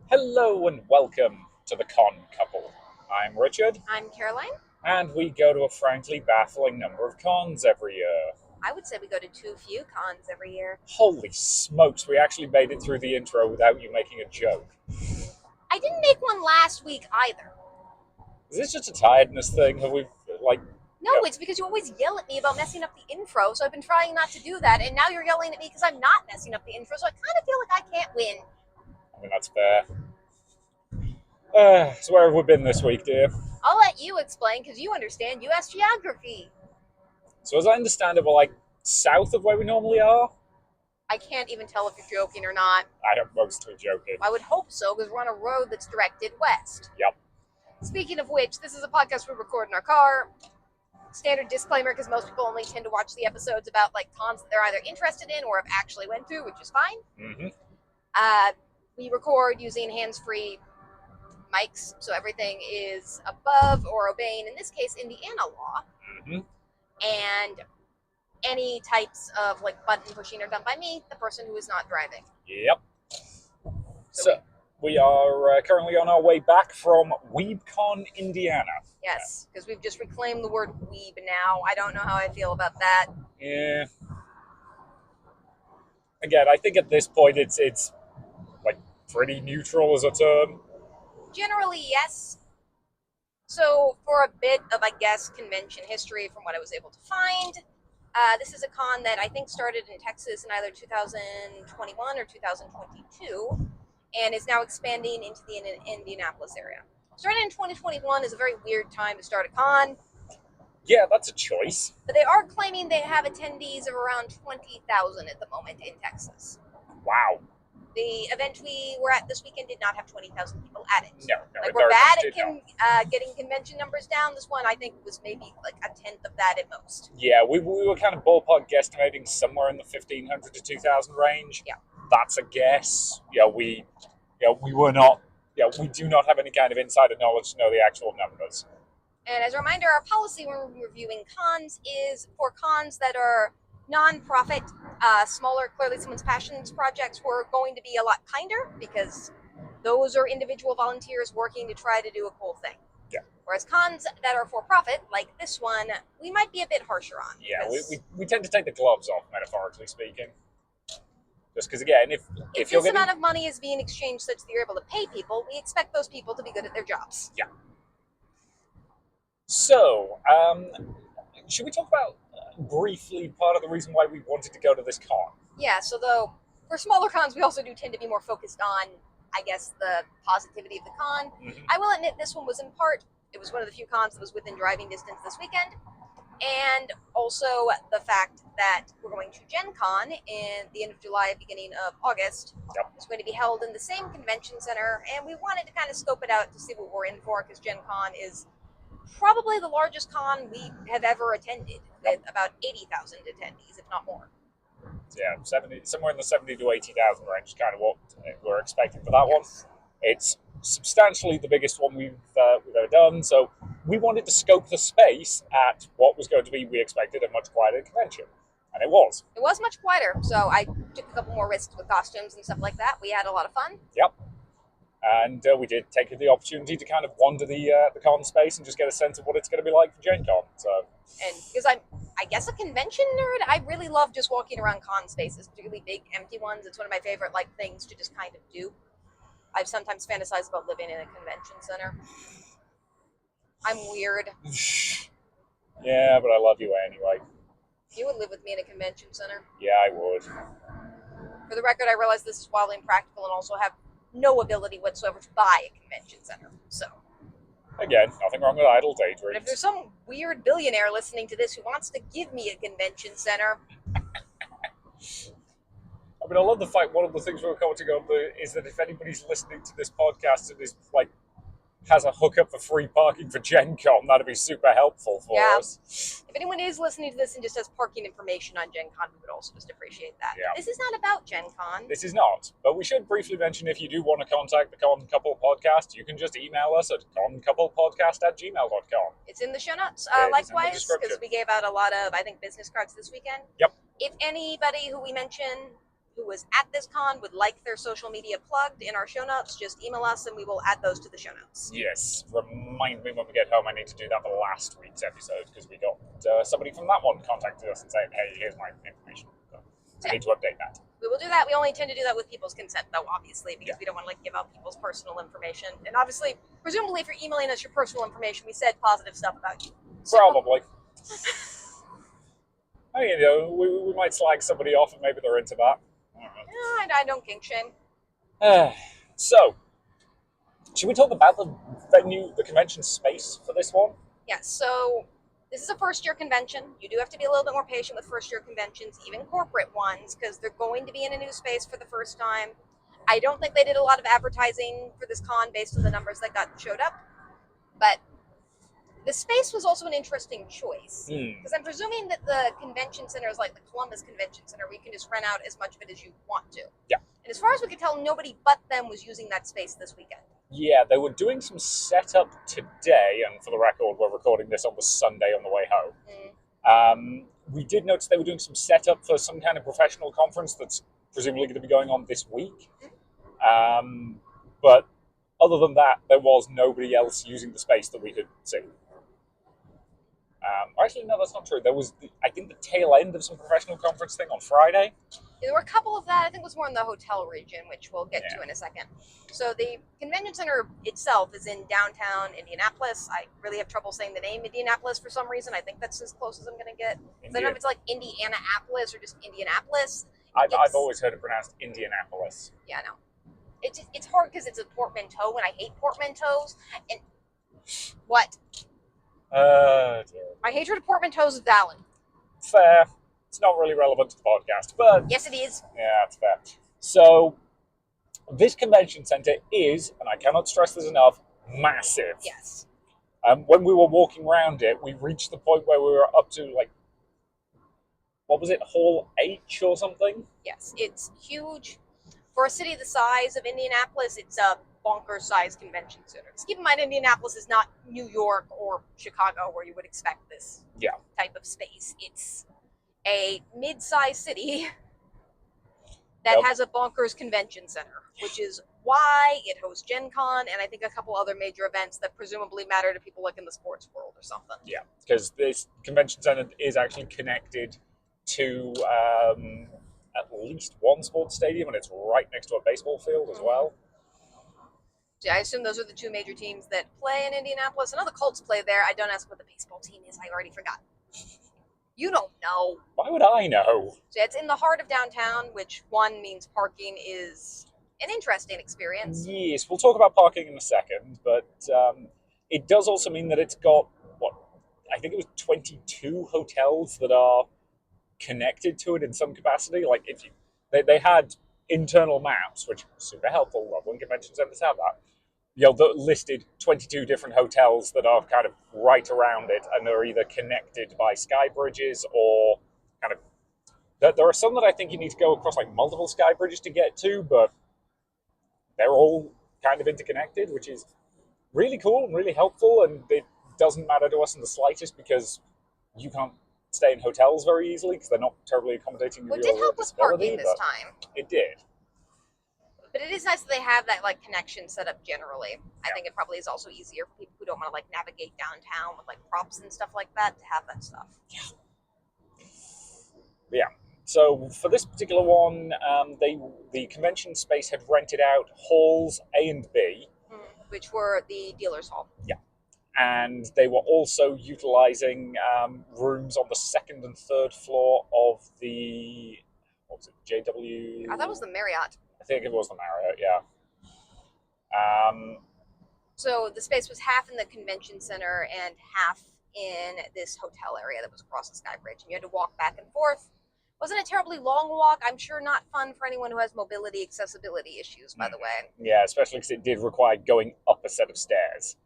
Hello and welcome to the Con Couple. I'm Richard, I'm Caroline. and we go to a frankly baffling number of cons every year. I would say we go to too few cons every year. Holy smokes, we actually made it through the intro without you making a joke. I didn't make one last week either. Is this just a tiredness thing? Have we, No, it's because you always yell at me about messing up the intro, so I've been trying not to do that, and now you're yelling at me because I'm not messing up the intro, so I kind of feel like I can't win. I mean, that's fair. So where have we been this week, dear? I'll let you explain because you understand U.S. geography. So as I understand it, we're south of where we normally are? I can't even tell if you're joking or not. I am mostly joking. I would hope so because we're on a road that's directed west. Yep. Speaking of which, this is a podcast we record in our car. Standard disclaimer because most people only tend to watch the episodes about cons that they're either interested in or have actually went to, which is fine. Mm-hmm. We record using hands-free mics, so everything is above or obeying, in this case, Indiana law. Mm-hmm. And any types of button pushing are done by me, the person who is not driving. Yep. So we are currently on our way back from Weeb Con Indiana. Yes, because we've just reclaimed the word weeb now. I don't know how I feel about that. Yeah. Again, I think at this point it's pretty neutral as a term. Generally, yes. So for a bit of, I guess, convention history from what I was able to find, this is a con that I think started in Texas in either 2021 or 2022 and is now expanding into the Indianapolis area. Starting in 2021 is a very weird time to start a con. Yeah, that's a choice. But they are claiming they have attendees of around 20,000 at the moment in Texas. Wow. The event we were at this weekend did not have 20,000 people at it. No, we're bad at getting convention numbers down. This one, I think, was maybe a tenth of that at most. Yeah, we were kind of ballpark guesstimating somewhere in the 1,500 to 2,000 range. Yeah. That's a guess. We were not. Yeah, we do not have any kind of insider knowledge to know the actual numbers. And as a reminder, our policy when we're reviewing cons is for cons that are non-profit, smaller, clearly someone's passions projects, we're going to be a lot kinder because those are individual volunteers working to try to do a cool thing. Yeah. Whereas cons that are for profit, like this one, we might be a bit harsher on. Yeah, we tend to take the gloves off, metaphorically speaking. Just because, again, if this amount of money is being exchanged such that you're able to pay people, we expect those people to be good at their jobs. Yeah. So, should we talk about briefly part of the reason why we wanted to go to this con? Yeah, so though for smaller cons, we also do tend to be more focused on, I guess, the positivity of the con. Mm-hmm. I will admit this one was in part, it was one of the few cons that was within driving distance this weekend. And also the fact that we're going to Gen Con in the end of July, beginning of August. Yep. It's going to be held in the same convention center, and we wanted to kind of scope it out to see what we're in for, because Gen Con is probably the largest con we have ever attended, with about 80,000 attendees, if not more. Yeah, somewhere in the 70 to 80,000 range is kind of what we're expecting for that one. It's substantially the biggest one we've ever done, so we wanted to scope the space at what was going to be, we expected, a much quieter convention. And it was. It was much quieter, so I took a couple more risks with costumes and stuff like that. We had a lot of fun. Yep. And we did take the opportunity to kind of wander the con space and just get a sense of what it's going to be like for Gen Con. So. And because I'm, I guess, a convention nerd, I really love just walking around con spaces, particularly big, empty ones. It's one of my favorite things to just kind of do. I've sometimes fantasized about living in a convention center. I'm weird. Yeah, but I love you anyway. You would live with me in a convention center? Yeah, I would. For the record, I realize this is wildly impractical and also have no ability whatsoever to buy a convention center. So, again, nothing wrong with idle daydreams. But if there's some weird billionaire listening to this who wants to give me a convention center, I mean, I love the fact one of the things we're commenting on is that if anybody's listening to this podcast and is has a hookup for free parking for Gen Con, that'd be super helpful for us. If anyone is listening to this and just has parking information on Gen Con, we would also just appreciate that. Yeah. This is not about Gen Con. This is not. But we should briefly mention, if you do want to contact the Con Couple Podcast, you can just email us at concouplepodcast@gmail.com. It's in the show notes. It is Likewise, in the because we gave out a lot of, I think, business cards this weekend. Yep. If anybody who we mention who was at this con would like their social media plugged in our show notes, just email us and we will add those to the show notes. Yes, remind me when we get home. I need to do that for last week's episode because we got somebody from that one contacted us and said, "Hey, here's my information." So I need to update that. We will do that. We only tend to do that with people's consent, though, obviously, because we don't want to give out people's personal information. And obviously, presumably, if you're emailing us your personal information, we said positive stuff about you. So, Probably. I mean, we might slag somebody off and maybe they're into that. I don't kink shame. So, should we talk about the venue, the convention space for this one? Yes, so this is a first-year convention. You do have to be a little bit more patient with first-year conventions, even corporate ones, because they're going to be in a new space for the first time. I don't think they did a lot of advertising for this con based on the numbers that showed up, but the space was also an interesting choice, because I'm presuming that the convention center is like the Columbus Convention Center, where you can just rent out as much of it as you want to. Yeah. And as far as we could tell, nobody but them was using that space this weekend. Yeah, they were doing some setup today, and for the record, we're recording this on the Sunday on the way home. We did notice they were doing some setup for some kind of professional conference that's presumably going to be going on this week. But other than that, there was nobody else using the space that we could see. Actually, no, that's not true. There was, I think, the tail end of some professional conference thing on Friday. There were a couple of that. I think it was more in the hotel region, which we'll get to in a second. So the convention center itself is in downtown Indianapolis. I really have trouble saying the name Indianapolis for some reason. I think that's as close as I'm going to get. I don't know if it's like Indianapolis or just Indianapolis. I've always heard it pronounced Indianapolis. Yeah, no. It's hard because it's a portmanteau, and I hate portmanteaus. And what? Dear. My hatred of portmanteaus is valid. Fair. It's not really relevant to the podcast, but... Yes, it is. Yeah, it's fair. So, this convention center is, and I cannot stress this enough, massive. Yes. When we were walking around it, we reached the point where we were up to, like, what was it, Hall H or something? Yes, it's huge. For a city the size of Indianapolis, it's a bonker-sized convention center. Just keep in mind, Indianapolis is not New York or Chicago where you would expect this type of space. It's a mid-sized city that has a bonkers convention center, which is why it hosts Gen Con and I think a couple other major events that presumably matter to people like in the sports world or something. Yeah, because this convention center is actually connected to at least one sports stadium, and it's right next to a baseball field as well. Yeah, I assume those are the two major teams that play in Indianapolis. I know the Colts play there. I don't ask what the baseball team is. I already forgot. You don't know. Why would I know? So it's in the heart of downtown, which one means parking is an interesting experience. Yes, we'll talk about parking in a second, but it does also mean that it's got, I think it was 22 hotels that are connected to it in some capacity. Like, if they had internal maps, which is super helpful. Love when convention centers have that. That listed 22 different hotels that are kind of right around it, and they're either connected by sky bridges or kind of. There are some that I think you need to go across like multiple sky bridges to get to, but they're all kind of interconnected, which is really cool and really helpful. And it doesn't matter to us in the slightest because you can't stay in hotels very easily because they're not terribly accommodating. Well, it did help with parking this time. It did. But it is nice that they have that like connection set up generally. I think it probably is also easier for people who don't want to like navigate downtown with like props and stuff like that to have that stuff. Yeah. So for this particular one, the convention space had rented out halls A and B, which were the dealer's hall. Yeah. And they were also utilizing rooms on the second and third floor of the, what was it, JW? I thought it was the Marriott. I think it was the Marriott, yeah. So the space was half in the convention center and half in this hotel area that was across the Sky Bridge. And you had to walk back and forth. Wasn't a terribly long walk. I'm sure not fun for anyone who has mobility accessibility issues, by the way. Yeah, especially because it did require going up a set of stairs.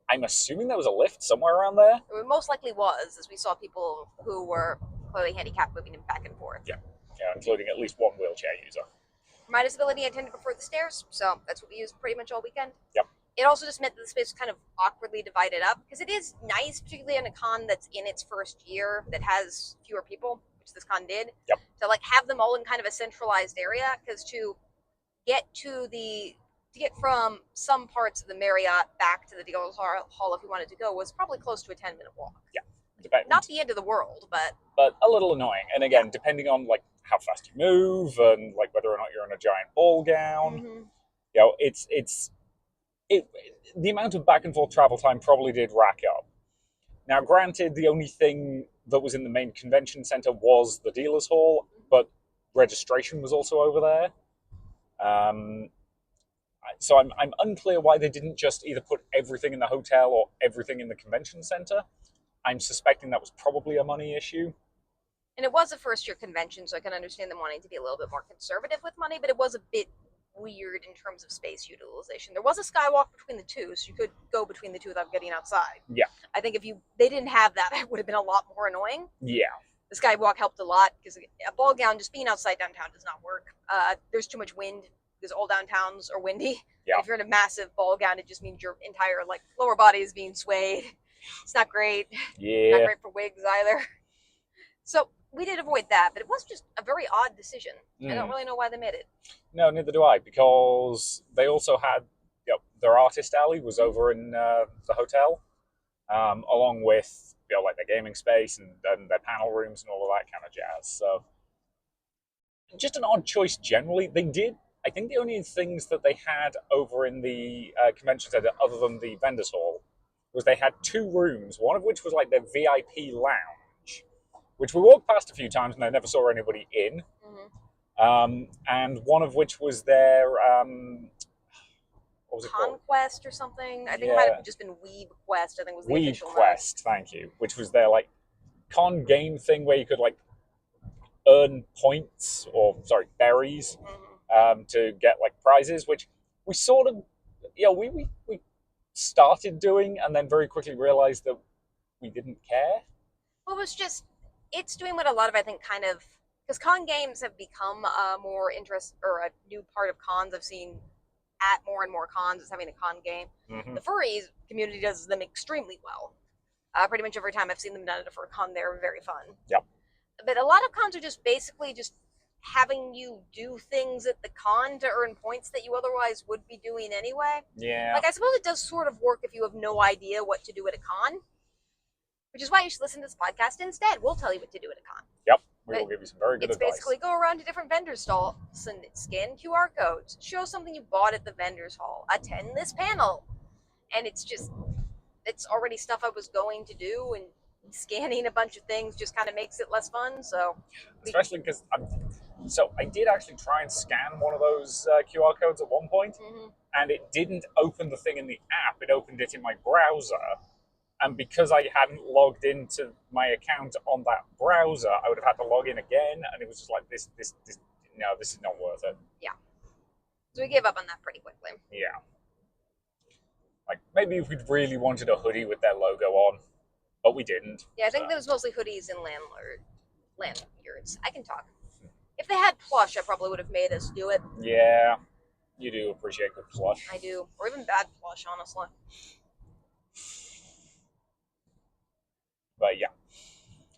I'm assuming there was a lift somewhere around there. It most likely was, as we saw people who were clearly handicapped moving back and forth. Yeah, including at least one wheelchair user. For my disability, I tend to prefer the stairs, so that's what we used pretty much all weekend. Yep. It also just meant that the space was kind of awkwardly divided up, because it is nice, particularly in a con that's in its first year, that has fewer people, which this con did, to like have them all in kind of a centralized area, because to get from some parts of the Marriott back to the dealer's hall if you wanted to go was probably close to a 10-minute walk. Yeah. Not the end of the world, but a little annoying. And again, depending on like how fast you move and like whether or not you're in a giant ball gown, you know, the amount of back and forth travel time probably did rack up. Now, granted, the only thing that was in the main convention center was the dealer's hall, but registration was also over there. So I'm unclear why they didn't just either put everything in the hotel or everything in the convention center. I'm suspecting that was probably a money issue. And it was a first-year convention, so I can understand them wanting to be a little bit more conservative with money, but it was a bit weird in terms of space utilization. There was a skywalk between the two, so you could go between the two without getting outside. Yeah. I think if they didn't have that, it would have been a lot more annoying. Yeah. The skywalk helped a lot, because a ball gown, just being outside downtown does not work. There's too much wind, because all downtowns are windy. Yeah. If you're in a massive ball gown, it just means your entire like lower body is being swayed. It's not great. Yeah. Not great for wigs either. So we did avoid that, but it was just a very odd decision. I don't really know why they made it. No, neither do I, because they also had, you know, their artist alley was over in the hotel, along with, you know, like their gaming space and their panel rooms and all of that kind of jazz. So just an odd choice generally. They did, I think the only things that they had over in the convention center, other than the vendors hall, was they had two rooms, one of which was like their VIP lounge, which we walked past a few times and I never saw anybody in. And one of which was their, what was it called? Conquest or something? I think it might have just been Weeb Quest, I think was the official Weeb Quest, thank you. Which was their like con game thing where you could like earn points, or sorry, berries, to get like prizes, which we sort of, you know, we started doing and then very quickly realized that we didn't care. Well, it's doing what a lot of, I think, kind of, because con games have become a more interest, or a new part of cons. I've seen at more and more cons is having a con game. The furries community does them extremely well. Pretty much every time I've seen them done at a fur con, they're very fun. Yep. But a lot of cons are just basically just having you do things at the con to earn points that you otherwise would be doing anyway. Yeah. Like, I suppose it does sort of work if you have no idea what to do at a con, which is why you should listen to this podcast instead. We'll tell you what to do at a con. Yep. We will give you some very good advice. It's basically go around to different vendor stalls and scan QR codes, show something you bought at the vendor's hall, attend this panel. And it's already stuff I was going to do, and scanning a bunch of things just kind of makes it less fun. So, especially because I did actually try and scan one of those QR codes at one point, and it didn't open the thing in the app. It opened it in my browser. And because I hadn't logged into my account on that browser, I would have had to log in again, and it was just like, this is not worth it. Yeah. So we gave up on that pretty quickly. Yeah. Like, maybe if we'd really wanted a hoodie with their logo on, but we didn't. Yeah, I think there was mostly hoodies and lanyards. I can talk. If they had plush, I probably would have made us do it. Yeah. You do appreciate good plush. I do. Or even bad plush, honestly. But yeah.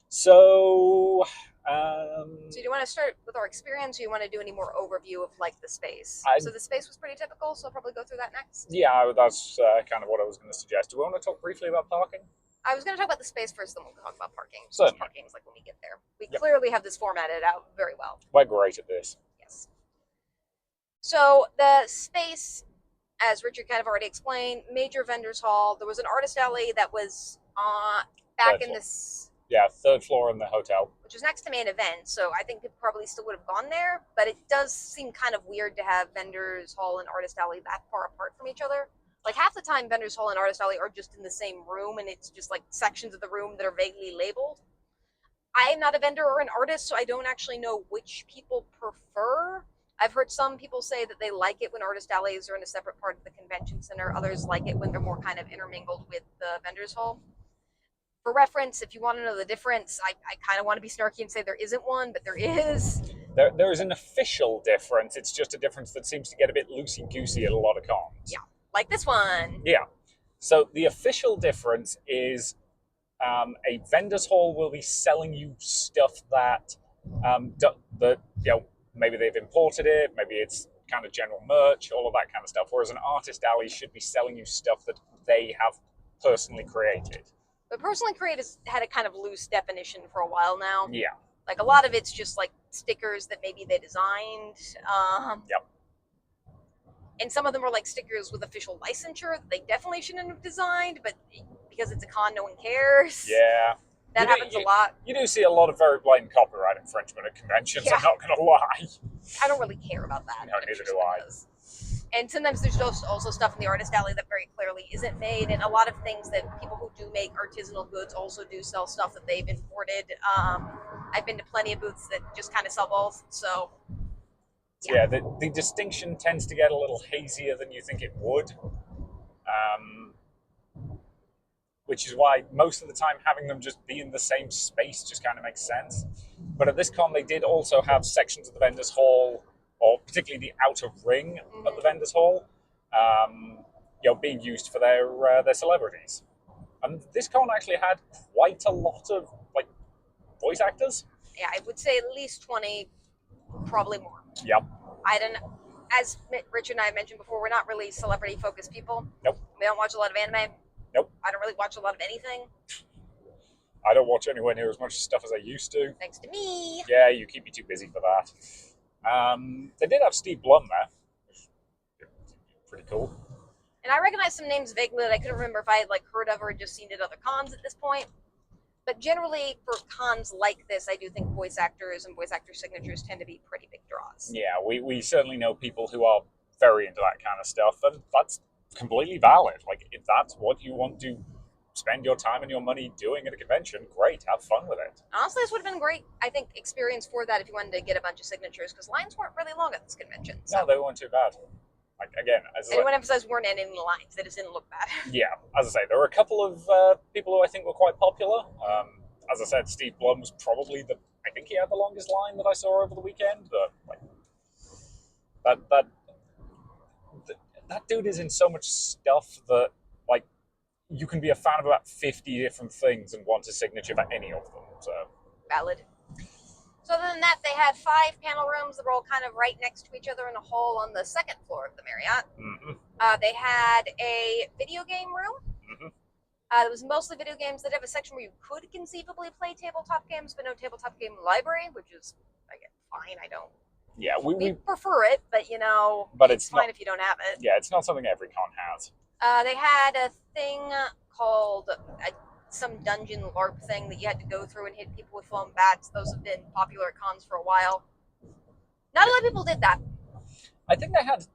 So do you want to start with our experience, or you want to do any more overview of like the space? So the space was pretty typical, so I'll probably go through that next. Yeah, that's kind of what I was going to suggest. Do we want to talk briefly about parking? I was going to talk about the space first, then we'll talk about parking. So parking is like when we get there. We clearly have this formatted out very well. We're great at this. Yes. So the space, as Richard kind of already explained, major vendors hall. There was an artist alley that was back in this. Yeah, third floor in the hotel. Which was next to main event, so I think it probably still would have gone there, but it does seem kind of weird to have vendors hall and artist alley that far apart from each other. Like, half the time, vendors hall and artist alley are just in the same room, and it's just like sections of the room that are vaguely labeled. I am not a vendor or an artist, so I don't actually know which people prefer. I've heard some people say that they like it when artist alleys are in a separate part of the convention center. Others like it when they're more kind of intermingled with the vendors hall. For reference, if you want to know the difference, I kind of want to be snarky and say there isn't one, but there is. There is an official difference. It's just a difference that seems to get a bit loosey-goosey at a lot of cons. Yeah, like this one. Yeah. So the official difference is a vendor's hall will be selling you stuff that That maybe they've imported it, maybe it's kind of general merch, all of that kind of stuff. Whereas an artist alley should be selling you stuff that they have personally created. But personally created has had a kind of loose definition for a while now. Yeah. Like a lot of it's just like stickers that maybe they designed. Yep. And some of them are like stickers with official licensure that they definitely shouldn't have designed, but because it's a con, no one cares. Yeah. That happens a lot. You do see a lot of very blatant copyright infringement at conventions, I'm not going to lie. I don't really care about that. No, neither do I. And sometimes there's also stuff in the artist alley that very clearly isn't made, and a lot of things that people who do make artisanal goods also do sell stuff that they've imported. I've been to plenty of booths that just kind of sell both, so... Yeah, the distinction tends to get a little hazier than you think it would. Which is why most of the time having them just be in the same space just kind of makes sense. But at this con, they did also have sections of the vendors hall, or particularly the outer ring of the vendors hall, being used for their celebrities. And this con actually had quite a lot of voice actors. Yeah, I would say at least 20, probably more. Yep. I don't know. As Richard and I mentioned before, we're not really celebrity-focused people. Nope. We don't watch a lot of anime. Nope. I don't really watch a lot of anything. I don't watch anywhere near as much stuff as I used to. Thanks to me. Yeah, you keep me too busy for that. They did have Steve Blum there, which is pretty cool. And I recognize some names vaguely that I couldn't remember if I had heard of or just seen at other cons at this point. But generally, for cons like this, I do think voice actors and voice actor signatures tend to be pretty big draws. Yeah, we certainly know people who are very into that kind of stuff, and that's completely valid. If that's what you want to spend your time and your money doing at a convention, great, have fun with it. Honestly, this would have been great, I think, experience for that if you wanted to get a bunch of signatures, because lines weren't really long at this convention. So. No, they weren't too bad. Again, as I want to emphasize, we weren't in any lines. They just didn't look bad. Yeah, as I say, there were a couple of people who I think were quite popular. As I said, Steve Blum was probably I think he had the longest line that I saw over the weekend. But that dude is in so much stuff that you can be a fan of about 50 different things and want a signature for any of them. So valid. So other than that, they had 5 panel rooms that were all kind of right next to each other in a hall on the 2nd floor of the Marriott. Mm-hmm. They had a video game room. Mm-hmm. It was mostly video games. They have a section where you could conceivably play tabletop games, but no tabletop game library, which is, fine. I don't. Yeah, we prefer it, but but it's fine if you don't have it. Yeah, it's not something every con has. They had a thing called some dungeon LARP thing that you had to go through and hit people with foam bats. Those have been popular at cons for a while. Not a lot of people did that. I think they had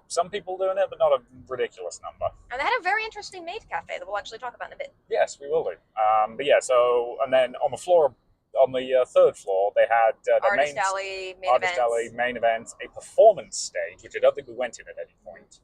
some people doing it, but not a ridiculous number. And they had a very interesting maid cafe that we'll actually talk about in a bit. Yes, we will do. But yeah, and then on the 3rd floor, they had Artist Alley, main events, a performance stage, which I don't think we went in at any point.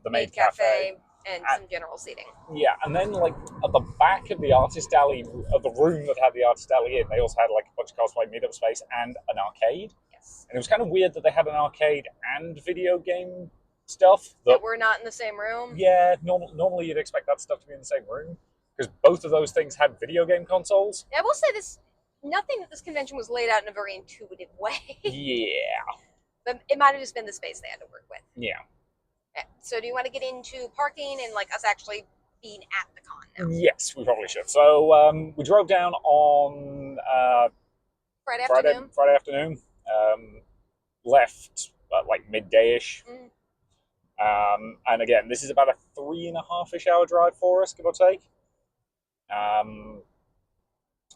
The maid cafe. And some general seating. Yeah, and then at the back of the artist alley, of the room that had the artist alley in, they also had a bunch of cosplay meetup space and an arcade. Yes. And it was kind of weird that they had an arcade and video game stuff that were not in the same room. Yeah, normally you'd expect that stuff to be in the same room because both of those things had video game consoles. I will say nothing at this convention was laid out in a very intuitive way. Yeah. But it might have just been the space they had to work with. Yeah. So do you want to get into parking and us actually being at the con now? Yes, we probably should. So we drove down on Friday afternoon. Left at midday-ish. And again, this is about a 3.5-ish hour drive for us, give or take.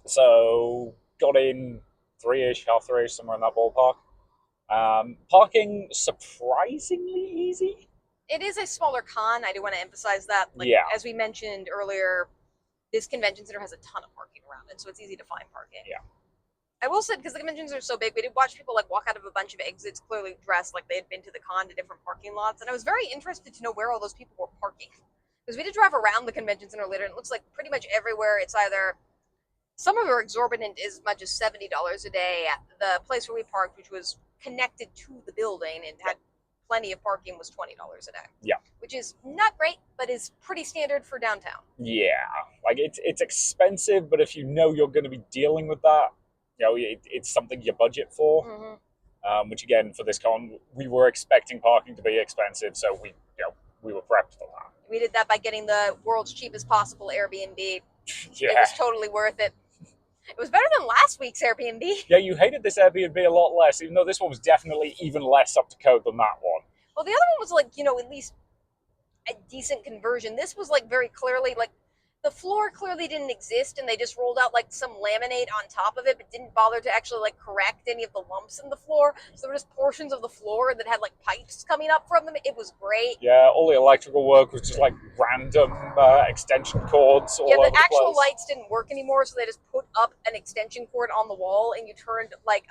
So got in 3-ish, half 3-ish, somewhere in that ballpark. Parking surprisingly easy. It is a smaller con. I do want to emphasize that. As we mentioned earlier, this convention center has a ton of parking around it, so it's easy to find parking. Yeah. I will say, because the conventions are so big, we did watch people walk out of a bunch of exits clearly dressed like they had been to the con to different parking lots, and I was very interested to know where all those people were parking. Because we did drive around the convention center later, and it looks like pretty much everywhere it's either... Some of them are exorbitant as much as $70 a day. At the place where we parked, which was connected to the building and had plenty of parking, was $20 a day. Yeah. Which is not great, but is pretty standard for downtown. Yeah. It's expensive, but if you know you're going to be dealing with that, it's something you budget for. Mm-hmm. Which again, for this con, we were expecting parking to be expensive, so we were prepped for that. We did that by getting the world's cheapest possible Airbnb. Yeah. It was totally worth it. It was better than last week's Airbnb. Yeah, you hated this Airbnb a lot less, even though this one was definitely even less up to code than that one. Well, the other one was like, at least a decent conversion. This was like very clearly like the floor clearly didn't exist, and they just rolled out like some laminate on top of it, but didn't bother to actually like correct any of the lumps in the floor. So there were just portions of the floor that had like pipes coming up from them. It was great. Yeah, all the electrical work was just like random extension cords all over the place. Actual lights didn't work anymore, so they just put up an extension cord on the wall, and you turned like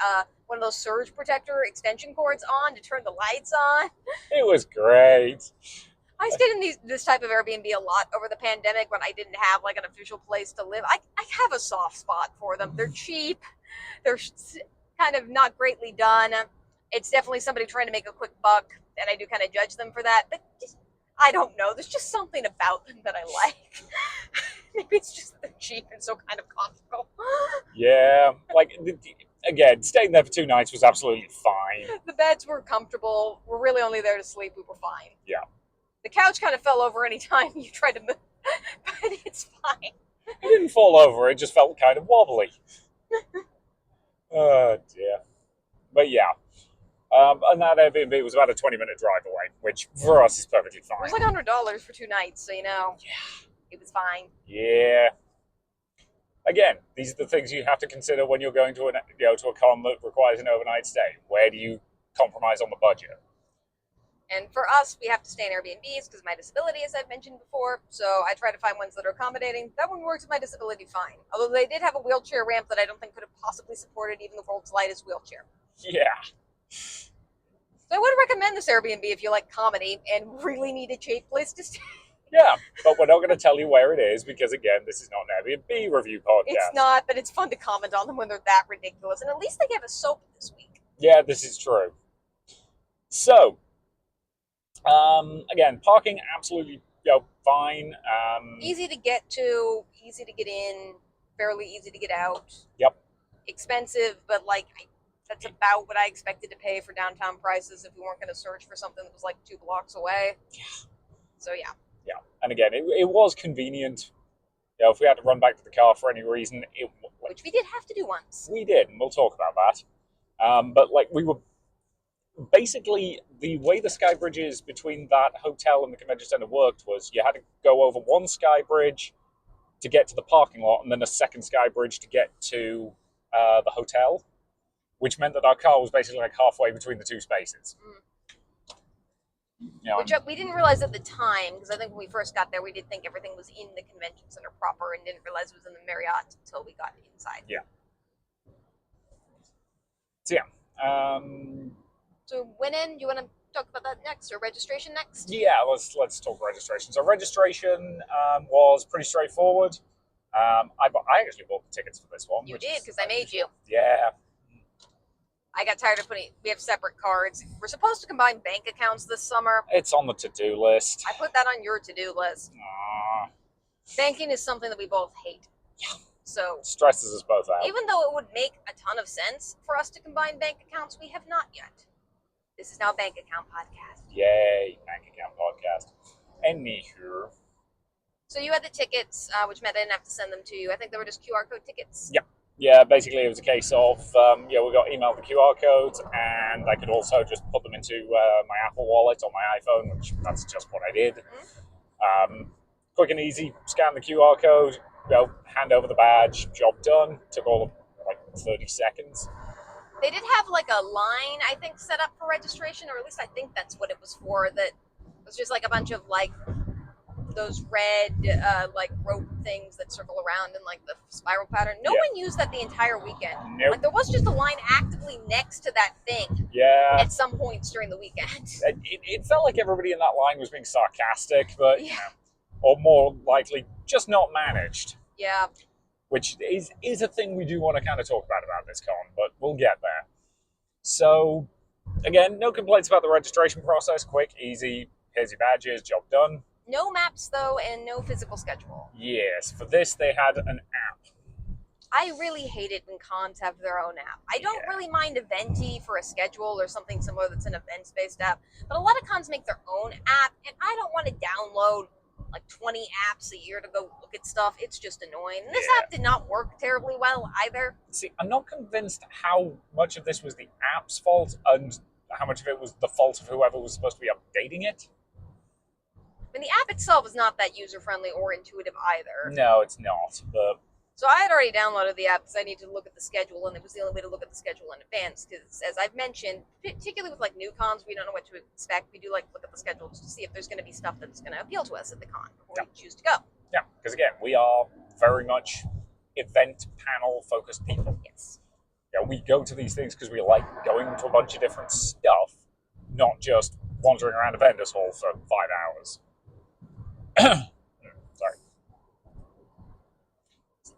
one of those surge protector extension cords on to turn the lights on. It was great. I stayed in this type of Airbnb a lot over the pandemic when I didn't have like an official place to live. I have a soft spot for them. They're cheap. They're kind of not greatly done. It's definitely somebody trying to make a quick buck, and I do kind of judge them for that. But I don't know. There's just something about them that I like. Maybe it's just they're cheap and so kind of comfortable. Yeah, like again, staying there for 2 nights was absolutely fine. The beds were comfortable. We're really only there to sleep. We were fine. Yeah. The couch kind of fell over any time you tried to move, but it's fine. It didn't fall over. It just felt kind of wobbly. Oh, dear. But yeah. And that Airbnb was about a 20-minute drive away, which for us is perfectly fine. It was like $100 for 2 nights, so Yeah. it was fine. Yeah. Again, these are the things you have to consider when you're going to a con that requires an overnight stay. Where do you compromise on the budget? And for us, we have to stay in Airbnbs because of my disability, as I've mentioned before. So I try to find ones that are accommodating. That one works with my disability fine. Although they did have a wheelchair ramp that I don't think could have possibly supported even the world's lightest wheelchair. Yeah. So I would recommend this Airbnb if you like comedy and really need a cheap place to stay. Yeah, but we're not going to tell you where it is because, again, this is not an Airbnb review podcast. It's not, but it's fun to comment on them when they're that ridiculous. And at least they gave us soap this week. Yeah, this is true. So, again, parking absolutely fine. Easy to get to, easy to get in, fairly easy to get out. Yep. Expensive, but that's about what I expected to pay for downtown prices if we weren't going to search for something that was like 2 blocks away. Yeah. So yeah. Yeah, and again, it was convenient. If we had to run back to the car for any reason, Which we did have to do once. We did, and we'll talk about that. But we were basically, the way the sky bridges between that hotel and the convention center worked was you had to go over one sky bridge to get to the parking lot, and then a second sky bridge to get to the hotel, which meant that our car was basically like halfway between the 2 spaces. Which we didn't realize at the time, because I think when we first got there, we did think everything was in the convention center proper and didn't realize it was in the Marriott until we got inside. Yeah. So yeah. So when do you want to talk about that next, or registration next? Yeah, let's talk registration. So registration was pretty straightforward. I actually bought the tickets for this one. You did, because I made you. Yeah. I got tired of we have separate cards. We're supposed to combine bank accounts this summer. It's on the to-do list. I put that on your to-do list. Aww. Banking is something that we both hate. Yeah. So it stresses us both out. Even though it would make a ton of sense for us to combine bank accounts, we have not yet. This is now Bank Account Podcast. Yay, Bank Account Podcast. Anywho. So you had the tickets, which meant I didn't have to send them to you. I think they were just QR code tickets. Yep. Yeah, basically it was a case of, we got emailed the QR codes, and I could also just put them into my Apple Wallet on my iPhone, which that's just what I did. Mm-hmm. Quick and easy, scan the QR code, hand over the badge, job done. Took all of 30 seconds. They did have a line, I think, set up for registration, or at least I think that's what it was for. That it was just a bunch of those red rope things that circle around in the spiral pattern. No one used that the entire weekend. Nope. There was just a line actively next to that thing. Yeah. At some points during the weekend. It felt like everybody in that line was being sarcastic, but or more likely just not managed. Yeah. Which is a thing we do want to kind of talk about this con, but we'll get there. So, again, no complaints about the registration process. Quick, easy, here's your badges, job done. No maps, though, and no physical schedule. Yes, for this they had an app. I really hate it when cons have their own app. I don't really mind Eventi for a schedule or something similar that's an events-based app, but a lot of cons make their own app, and I don't want to download like 20 apps a year to go look at stuff. It's just annoying. And this app did not work terribly well either. See, I'm not convinced how much of this was the app's fault and how much of it was the fault of whoever was supposed to be updating it. I mean, the app itself is not that user-friendly or intuitive either. No, it's not, but... So I had already downloaded the app because I need to look at the schedule, and it was the only way to look at the schedule in advance. Because as I've mentioned, particularly with like new cons, we don't know what to expect. We do like look at the schedule just to see if there's going to be stuff that's going to appeal to us at the con before we choose to go. Yeah, because again, we are very much event panel focused people. Yes. Yeah, we go to these things because we like going to a bunch of different stuff, not just wandering around a vendor's hall for 5 hours. Sorry.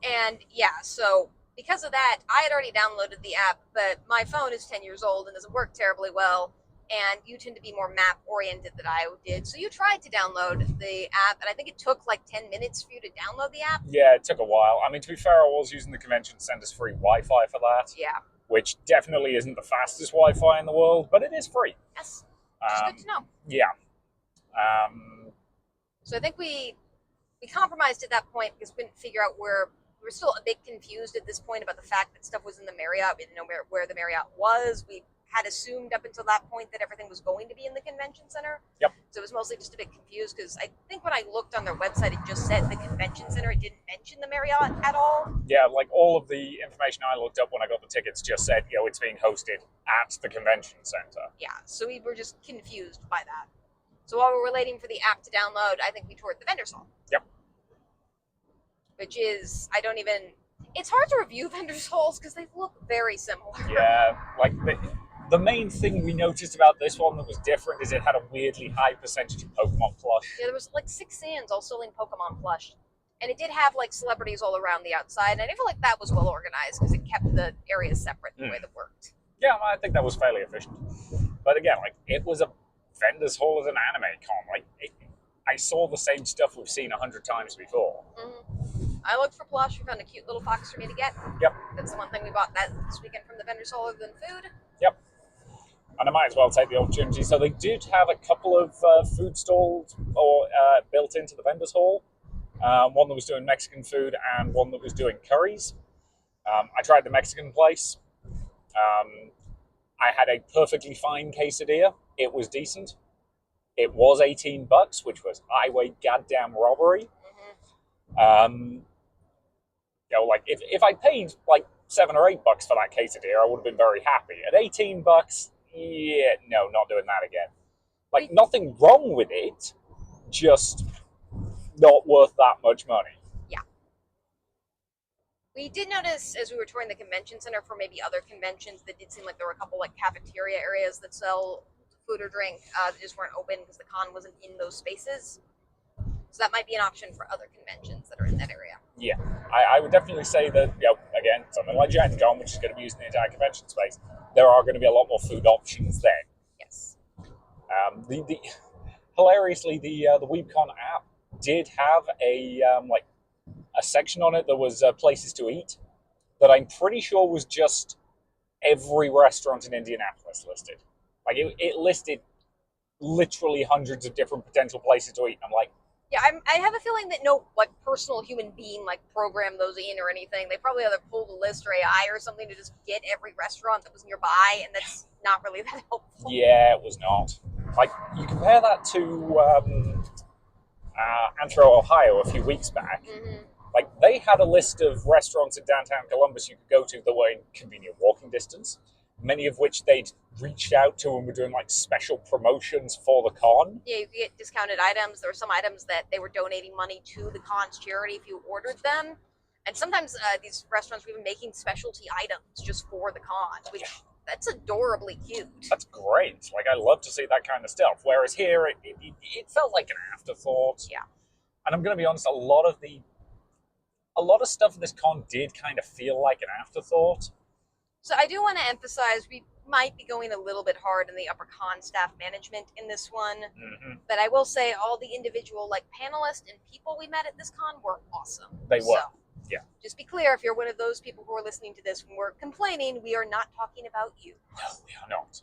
And yeah, so because of that, I had already downloaded the app, but my phone is 10 years old and doesn't work terribly well. And you tend to be more map oriented than I did. So you tried to download the app, and I think it took like 10 minutes for you to download the app. Yeah, it took a while. I mean, to be fair, I was using the convention center's free Wi-Fi for that. Yeah. Which definitely isn't the fastest Wi-Fi in the world, but it is free. Yes. Which is good to know. Yeah. So I think we compromised at that point because we couldn't figure out where. We were still a bit confused at this point about the fact that stuff was in the Marriott. We didn't know where the Marriott was. We had assumed up until that point that everything was going to be in the convention center. Yep. So it was mostly just a bit confused because I think when I looked on their website, it just said the convention center. It didn't mention the Marriott at all. Yeah, like all of the information I looked up when I got the tickets just said, it's being hosted at the convention center. Yeah, so we were just confused by that. So while we were waiting for the app to download, I think we toured the vendor's hall. Yep. Which is, it's hard to review vendor's halls because they look very similar. Yeah, like the main thing we noticed about this one that was different is it had a weirdly high percentage of Pokemon plush. Yeah, there was like 6 stands all selling Pokemon plush. And it did have like celebrities all around the outside, and I feel like that was well organized because it kept the areas separate the way that worked. Yeah, I think that was fairly efficient. But again, like it was a vendor's hall at an anime con. I saw the same stuff we've seen 100 times before. Mm-hmm. I looked for plush. We found a cute little fox for me to get. Yep. That's the one thing we bought this weekend from the vendor's hall other than food. Yep. And I might as well take the opportunity. So they did have a couple of food stalls built into the vendor's hall. One that was doing Mexican food and one that was doing curries. I tried the Mexican place. I had a perfectly fine quesadilla. It was decent. It was $18, which was highway goddamn robbery. Mm-hmm. If I paid like $7 or $8 for that quesadilla, I would have been very happy. At $18, no, not doing that again. Like nothing wrong with it, just not worth that much money. Yeah. We did notice as we were touring the convention center for maybe other conventions that did seem like there were a couple like cafeteria areas that sell food or drink that just weren't open because the con wasn't in those spaces. So that might be an option for other conventions that are in that area. Yeah, I would definitely say that, again, something like Gen Con, which is going to be using the entire convention space, there are going to be a lot more food options then. Yes. Hilariously, the Weebcon app did have a section on it that was places to eat that I'm pretty sure was just every restaurant in Indianapolis listed. Like it listed literally hundreds of different potential places to eat. I'm like, yeah, I have a feeling that no personal human being programmed those in or anything. They probably either pulled a list or AI or something to just get every restaurant that was nearby, and that's not really that helpful. Yeah, it was not. Like you compare that to Anthro, Ohio, a few weeks back. Mm-hmm. Like they had a list of restaurants in downtown Columbus you could go to that were in convenient walking distance. Many of which they'd reached out to and were doing special promotions for the con. Yeah, you could get discounted items. There were some items that they were donating money to the con's charity if you ordered them. And sometimes these restaurants were even making specialty items just for the con, which that's adorably cute. That's great. Like I love to see that kind of stuff. Whereas here, it felt like an afterthought. Yeah. And I'm going to be honest, a lot of stuff at this con did kind of feel like an afterthought. So I do want to emphasize we might be going a little bit hard in the upper con staff management in this one. Mm-hmm. But I will say all the individual panelists and people we met at this con were awesome. They were. Yeah. Just be clear, if you're one of those people who are listening to this when we're complaining, we are not talking about you. No, we are not.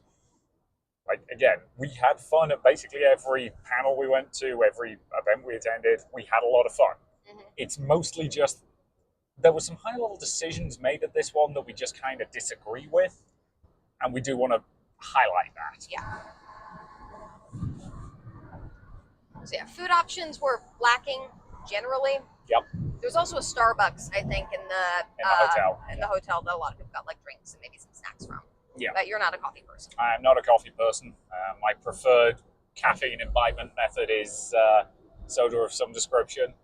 Like, again, we had fun at basically every panel we went to, every event we attended. We had a lot of fun. Mm-hmm. It's mostly just, there were some high-level decisions made at this one that we just kind of disagree with, and we do want to highlight that. Yeah. So yeah, food options were lacking generally. Yep. There's also a Starbucks, I think, in the hotel. In the hotel that a lot of people got like drinks and maybe some snacks from. Yeah. But you're not a coffee person. I'm not a coffee person. My preferred caffeine imbibement method is soda of some description.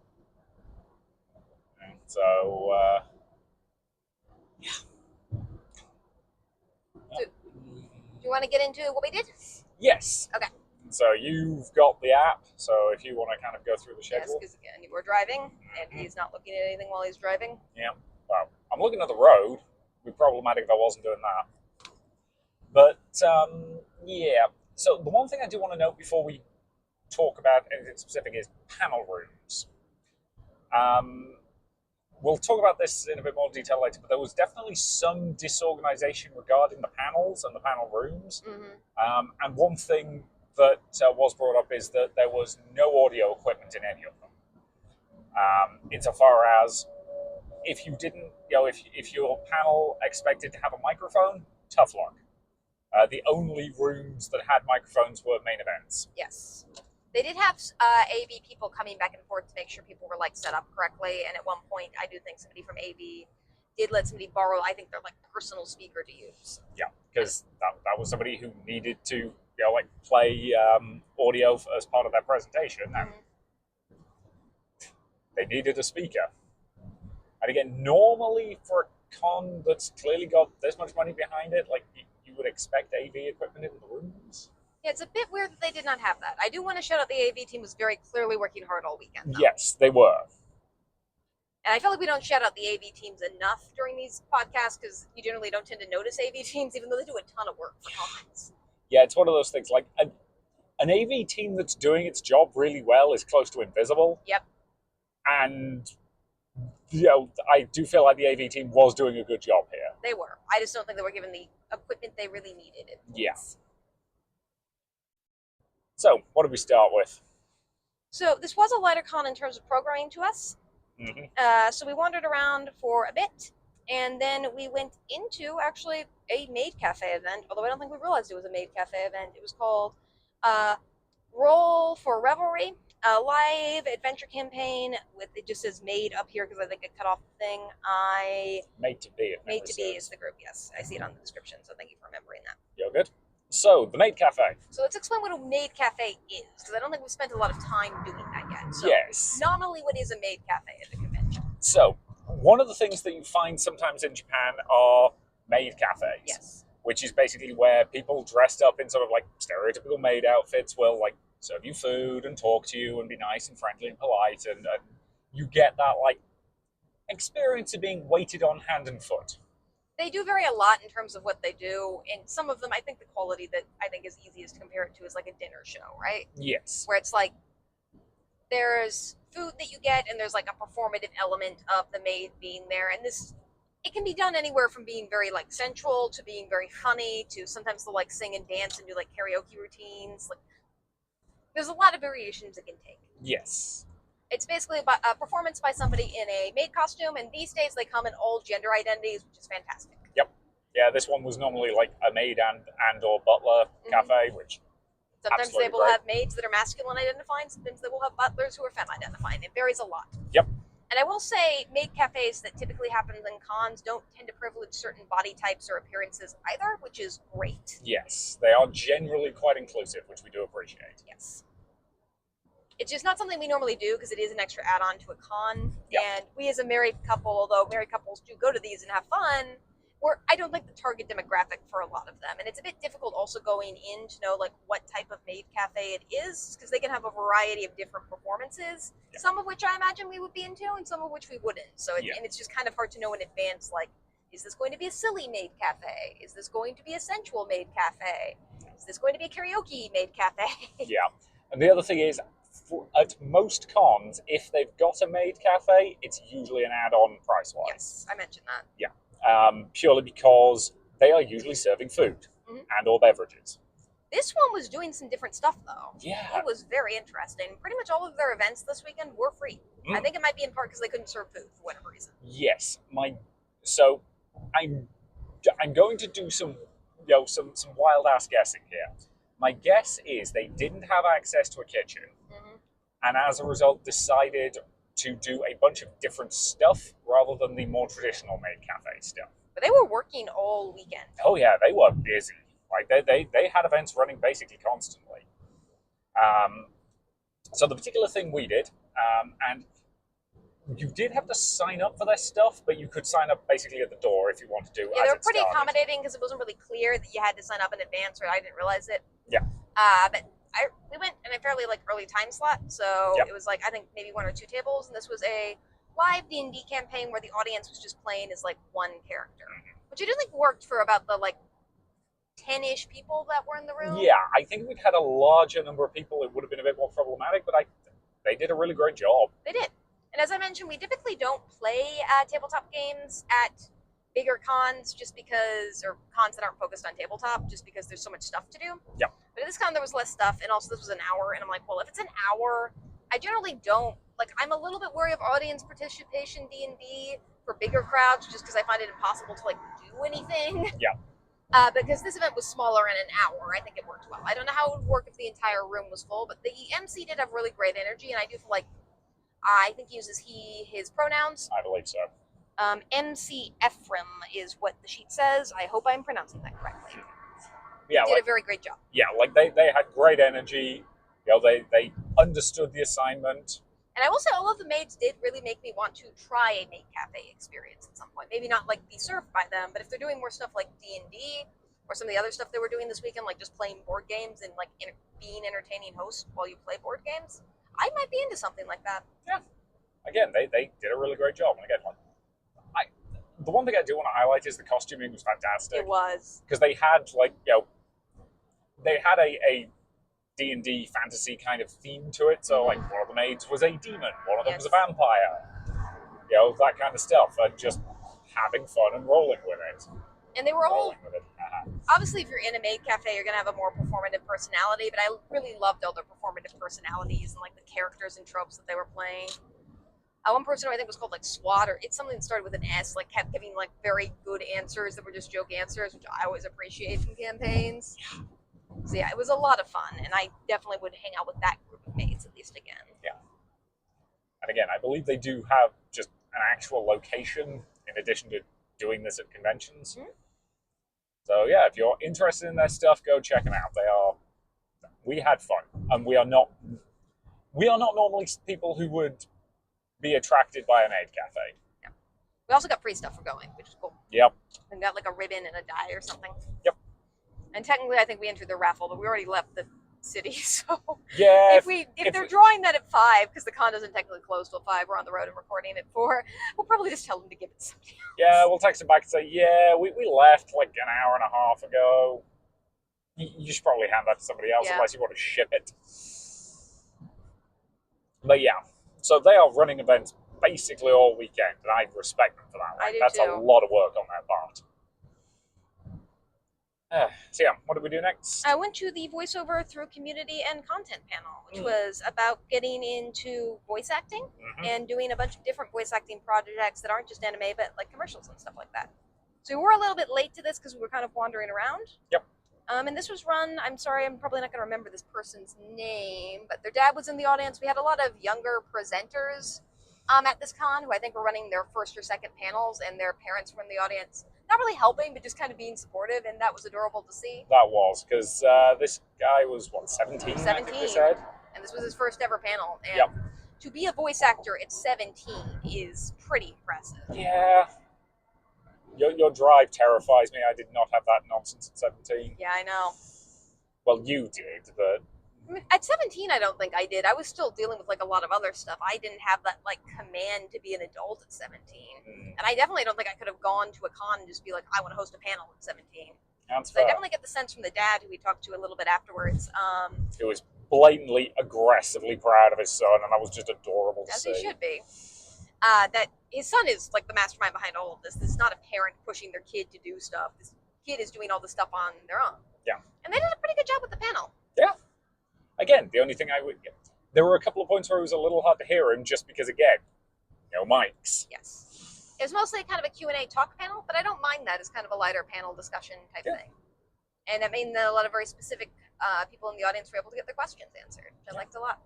And so, yeah. Do you want to get into what we did? Yes. Okay. So you've got the app. So if you want to kind of go through the schedule. Yes, because again, we're driving, and he's not looking at anything while he's driving. Yeah. Well, I'm looking at the road. It'd be problematic if I wasn't doing that. But, yeah. So the one thing I do want to note before we talk about anything specific is panel rooms. We'll talk about this in a bit more detail later, but there was definitely some disorganization regarding the panels and the panel rooms. Mm-hmm. And one thing that was brought up is that there was no audio equipment in any of them. Insofar as if you didn't, if your panel expected to have a microphone, tough luck. The only rooms that had microphones were main events. Yes. They did have AV people coming back and forth to make sure people were like set up correctly. And at one point, I do think somebody from AV did let somebody borrow, I think, their like personal speaker to use. Yeah, because that was somebody who needed to, like play audio as part of their presentation, and they needed a speaker. And again, normally for a con that's clearly got this much money behind it, like you would expect AV equipment in the rooms. Yeah, it's a bit weird that they did not have that. I do want to shout out the AV team was very clearly working hard all weekend, though. Yes, they were. And I feel like we don't shout out the AV teams enough during these podcasts because you generally don't tend to notice AV teams, even though they do a ton of work for cons. Yeah, it's one of those things. Like an AV team that's doing its job really well is close to invisible. Yep. And I do feel like the AV team was doing a good job here. They were. I just don't think they were given the equipment they really needed. Yeah. So, what did we start with? So this was a lighter con in terms of programming to us. Mm-hmm. So we wandered around for a bit, and then we went into actually a maid cafe event, although I don't think we realized it was a maid cafe event. It was called Roll for Revelry, a live adventure campaign with, it just says maid up here because I think it cut off the thing. Made to be. Made to be is the group, yes. I see it on the description, so thank you for remembering that. You're good. So, the Maid Cafe. So let's explain what a maid cafe is, because I don't think we've spent a lot of time doing that yet. So yes. Nominally, what is a maid cafe at a convention? So, one of the things that you find sometimes in Japan are maid cafes. Yes. Which is basically where people dressed up in sort of like stereotypical maid outfits will like serve you food and talk to you and be nice and friendly and polite, and you get that like experience of being waited on hand and foot. They do vary a lot in terms of what they do, and some of them, I think the quality that I think is easiest to compare it to is like a dinner show, right? Yes. Where it's like there's food that you get and there's like a performative element of the maid being there, and this, it can be done anywhere from being very like sensual to being very funny to sometimes they'll like sing and dance and do like karaoke routines. Like there's a lot of variations it can take. Yes. It's basically about a performance by somebody in a maid costume, and these days they come in all gender identities, which is fantastic. Yep. Yeah, this one was normally like a maid and or butler cafe, which sometimes they will great. have maids that are masculine identifying, sometimes they will have butlers who are femme identifying. It varies a lot. Yep. And I will say maid cafes that typically happen in cons don't tend to privilege certain body types or appearances either, which is great. Yes, they are generally quite inclusive, which we do appreciate. Yes. It's just not something we normally do because it is an extra add-on to a con. Yep. And we as a married couple, although married couples do go to these and have fun, I don't think the target demographic for a lot of them. And it's a bit difficult also going in to know like what type of maid cafe it is, because they can have a variety of different performances, some of which I imagine we would be into and some of which we wouldn't. So and it's just kind of hard to know in advance, like, is this going to be a silly maid cafe? Is this going to be a sensual maid cafe? Is this going to be a karaoke maid cafe? Yeah. And the other thing is, at most cons, if they've got a maid cafe, it's usually an add-on price-wise. Yes, I mentioned that. Yeah, purely because they are usually serving food and or beverages. This one was doing some different stuff, though. Yeah. It was very interesting. Pretty much all of their events this weekend were free. I think it might be in part because they couldn't serve food for whatever reason. Yes, so I'm going to do some some wild ass guessing here. My guess is they didn't have access to a kitchen, and as a result decided to do a bunch of different stuff rather than the more traditional maid cafe stuff. But they were working all weekend. Oh yeah, they were busy. Like they had events running basically constantly. So the particular thing we did, and you did have to sign up for their stuff, but you could sign up basically at the door if you wanted to. Yeah, they were pretty accommodating because it wasn't really clear that you had to sign up in advance, or I didn't realize it. Yeah. But we went in a fairly early time slot, so it was I think maybe 1 or 2 tables, and this was a live D&D campaign where the audience was just playing as one character, which I do think worked for about the 10-ish people that were in the room. Yeah, I think if we'd had a larger number of people, it would have been a bit more problematic, but they did a really great job. They did. And as I mentioned, we typically don't play tabletop games at bigger cons or cons that aren't focused on tabletop just because there's so much stuff to do. Yeah. But at this con, there was less stuff, and also this was an hour, and I'm like, well, if it's an hour, I generally don't, I'm a little bit wary of audience participation D&D for bigger crowds just because I find it impossible to, do anything. Yeah. Because this event was smaller in an hour, I think it worked well. I don't know how it would work if the entire room was full, but the MC did have really great energy, and I do feel I think he uses his pronouns. I believe so. MC Ephraim is what the sheet says. I hope I'm pronouncing that correctly. Yeah, he did a very great job. Yeah, they had great energy. They understood the assignment. And I will say all of the maids did really make me want to try a maid cafe experience at some point. Maybe not be served by them, but if they're doing more stuff like D&D or some of the other stuff they were doing this weekend, just playing board games and being entertaining host while you play board games, I might be into something like that. Yeah. Again, they did a really great job. And again, the one thing I do want to highlight is the costuming was fantastic. It was. Because they had they had a D&D fantasy kind of theme to it. So one of the maids was a demon, one of them was a vampire. That kind of stuff, and just having fun and rolling with it. And they were all obviously, if you're in a maid cafe, you're gonna have a more performative personality. But I really loved all their performative personalities and the characters and tropes that they were playing. One person who I think was called SWAT, or it's something that started with an S, kept giving very good answers that were just joke answers, which I always appreciate from campaigns. So yeah, it was a lot of fun, and I definitely would hang out with that group of maids at least again. Yeah. And again, I believe they do have just an actual location in addition to doing this at conventions. So yeah, if you're interested in their stuff, go check them out. We had fun, and we are not normally people who would be attracted by a maid cafe. Yeah. We also got free stuff for going, which is cool. Yep. And got a ribbon and a die or something. Yep. And technically, I think we entered the raffle, but we already left the city, so yeah. If they're drawing that at 5, because the con doesn't technically close till 5, we're on the road and recording at 4. We'll probably just tell them to give it to somebody else. Yeah, we'll text them back and say, yeah, we left an hour and a half ago. You should probably hand that to somebody else unless you want to ship it. But yeah, so they are running events basically all weekend, and I respect them for that. That's a lot of work on their part. So yeah, what did we do next? I went to the voiceover through community and content panel, which was about getting into voice acting and doing a bunch of different voice acting projects that aren't just anime, but commercials and stuff like that. So we were a little bit late to this because we were kind of wandering around. Yep. And this was run, I'm sorry, I'm probably not going to remember this person's name, but their dad was in the audience. We had a lot of younger presenters at this con who I think were running their first or second panels, and their parents were in the audience. Not really helping, but just kind of being supportive, and that was adorable to see. That was, because this guy was, 17? 17. I think they said. And this was his first ever panel. And to be a voice actor at 17 is pretty impressive. Yeah. Your drive terrifies me. I did not have that nonsense at 17. Yeah, I know. Well, you did, but... At 17, I don't think I did. I was still dealing with a lot of other stuff. I didn't have that command to be an adult at 17. And I definitely don't think I could have gone to a con and just be I want to host a panel at 17. That's fair. I definitely get the sense from the dad who we talked to a little bit afterwards. It was blatantly, aggressively proud of his son, and that was just adorable to As see. he should be. That his son is like the mastermind behind all of this. This is not a parent pushing their kid to do stuff. This kid is doing all this stuff on their own. Yeah. And they did a pretty good job with the panel. Yeah. Again, the only thing there were a couple of points where it was a little hard to hear him, just because, again, no mics. Yes. It was mostly kind of a Q&A talk panel, but I don't mind that as kind of a lighter panel discussion type thing. And I mean, a lot of very specific people in the audience were able to get their questions answered, which I liked a lot.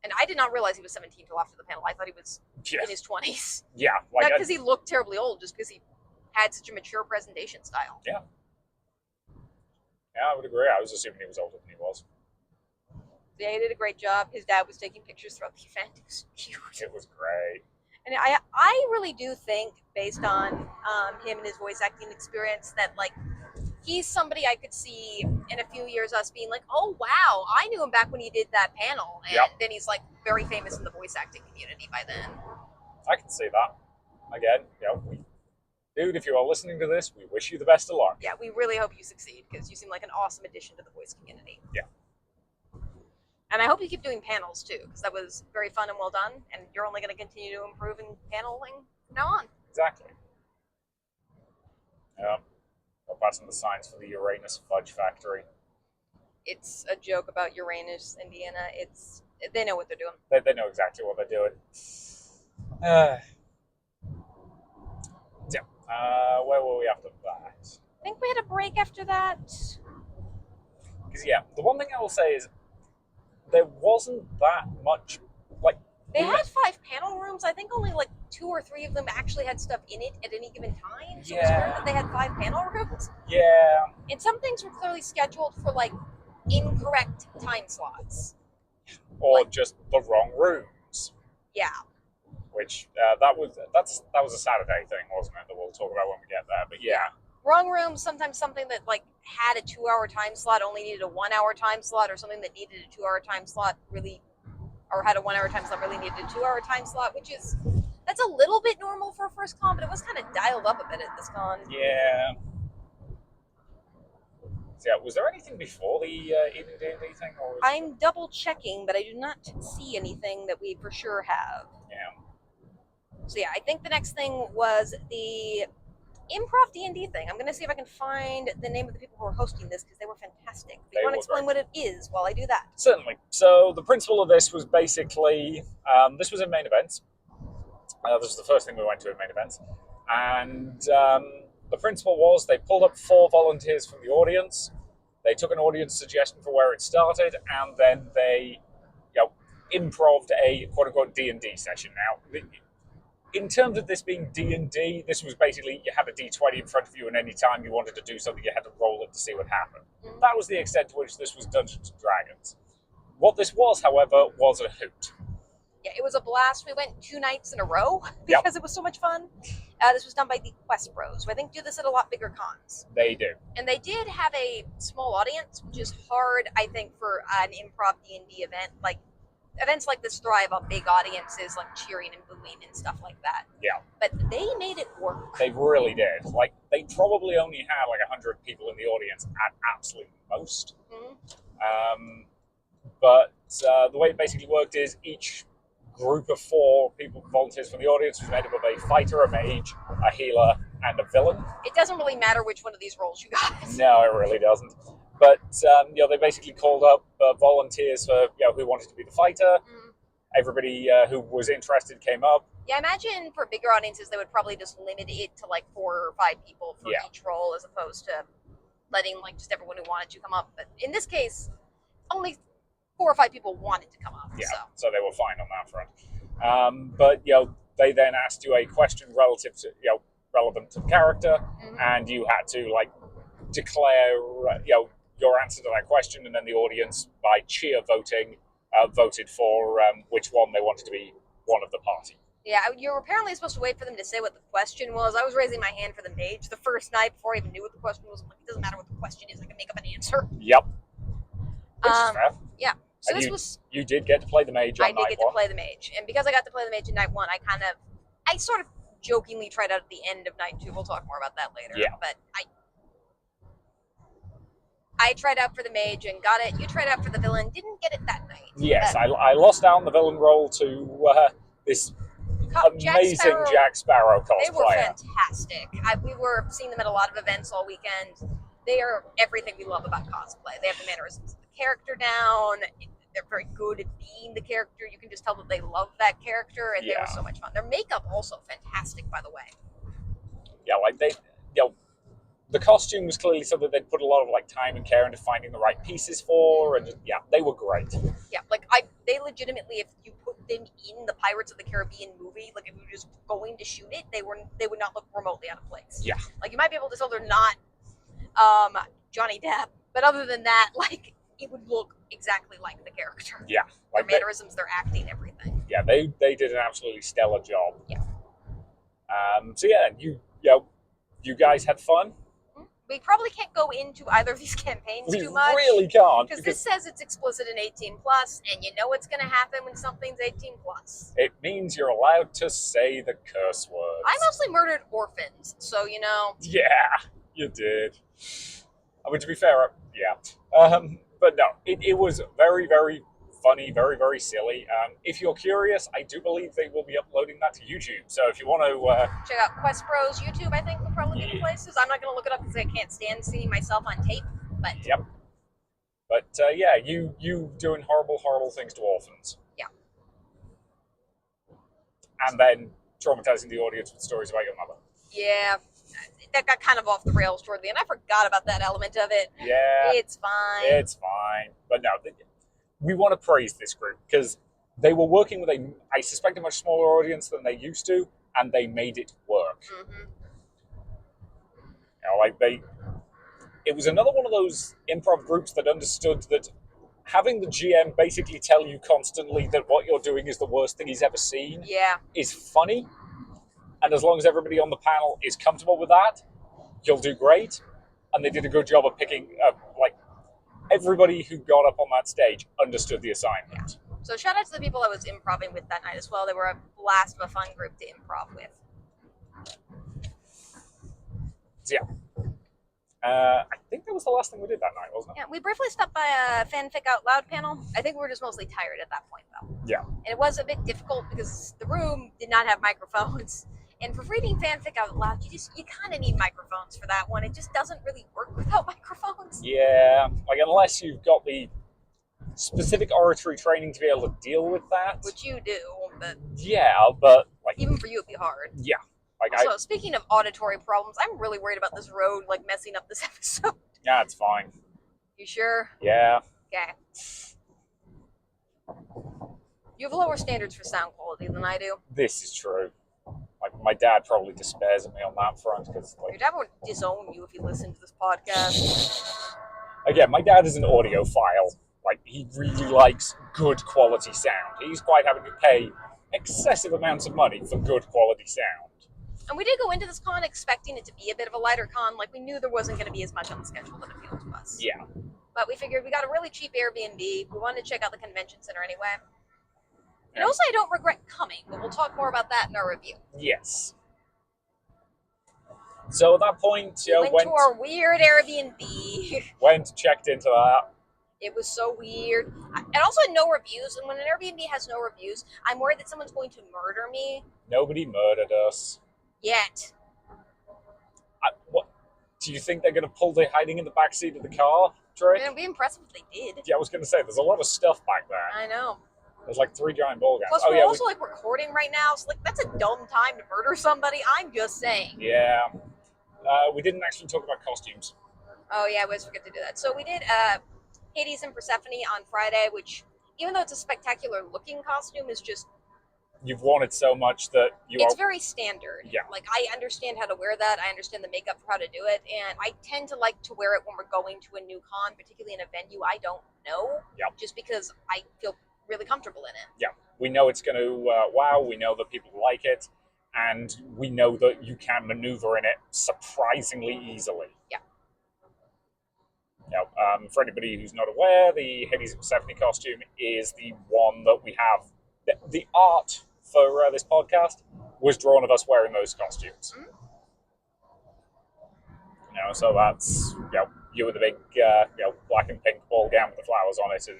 And I did not realize he was 17 till after the panel. I thought he was in his 20s. Yeah. Not because he looked terribly old, just because he had such a mature presentation style. Yeah. Yeah, I would agree. I was assuming he was older than he was. Yeah, he did a great job. His dad was taking pictures throughout the event. It was cute. It was great. And I really do think, based on him and his voice acting experience, that like he's somebody I could see in a few years us being like, oh wow, I knew him back when he did that panel, and then he's like very famous in the voice acting community by then. I can see that. Again, dude, if you are listening to this, we wish you the best of luck. Yeah, we really hope you succeed, because you seem like an awesome addition to the voice community. Yeah. And I hope you keep doing panels too, because that was very fun and well done, and you're only going to continue to improve in paneling from now on. Exactly. Yeah. We're passing the signs for the Uranus Fudge Factory. It's a joke about Uranus, Indiana. They know what they're doing. They know exactly what they're doing. Yeah. Where were we after that? I think we had a break after that. Because, the one thing I will say is there wasn't that much, like... They had 5 panel rooms. I think only like 2 or 3 of them actually had stuff in it at any given time. So it was weird that they had 5 panel rooms. Yeah. And some things were clearly scheduled for like incorrect time slots. Or just the wrong rooms. Yeah. Which, that was a Saturday thing, wasn't it? That we'll talk about when we get there. But yeah. Wrong rooms, sometimes something that like had a 2-hour time slot only needed a 1-hour time slot, or something that needed a 2-hour time slot or had a 1-hour time slot really needed a 2-hour time slot, that's a little bit normal for a first con, but it was kind of dialed up a bit at this con. Yeah. So, was there anything before the Eden D&D thing? Or I'm double checking, but I do not see anything that we for sure have. Yeah. So yeah, I think the next thing was the improv D&D thing. I'm going to see if I can find the name of the people who were hosting this, because they were fantastic. Do you want to explain what it is while I do that? Certainly. So the principle of this was basically, this was in main events. This was the first thing we went to in main events. And the principle was they pulled up 4 volunteers from the audience. They took an audience suggestion for where it started, and then they improv'd a quote-unquote D&D session. Now, in terms of this being D&D, this was basically you had a D20 in front of you, and any time you wanted to do something, you had to roll it to see what happened. That was the extent to which this was Dungeons & Dragons. What this was, however, was a hoot. Yeah, it was a blast. We went 2 nights in a row because it was so much fun. This was done by the Quest Bros, who I think do this at a lot bigger cons. They do. And they did have a small audience, which is hard, I think, for an improv D&D event. Like, events like this thrive on big audiences, like cheering and booing and stuff like that. Yeah. But they made it work. They really did. Like, they probably only had like 100 people in the audience at absolute most. Mm-hmm. But the way it basically worked is each group of 4 people, volunteers from the audience, was made up of a fighter, a mage, a healer, and a villain. It doesn't really matter which one of these roles you got. No, it really doesn't. But they basically called up volunteers for who wanted to be the fighter. Everybody who was interested came up. Yeah, I imagine for bigger audiences they would probably just limit it to like 4 or 5 people for each role, as opposed to letting like just everyone who wanted to come up. But in this case, only 4 or 5 people wanted to come up. Yeah, so they were fine on that front. But they then asked you a question relative to relevant to the character, and you had to like declare your answer to that question, and then the audience, by cheer voting, voted for which one they wanted to be one of the party. Yeah, you were apparently supposed to wait for them to say what the question was. I was raising my hand for the mage the first night before I even knew what the question was. I'm like, it doesn't matter what the question is, I can make up an answer. Yep. Which is fair. Yeah. So and this was... You did get to play the mage on night 1. I did get to play the mage. And because I got to play the mage in night 1, I sort of jokingly tried out at the end of night 2. We'll talk more about that later. Yeah. But I tried out for the mage and got it. You tried out for the villain, didn't get it that night. Yes, I lost out on the villain role to this amazing Jack Sparrow cosplayer. They were fantastic. We were seeing them at a lot of events all weekend. They are everything we love about cosplay. They have the mannerisms of the character down. They're very good at being the character. You can just tell that they love that character, and they were so much fun. Their makeup also fantastic, by the way. Yeah, like the costume was clearly something they'd put a lot of like time and care into finding the right pieces for, and they were great. Yeah, like they legitimately, if you put them in the Pirates of the Caribbean movie, like if you were just going to shoot it, they would not look remotely out of place. Yeah, like you might be able to tell they're not Johnny Depp, but other than that, like it would look exactly like the character. Yeah, like their mannerisms, their acting, everything. Yeah, they did an absolutely stellar job. Yeah. So you guys had fun. We probably can't go into either of these campaigns too much. We really can't. Because this says it's explicit and 18+, and you know what's going to happen when something's 18+. It means you're allowed to say the curse words. I mostly murdered orphans, so you know. Yeah, you did. I mean, to be fair, yeah. But no, it was very, very funny, very, very silly. If you're curious, I do believe they will be uploading that to YouTube. So if you want to check out Quest Bros YouTube, I think will probably be the places. I'm not going to look it up because I can't stand seeing myself on tape. But yep. But you doing horrible, horrible things to orphans. Yeah. And then traumatizing the audience with stories about your mother. Yeah. That got kind of off the rails toward the end. I forgot about that element of it. Yeah. It's fine. It's fine. But no, we want to praise this group because they were working with I suspect, a much smaller audience than they used to, and they made it work. Mm-hmm. It was another one of those improv groups that understood that having the GM basically tell you constantly that what you're doing is the worst thing he's ever seen is funny. And as long as everybody on the panel is comfortable with that, you'll do great. And they did a good job of picking everybody who got up on that stage understood the assignment. Yeah. So shout out to the people I was improvising with that night as well. They were a blast of a fun group to improv with. So I think that was the last thing we did that night, wasn't it? Yeah, we briefly stopped by a Fanfic Out Loud panel. I think we were just mostly tired at that point, though. Yeah. And it was a bit difficult because the room did not have microphones. And for reading fanfic out loud, you kind of need microphones for that one. It just doesn't really work without microphones. Yeah, unless you've got the specific oratory training to be able to deal with that. Which you do, but... Yeah, but... even for you, it'd be hard. Yeah. Also, speaking of auditory problems, I'm really worried about this road, messing up this episode. Yeah, it's fine. You sure? Yeah. Okay. You have lower standards for sound quality than I do. This is true. My dad probably despairs of me on that front because your dad would disown you if he listened to this podcast. Again, my dad is an audiophile. He really likes good quality sound. He's quite happy to pay excessive amounts of money for good quality sound. And we did go into this con expecting it to be a bit of a lighter con. We knew there wasn't going to be as much on the schedule that appealed to us. Yeah. But we figured we got a really cheap Airbnb. We wanted to check out the convention center anyway. And also, I don't regret coming, but we'll talk more about that in our review. Yes. So at that point, we went to our weird Airbnb. Checked into that. It was so weird. And also no reviews. And when an Airbnb has no reviews, I'm worried that someone's going to murder me. Nobody murdered us. Yet. What? Do you think they're going to pull the hiding in the backseat of the car trick? It'd be impressive if they did. Yeah, I was going to say, there's a lot of stuff back there. I know. There's 3 giant ball gowns. Plus, we're also recording right now, so that's a dumb time to murder somebody. I'm just saying. Yeah. We didn't actually talk about costumes. Oh yeah, I always forget to do that. So we did Hades and Persephone on Friday, which, even though it's a spectacular looking costume, is just... You've worn it so much that It's very standard. Yeah. I understand how to wear that. I understand the makeup for how to do it. And I tend to like to wear it when we're going to a new con, particularly in a venue I don't know. Yeah. Just because I feel really comfortable in it. Yeah. We know it's going to wow. We know that people like it. And we know that you can maneuver in it surprisingly easily. Yeah. Yeah. For anybody who's not aware, the Hades and Persephone costume is the one that we have. The art for this podcast was drawn of us wearing those costumes. Mm-hmm. So that's You with the big, black and pink ball gown with the flowers on it, and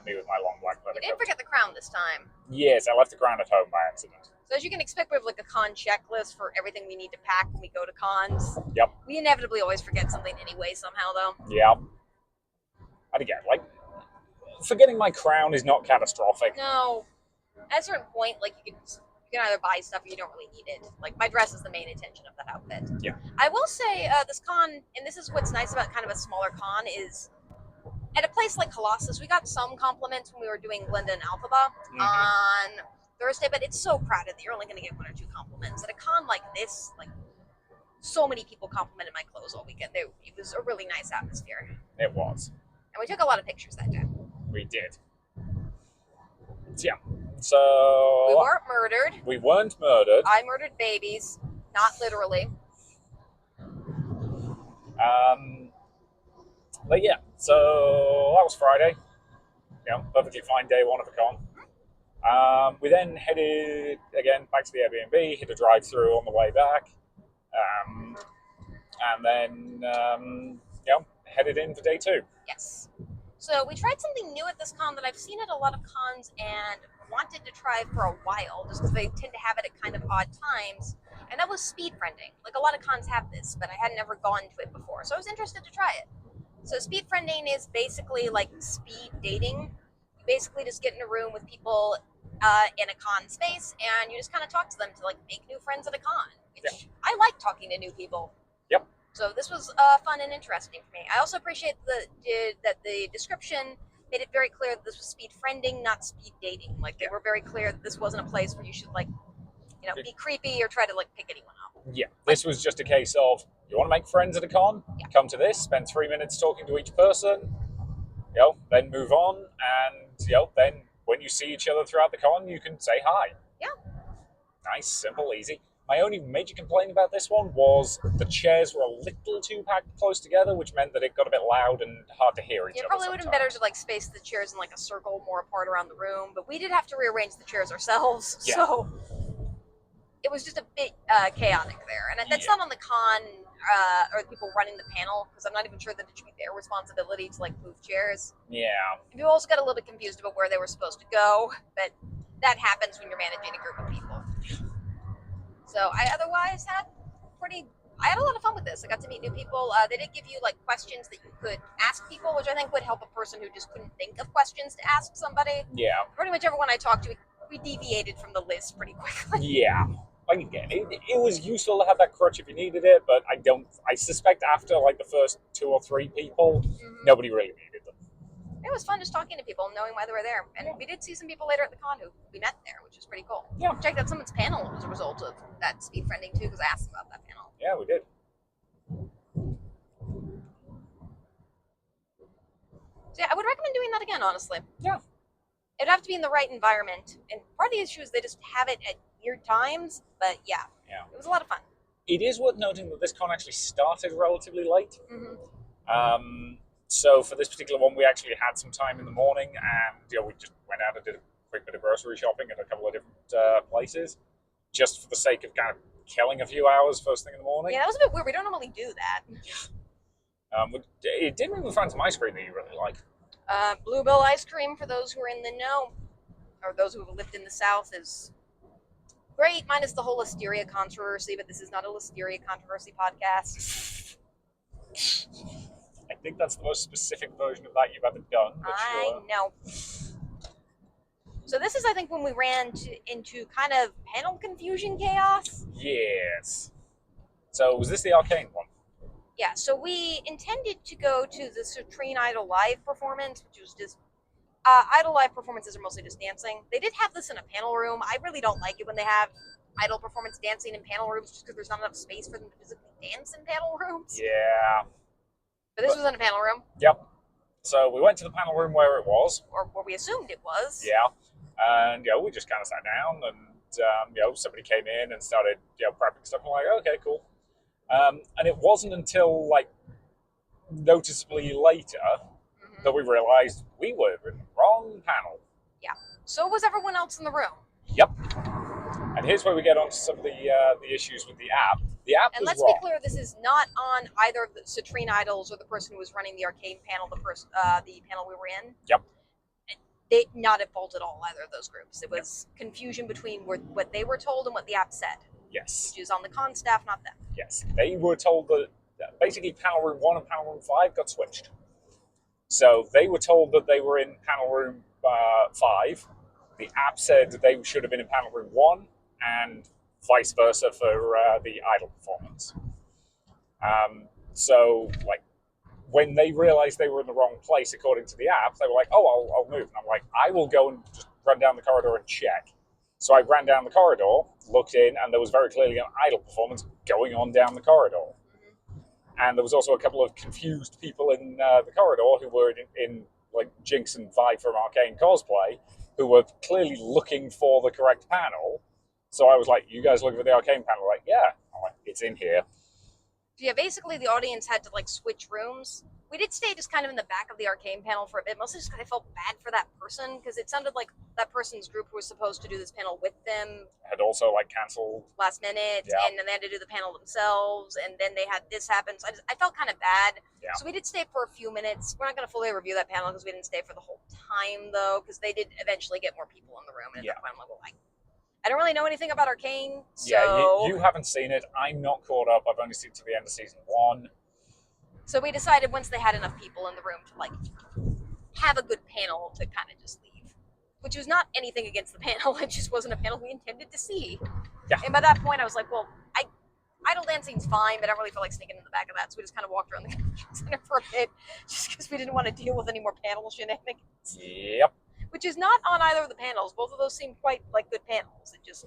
me with my long black leather You didn't coat. forget the crown this time. Yes, I left the crown at home by accident. So as you can expect, we have like a con checklist for everything we need to pack when we go to cons. Yep. We inevitably always forget something anyway, somehow, though. Yeah. And again, like, forgetting my crown is not catastrophic. No. At a certain point, like, you can either buy stuff or you don't really need it. Like, my dress is the main intention of that outfit. Yeah. I will say, this con, and this is what's nice about kind of a smaller con, is at a place like Colossus, we got some compliments when we were doing Glinda and Alphaba on Thursday, but it's so crowded that you're only going to get 1 or 2 compliments. At a con like this, like, so many people complimented my clothes all weekend. It was a really nice atmosphere. It was. And we took a lot of pictures that day. We did. Yeah. So... We weren't murdered. We weren't murdered. I murdered babies. Not literally. But yeah, so that was Friday. Perfectly fine day 1 of the con. We then headed again back to the Airbnb, hit a drive-through on the way back, and then headed in for day 2. Yes. So we tried something new at this con that I've seen at a lot of cons and wanted to try for a while, just because they tend to have it at kind of odd times, and that was speed friending. Like, a lot of cons have this, but I had never gone to it before, so I was interested to try it. So speed friending is basically like speed dating. You basically just get in a room with people in a con space, and you just kind of talk to them to like make new friends at a con. Which I like talking to new people. Yep. So this was fun and interesting for me. I also appreciate that the description made it very clear that this was speed friending, not speed dating. Like, they were very clear that this wasn't a place where you should, like, be creepy or try to like pick anyone up. Yeah, this was just a case of, you want to make friends at a con? Yeah. Come to this, spend 3 minutes talking to each person, then move on, and then when you see each other throughout the con, you can say hi. Yeah. Nice, simple, easy. My only major complaint about this one was the chairs were a little too packed close together, which meant that it got a bit loud and hard to hear each other. It probably would have been better to like space the chairs in like a circle more apart around the room, but we did have to rearrange the chairs ourselves, so it was just a bit chaotic there. And that's not on the con or the people running the panel, because I'm not even sure that it should be their responsibility to like move chairs. Yeah. And people also got a little bit confused about where they were supposed to go, but that happens when you're managing a group of people. So I otherwise had I had a lot of fun with this. I got to meet new people. They did give you like questions that you could ask people, which I think would help a person who just couldn't think of questions to ask somebody. Yeah. Pretty much everyone I talked to, we deviated from the list pretty quickly. Yeah. Like, again, it was useful to have that crutch if you needed it, but I suspect after like the first 2 or 3 people, nobody really needed them. It was fun just talking to people and knowing why they were there. And we did see some people later at the con who we met there, which was pretty cool. Yeah. Checked out someone's panel as a result of that speed friending too, because I asked them about that panel. Yeah, we did. So yeah, I would recommend doing that again, honestly. Yeah. It'd have to be in the right environment. And part of the issue is they just have it at weird times, but yeah. It was a lot of fun. It is worth noting that this con actually started relatively late. Mm-hmm. So for this particular one, we actually had some time in the morning, and we just went out and did a quick bit of grocery shopping at a couple of different places, just for the sake of kind of killing a few hours first thing in the morning. Yeah, that was a bit weird. We don't normally do that. It did make me find some ice cream that you really like. Bluebell ice cream, for those who are in the know, or those who have lived in the South, is great, minus the whole Listeria controversy, but this is not a Listeria controversy podcast. I think that's the most specific version of that you've ever done. But I know. So this is, I think, when we ran into kind of panel confusion chaos. Yes. So was this the arcane one? Yeah, so we intended to go to the Citrine Idol Live performance, which was just... Idol Live performances are mostly just dancing. They did have this in a panel room. I really don't like it when they have idol performance dancing in panel rooms, just because there's not enough space for them to physically dance in panel rooms. Yeah. But this was in a panel room. Yep. So we went to the panel room where it was. Or where we assumed it was. Yeah. And, we just kind of sat down and, somebody came in and started, prepping stuff. I'm like, okay, cool. And it wasn't until, noticeably later that we realized we were in the wrong panel. Yeah. So was everyone else in the room. Yep. And here's where we get onto some of the issues with the app. The app And was let's wrong. be clear, this is not on either of the Citrine Idols or the person who was running the arcade panel, the panel we were in. Yep. They not at fault at all, either of those groups. It was confusion between what they were told and what the app said. Yes. Which is on the con staff, not them. Yes. They were told that basically panel room 1 and panel room 5 got switched. So they were told that they were in panel room 5. The app said that they should have been in panel room 1, and vice versa for the idol performance. So, like, when they realized they were in the wrong place according to the app, they were like, oh, I'll move. And I'm like, I will go and just run down the corridor and check. So I ran down the corridor, looked in, and there was very clearly an idol performance going on down the corridor. And there was also a couple of confused people in the corridor who were in like Jinx and Vi from Arcane Cosplay, who were clearly looking for the correct panel. So I was like, you guys looking for the Arcane panel? Like, yeah. I'm like, it's in here. Yeah, basically the audience had to like switch rooms. We did stay just kind of in the back of the arcane panel for a bit, mostly just because I felt bad for that person, because it sounded like that person's group who was supposed to do this panel with them had also like cancelled last minute, yeah. and then they had to do the panel themselves, and then they had this happen. So I felt kind of bad. Yeah. So we did stay for a few minutes. We're not going to fully review that panel because we didn't stay for the whole time, though, because they did eventually get more people in the room. And at that point, I'm like, well, I don't really know anything about Arcane, so... Yeah, you haven't seen it. I'm not caught up. I've only seen to the end of season 1. So we decided once they had enough people in the room to, like, have a good panel to kind of just leave. Which was not anything against the panel. It just wasn't a panel we intended to see. Yeah. And by that point, I was like, well, idle dancing's fine, but I don't really feel like sneaking in the back of that. So we just kind of walked around the convention center for a bit, just because we didn't want to deal with any more panel shenanigans. Yep. Which is not on either of the panels. Both of those seemed quite like good panels. It just,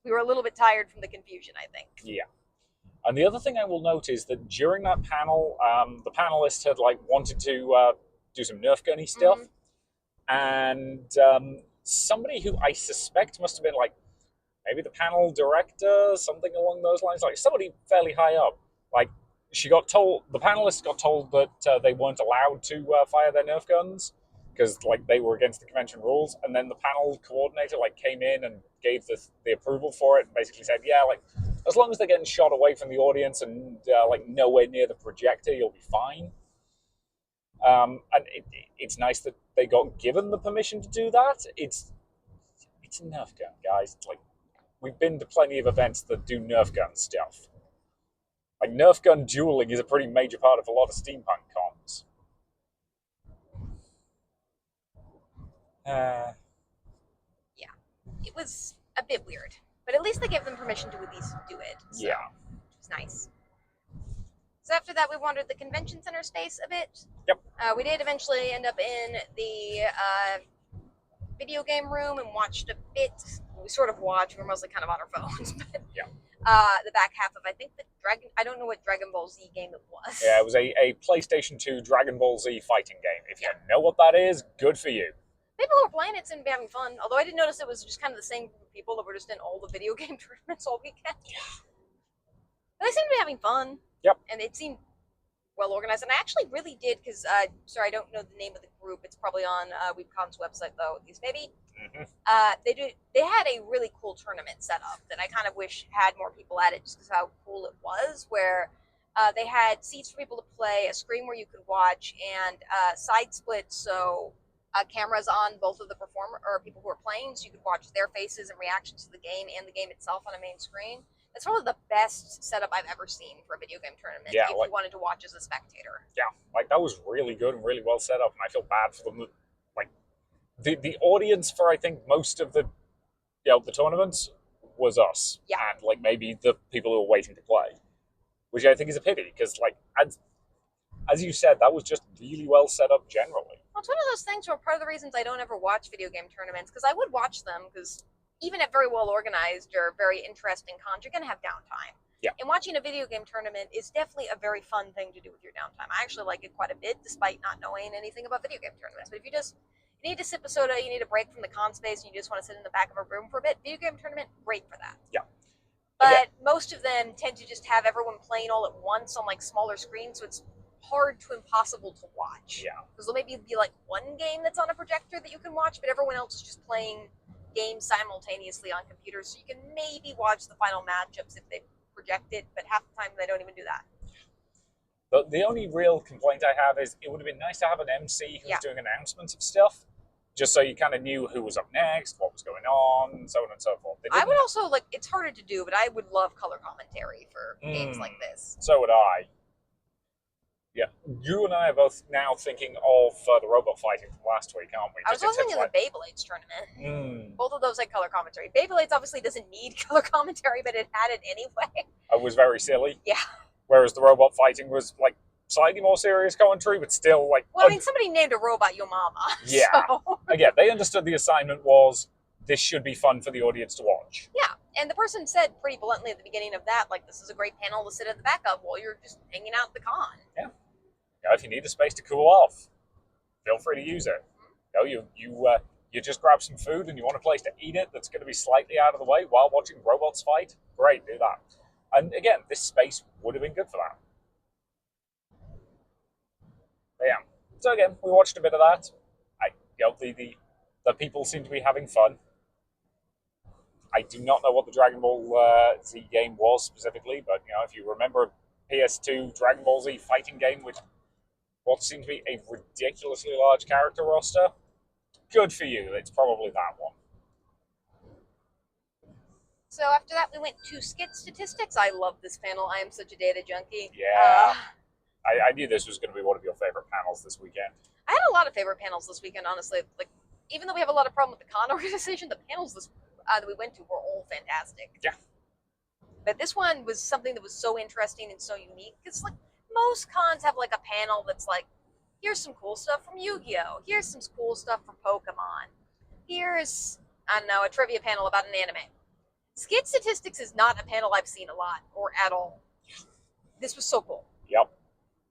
we were a little bit tired from the confusion, I think. Yeah. And the other thing I will note is that during that panel, the panelists had like wanted to do some Nerf gunny stuff, and somebody who I suspect must have been like maybe the panel director, something along those lines, like somebody fairly high up, like she got told, the panelists got told that they weren't allowed to fire their Nerf guns because like they were against the convention rules, and then the panel coordinator like came in and gave the approval for it and basically said, yeah, like as long as they're getting shot away from the audience and like nowhere near the projector, you'll be fine. And it's nice that they got given the permission to do that. It's a Nerf gun, guys. Like, we've been to plenty of events that do Nerf gun stuff. Like, Nerf gun dueling is a pretty major part of a lot of steampunk cons. Yeah, it was a bit weird, but at least they gave them permission to at least do it. So, yeah, which was nice. So after that, we wandered the convention center space a bit. Yep. We did eventually end up in the video game room and watched a bit. We sort of watched. We were mostly kind of on our phones, but yeah. The back half of, I think, I don't know what Dragon Ball Z game it was. Yeah, it was a PlayStation 2 Dragon Ball Z fighting game. If you know what that is, good for you. People who were playing it seemed to be having fun, although I did notice it was just kind of the same group of people that were just in all the video game tournaments all weekend. Yeah. But they seemed to be having fun. Yep. And it seemed well organized. And I actually really did, because, sorry, I don't know the name of the group. It's probably on Weebcon's website, though, at least maybe. They had a really cool tournament set up that I kind of wish had more people at it, just because how cool it was, where they had seats for people to play, a screen where you could watch, and side splits, so cameras on both of the performer or people who are playing, so you could watch their faces and reactions to the game and the game itself on a main screen. It's probably the best setup I've ever seen for a video game tournament. Yeah, if you wanted to watch as a spectator. Yeah, like that was really good and really well set up, and I feel bad for them. Like the audience for I think most of the the tournaments was us, and like maybe the people who were waiting to play, which I think is a pity because like as you said, that was just really well set up generally. Well, it's one of those things where part of the reasons I don't ever watch video game tournaments, because I would watch them, because even at very well organized or very interesting cons, you're going to have downtime. Yeah. And watching a video game tournament is definitely a very fun thing to do with your downtime. I actually like it quite a bit, despite not knowing anything about video game tournaments. But if you need to sip a soda, you need a break from the con space, and you just want to sit in the back of a room for a bit, video game tournament, great for that. Yeah. But most of them tend to just have everyone playing all at once on like smaller screens, so it's hard to impossible to watch. Yeah. Because there'll maybe be like one game that's on a projector that you can watch, but everyone else is just playing games simultaneously on computers, so you can maybe watch the final matchups if they project it, but half the time they don't even do that. The only real complaint I have is it would have been nice to have an MC who was doing announcements of stuff, just so you kind of knew who was up next, what was going on, and so on and so forth. I would also, like, it's harder to do, but I would love color commentary for games like this. So would I. Yeah, you and I are both now thinking of the robot fighting from last week, aren't we? I was also thinking of the Beyblades tournament. Both of those had color commentary. Beyblades obviously doesn't need color commentary, but it had it anyway. It was very silly. Yeah. Whereas the robot fighting was, like, slightly more serious commentary, but still, like... Well, I mean, somebody named a robot Yo Mama. Yeah. So. Again, they understood the assignment was, this should be fun for the audience to watch. Yeah, and the person said pretty bluntly at the beginning of that, like, this is a great panel to sit at the back of while you're just hanging out at the con. Yeah. If you need a space to cool off, feel free to use it. You just grab some food and you want a place to eat it that's going to be slightly out of the way while watching robots fight. Great, do that. And again, this space would have been good for that. But yeah. So again, we watched a bit of that. The people seem to be having fun. I do not know what the Dragon Ball Z game was specifically, but if you remember PS2 Dragon Ball Z fighting game with what seemed to be a ridiculously large character roster, good for you. It's probably that one. So after that, we went to skit statistics. I love this panel. I am such a data junkie. Yeah. I knew this was going to be one of your favorite panels this weekend. I had a lot of favorite panels this weekend, honestly. Like, even though we have a lot of problem with the con organization, the panels that we went to were all fantastic. Yeah. But this one was something that was so interesting and so unique. Because, like, most cons have, like, a panel that's like, here's some cool stuff from Yu-Gi-Oh! Here's some cool stuff from Pokemon. Here's, I don't know, a trivia panel about an anime. Skit Statistics is not a panel I've seen a lot, or at all. This was so cool. Yep.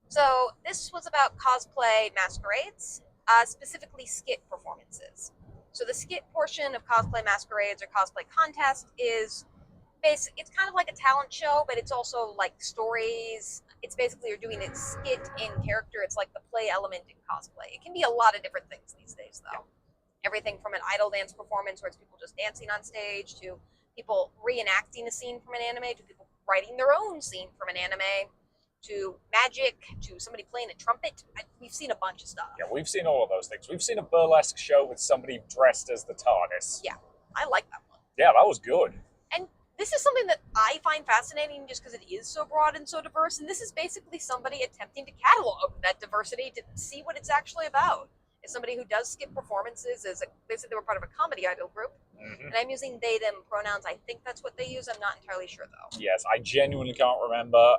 So this was about cosplay masquerades, specifically skit performances. So the skit portion of cosplay masquerades or cosplay contest is it's kind of like a talent show, but it's also like stories. It's basically you're doing a skit in character. It's like the play element in cosplay. It can be a lot of different things these days, though. Everything from an idol dance performance where it's people just dancing on stage to people reenacting a scene from an anime to people writing their own scene from an anime to magic to somebody playing a trumpet. We've seen a bunch of stuff. Yeah, we've seen all of those things. We've seen a burlesque show with somebody dressed as the TARDIS. Yeah, I like that one. Yeah, that was good. And this is something that I find fascinating just because it is so broad and so diverse. And this is basically somebody attempting to catalog that diversity to see what it's actually about. It's somebody who does skip performances. They said they were part of a comedy idol group. Mm-hmm. And I'm using they, them pronouns. I think that's what they use. I'm not entirely sure, though. Yes, I genuinely can't remember.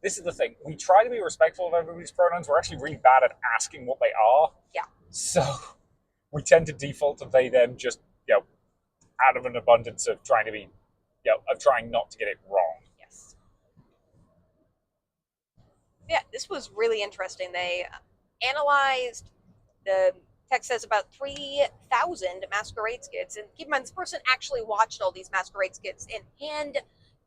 This is the thing. We try to be respectful of everybody's pronouns. We're actually really bad at asking what they are. Yeah. So we tend to default to they, them just, out of an abundance of trying to be, of trying not to get it wrong. Yes. Yeah, this was really interesting. They analyzed, the text says, about 3,000 masquerade skits. And keep in mind, this person actually watched all these masquerade skits and hand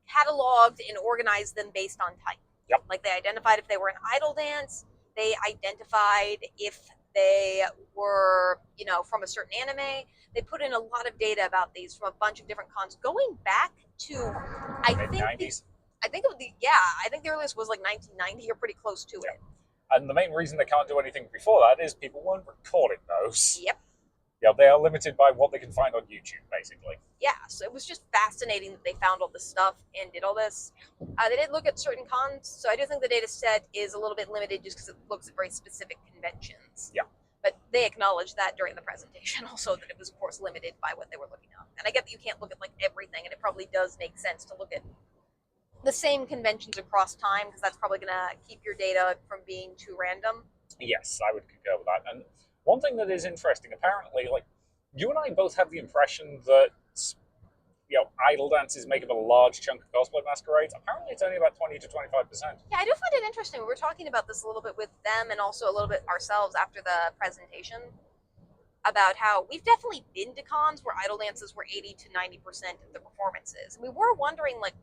cataloged and organized them based on type. Yep. Like they identified if they were an idol dance, they identified if they were, from a certain anime. They put in a lot of data about these from a bunch of different cons, going back to I think the earliest was like 1990 or pretty close to it. And the main reason they can't do anything before that is people weren't recording those. Yep. They are limited by what they can find on YouTube, basically. Yeah, so it was just fascinating that they found all this stuff and did all this. They did look at certain cons, so I do think the data set is a little bit limited just because it looks at very specific conventions. Yeah. But they acknowledged that during the presentation also, that it was, of course, limited by what they were looking at. And I get that you can't look at, like, everything, and it probably does make sense to look at the same conventions across time, because that's probably going to keep your data from being too random. Yes, I would concur with that. And one thing that is interesting, apparently, like, you and I both have the impression that, idol dances make up a large chunk of cosplay masquerades. Apparently, it's only about 20 to 25%. Yeah, I do find it interesting. We were talking about this a little bit with them and also a little bit ourselves after the presentation about how we've definitely been to cons where idol dances were 80 to 90% of the performances. And we were wondering, like,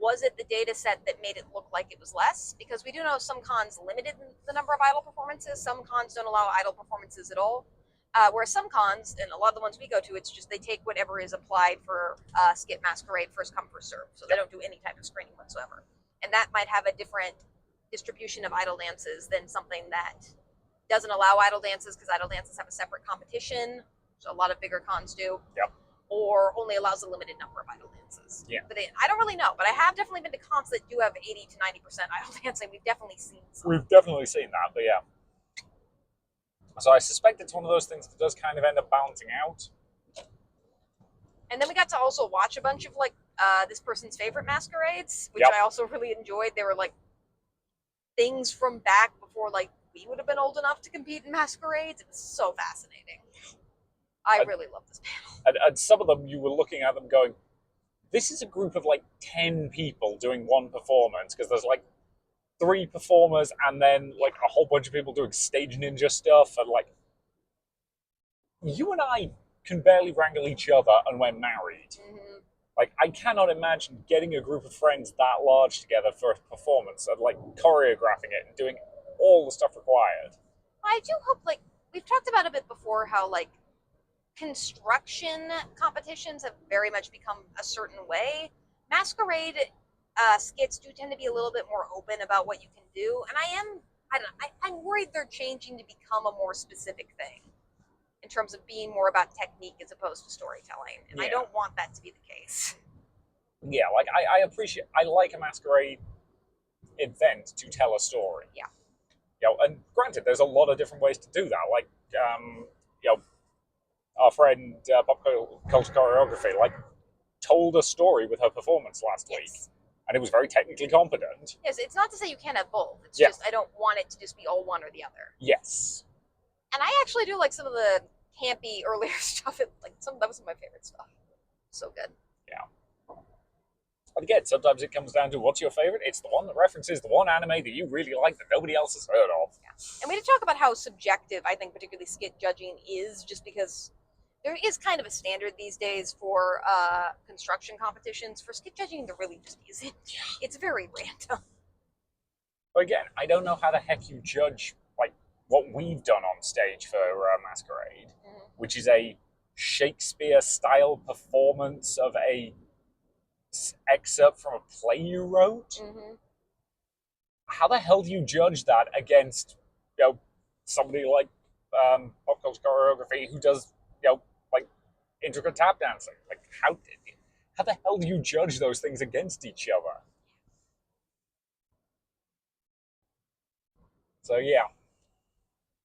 was it the data set that made it look like it was less? Because we do know some cons limited the number of idol performances. Some cons don't allow idol performances at all. Whereas some cons, and a lot of the ones we go to, it's just they take whatever is applied for Skit Masquerade first come, first serve. So they don't do any type of screening whatsoever. And that might have a different distribution of idle dances than something that doesn't allow idle dances, because idle dances have a separate competition, which a lot of bigger cons do. Yep. Or only allows a limited number of idle dances. Yeah. But I don't really know, but I have definitely been to cons that do have 80 to 90% idle dancing. We've definitely seen some. We've definitely seen that, but yeah. So I suspect it's one of those things that does kind of end up balancing out. And then we got to also watch a bunch of like this person's favorite masquerades, which Yep. I also really enjoyed. They were like things from back before like we would have been old enough to compete in masquerades. It was so fascinating. I really love this panel. And some of them, you were looking at them going, this is a group of like 10 people doing one performance, because there's like 3 performers and then like a whole bunch of people doing stage ninja stuff, and like you and I can barely wrangle each other and we're married. Mm-hmm. Like, I cannot imagine getting a group of friends that large together for a performance and like choreographing it and doing all the stuff required. I do hope, like, we've talked about a bit before how like construction competitions have very much become a certain way. Masquerade skits do tend to be a little bit more open about what you can do, and I'm worried they're changing to become a more specific thing in terms of being more about technique as opposed to storytelling, and I don't want that to be the case. Yeah, like I like a masquerade event to tell a story. Yeah. You know, and granted, there's a lot of different ways to do that. Like, you know, our friend Pop Culture Choreography, like, told a story with her performance last week, and it was very technically competent. Yes, it's not to say you can't have both. It's just I don't want it to just be all one or the other. Yes. And I actually do like some of the campy earlier stuff. That was some of my favorite stuff. So good. Yeah. But again, sometimes it comes down to what's your favorite. It's the one that references the one anime that you really like that nobody else has heard of. Yeah. And we did talk about how subjective I think particularly skit judging is, just because there is kind of a standard these days for construction competitions. For skit judging, there really just isn't. It's very random. But again, I don't know how the heck you judge like what we've done on stage for Masquerade, which is a Shakespeare-style performance of a excerpt from a play you wrote. How the hell do you judge that against, you know, somebody like Pop Culture Choreography who does, you know, like intricate tap dancing? Like, how the hell do you judge those things against each other? So yeah.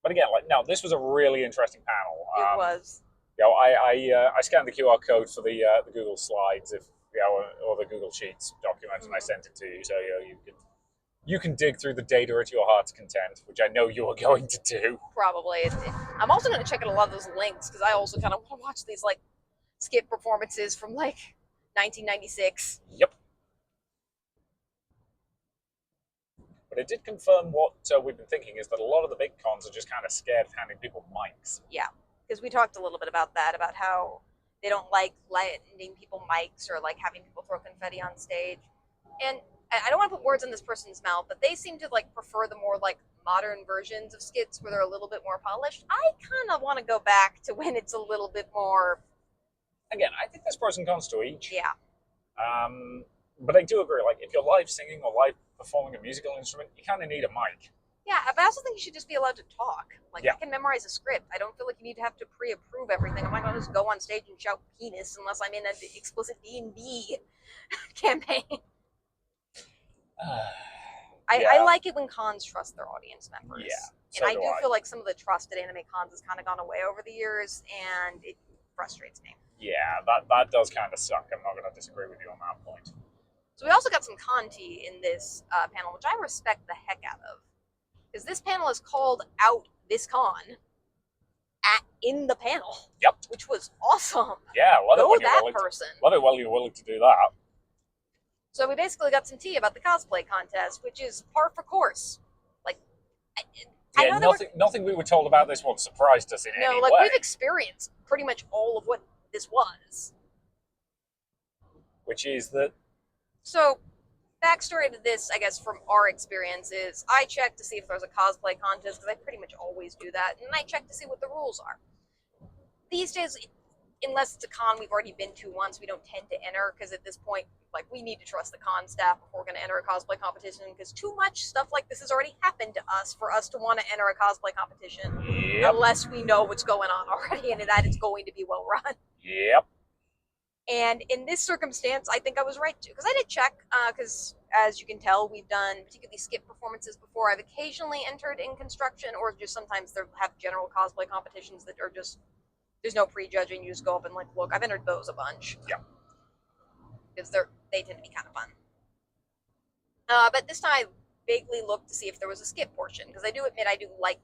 But again, like, no, this was a really interesting panel. It was. You know, I scanned the QR code for the Google Slides, if you know, or the Google Sheets document, and I sent it to you, so you can dig through the data at your heart's content, which I know you are going to do. Probably. I'm also going to check out a lot of those links, because I also kind of want to watch these like skit performances from like 1996. Yep. But it did confirm what we've been thinking, is that a lot of the big cons are just kind of scared of handing people mics. Yeah, because we talked a little bit about that, about how they don't like lending people mics or like having people throw confetti on stage. And I don't want to put words in this person's mouth, but they seem to like prefer the more like modern versions of skits where they're a little bit more polished. I kind of want to go back to when it's a little bit more. Again, I think there's pros and cons to each. Yeah. But I do agree, like, if you're live singing or live performing a musical instrument, you kind of need a mic. Yeah, but I also think you should just be allowed to talk. Like, Yeah. I can memorize a script. I don't feel like you need to have to pre-approve everything. I'm not going to just go on stage and shout penis unless I'm in an explicit D&D campaign. I like it when cons trust their audience members. Yeah, and I do feel like some of the trust at anime cons has kind of gone away over the years, and it frustrates me. Yeah, that does kind of suck. I'm not going to disagree with you on that point. So we also got some conti in this panel, which I respect the heck out of. Because this panel is called Out This Con in the panel. Yep. Which was awesome. Yeah, love it when you're willing to do that. So we basically got some tea about the cosplay contest, which is par for course. Like, I know nothing we were told about this one surprised us in any way. No, like, we've experienced pretty much all of what this was. Which is that... So, backstory to this, I guess, from our experience is I checked to see if there's a cosplay contest, because I pretty much always do that, and I checked to see what the rules are. these days, unless it's a con we've already been to once, we don't tend to enter, because at this point, like, we need to trust the con staff before we're going to enter a cosplay competition, because too much stuff like this has already happened to us for us to want to enter a cosplay competition. Yep. Unless we know what's going on already and that it's going to be well run. Yep. And in this circumstance, I think I was right too, because I did check, because as you can tell, we've done particularly skip performances before. I've occasionally entered in construction, or just sometimes they have general cosplay competitions that are just, there's no prejudging, you just go up and like look. I've entered those a bunch. Yeah. Because they tend to be kind of fun. But this time I vaguely looked to see if there was a skip portion, because I do admit I do like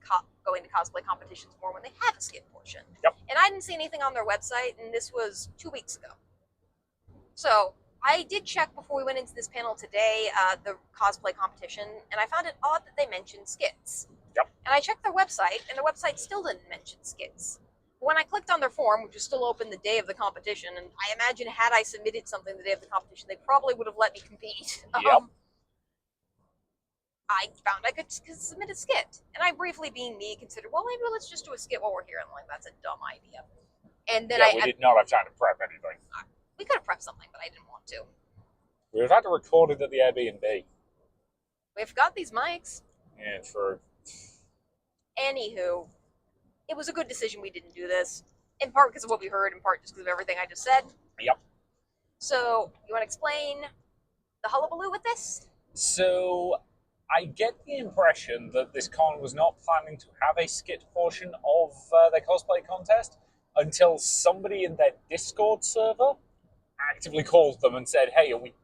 going to cosplay competitions more when they have a skip portion. Yep. And I didn't see anything on their website, and this was 2 weeks ago. So I did check before we went into this panel today, the cosplay competition, and I found it odd that they mentioned skits. Yep. And I checked their website, and their website still didn't mention skits. When I clicked on their form, which was still open the day of the competition, and I imagine had I submitted something the day of the competition, they probably would have let me compete. Yep. I found I could submit a skit. And I briefly, being me, considered, well, maybe let's just do a skit while we're here. And I'm like, that's a dumb idea. And then we did not have time to prep anything. We could have prepped something, but I didn't want to. We would have had to record it at the Airbnb. We've got these mics. Yeah, true. Anywho, it was a good decision we didn't do this. In part because of what we heard, in part just because of everything I just said. Yep. So, you want to explain the hullabaloo with this? So, I get the impression that this con was not planning to have a skit portion of their cosplay contest until somebody in their Discord server actively called them and said, hey, are we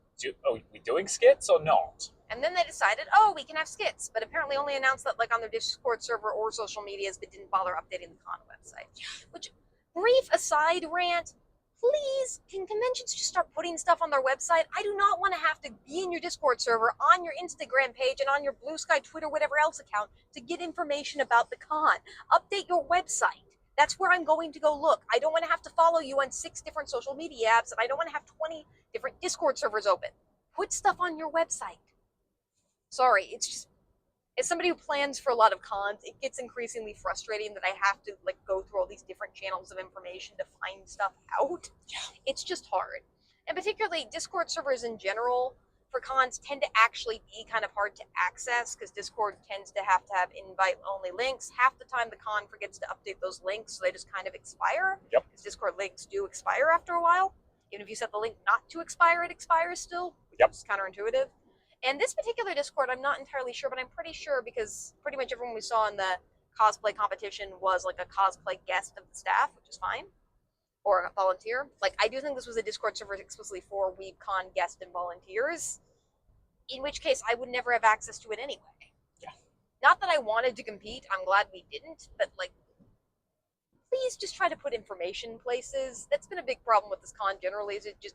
doing skits or not? And then they decided, oh, we can have skits, but apparently only announced that like on their Discord server or social medias, but didn't bother updating the con website. Which, brief aside rant, please, can conventions just start putting stuff on their website? I do not want to have to be in your Discord server, on your Instagram page, and on your Blue Sky, Twitter, whatever else account to get information about the con. Update your website. That's where I'm going to go look. I don't want to have to follow you on 6 different social media apps, and I don't want to have 20 different Discord servers open. Put stuff on your website. Sorry, it's just, as somebody who plans for a lot of cons, it gets increasingly frustrating that I have to like go through all these different channels of information to find stuff out. Yeah. It's just hard. And particularly Discord servers in general for cons tend to actually be kind of hard to access, because Discord tends to have invite-only links. Half the time the con forgets to update those links, so they just kind of expire. Yep. Because Discord links do expire after a while. Even if you set the link not to expire, it expires still. Yep. It's counterintuitive. And this particular Discord, I'm not entirely sure, but I'm pretty sure because pretty much everyone we saw in the cosplay competition was like a cosplay guest of the staff, which is fine, or a volunteer. Like, I do think this was a Discord server explicitly for Weebcon guests and volunteers, in which case I would never have access to it anyway. Yeah. Not that I wanted to compete, I'm glad we didn't, but like, please just try to put information in places. That's been a big problem with this con generally, is it just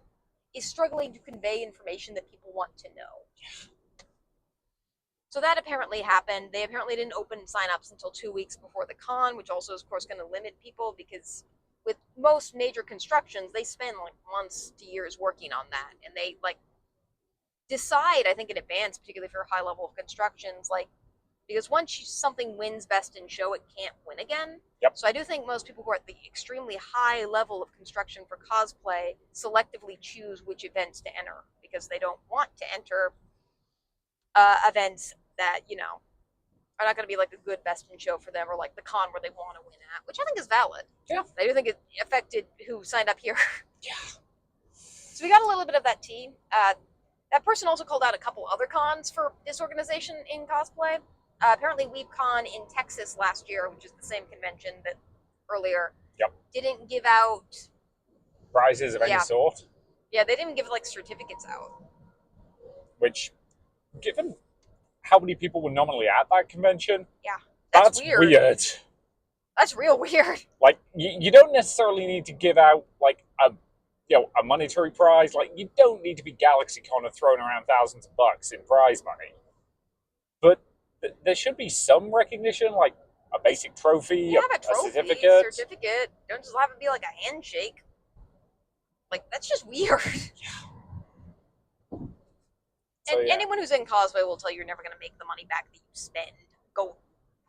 is struggling to convey information that people want to know. So that apparently happened. They apparently didn't open signups until 2 weeks before the con, which also is, of course, going to limit people, because with most major constructions, they spend like months to years working on that, and they like decide, I think, in advance, particularly for high level of constructions, like, because once something wins Best in Show, it can't win again. Yep. So I do think most people who are at the extremely high level of construction for cosplay selectively choose which events to enter, because they don't want to enter events that, you know, are not going to be like a good Best in Show for them, or like the con where they want to win at, which I think is valid. Yeah. I do think it affected who signed up here. Yeah. So we got a little bit of that tea. That person also called out a couple other cons for disorganization in cosplay. Apparently Weebcon in Texas last year, which is the same convention that earlier, Yep, didn't give out prizes of any sort. Yeah, they didn't give like certificates out. Which, given how many people were nominally at that convention, yeah, that's weird. That's real weird. Like, you don't necessarily need to give out like a monetary prize. Like, you don't need to be GalaxyCon and throwing around thousands of bucks in prize money. But there should be some recognition, like a basic trophy, a certificate. Don't just have it be like a handshake. Like, that's just weird. Yeah. And anyone who's in cosplay will tell you you're never going to make the money back that you spend. Go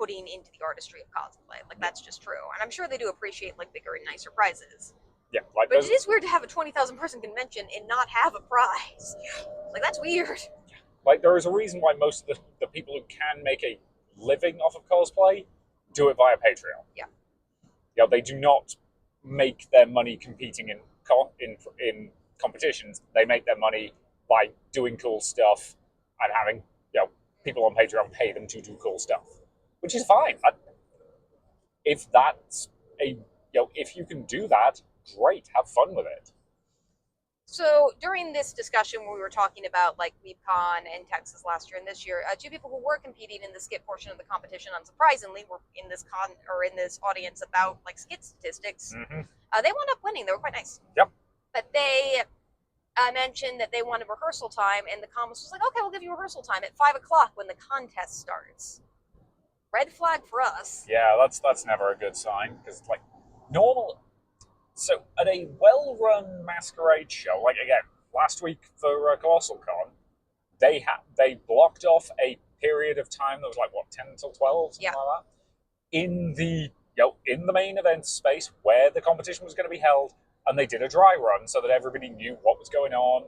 putting into the artistry of cosplay. Like, that's just true. And I'm sure they do appreciate, like, bigger and nicer prizes. Yeah, like But it is weird to have a 20,000 person convention and not have a prize. Like, that's weird. Like, there is a reason why most of the people who can make a living off of cosplay do it via Patreon. Yeah. You know, they do not make their money competing in competitions. They make their money by doing cool stuff and having, you know, people on Patreon pay them to do cool stuff, which is fine. If that's if you can do that, great, have fun with it. So during this discussion where we were talking about like Weebcon in Texas last year and this year, two people who were competing in the skit portion of the competition, unsurprisingly, were in this in this audience about like skit statistics. Mm-hmm. They wound up winning. They were quite nice. Yep. But they mentioned that they wanted rehearsal time, and the comments was like, "Okay, we'll give you rehearsal time at 5 o'clock when the contest starts." Red flag for us. Yeah, that's never a good sign because like normal. So at a well-run masquerade show, like again last week for Colossal Con, they blocked off a period of time that was like what 10 until 12, something like that, in the in the main event space where the competition was going to be held, and they did a dry run so that everybody knew what was going on.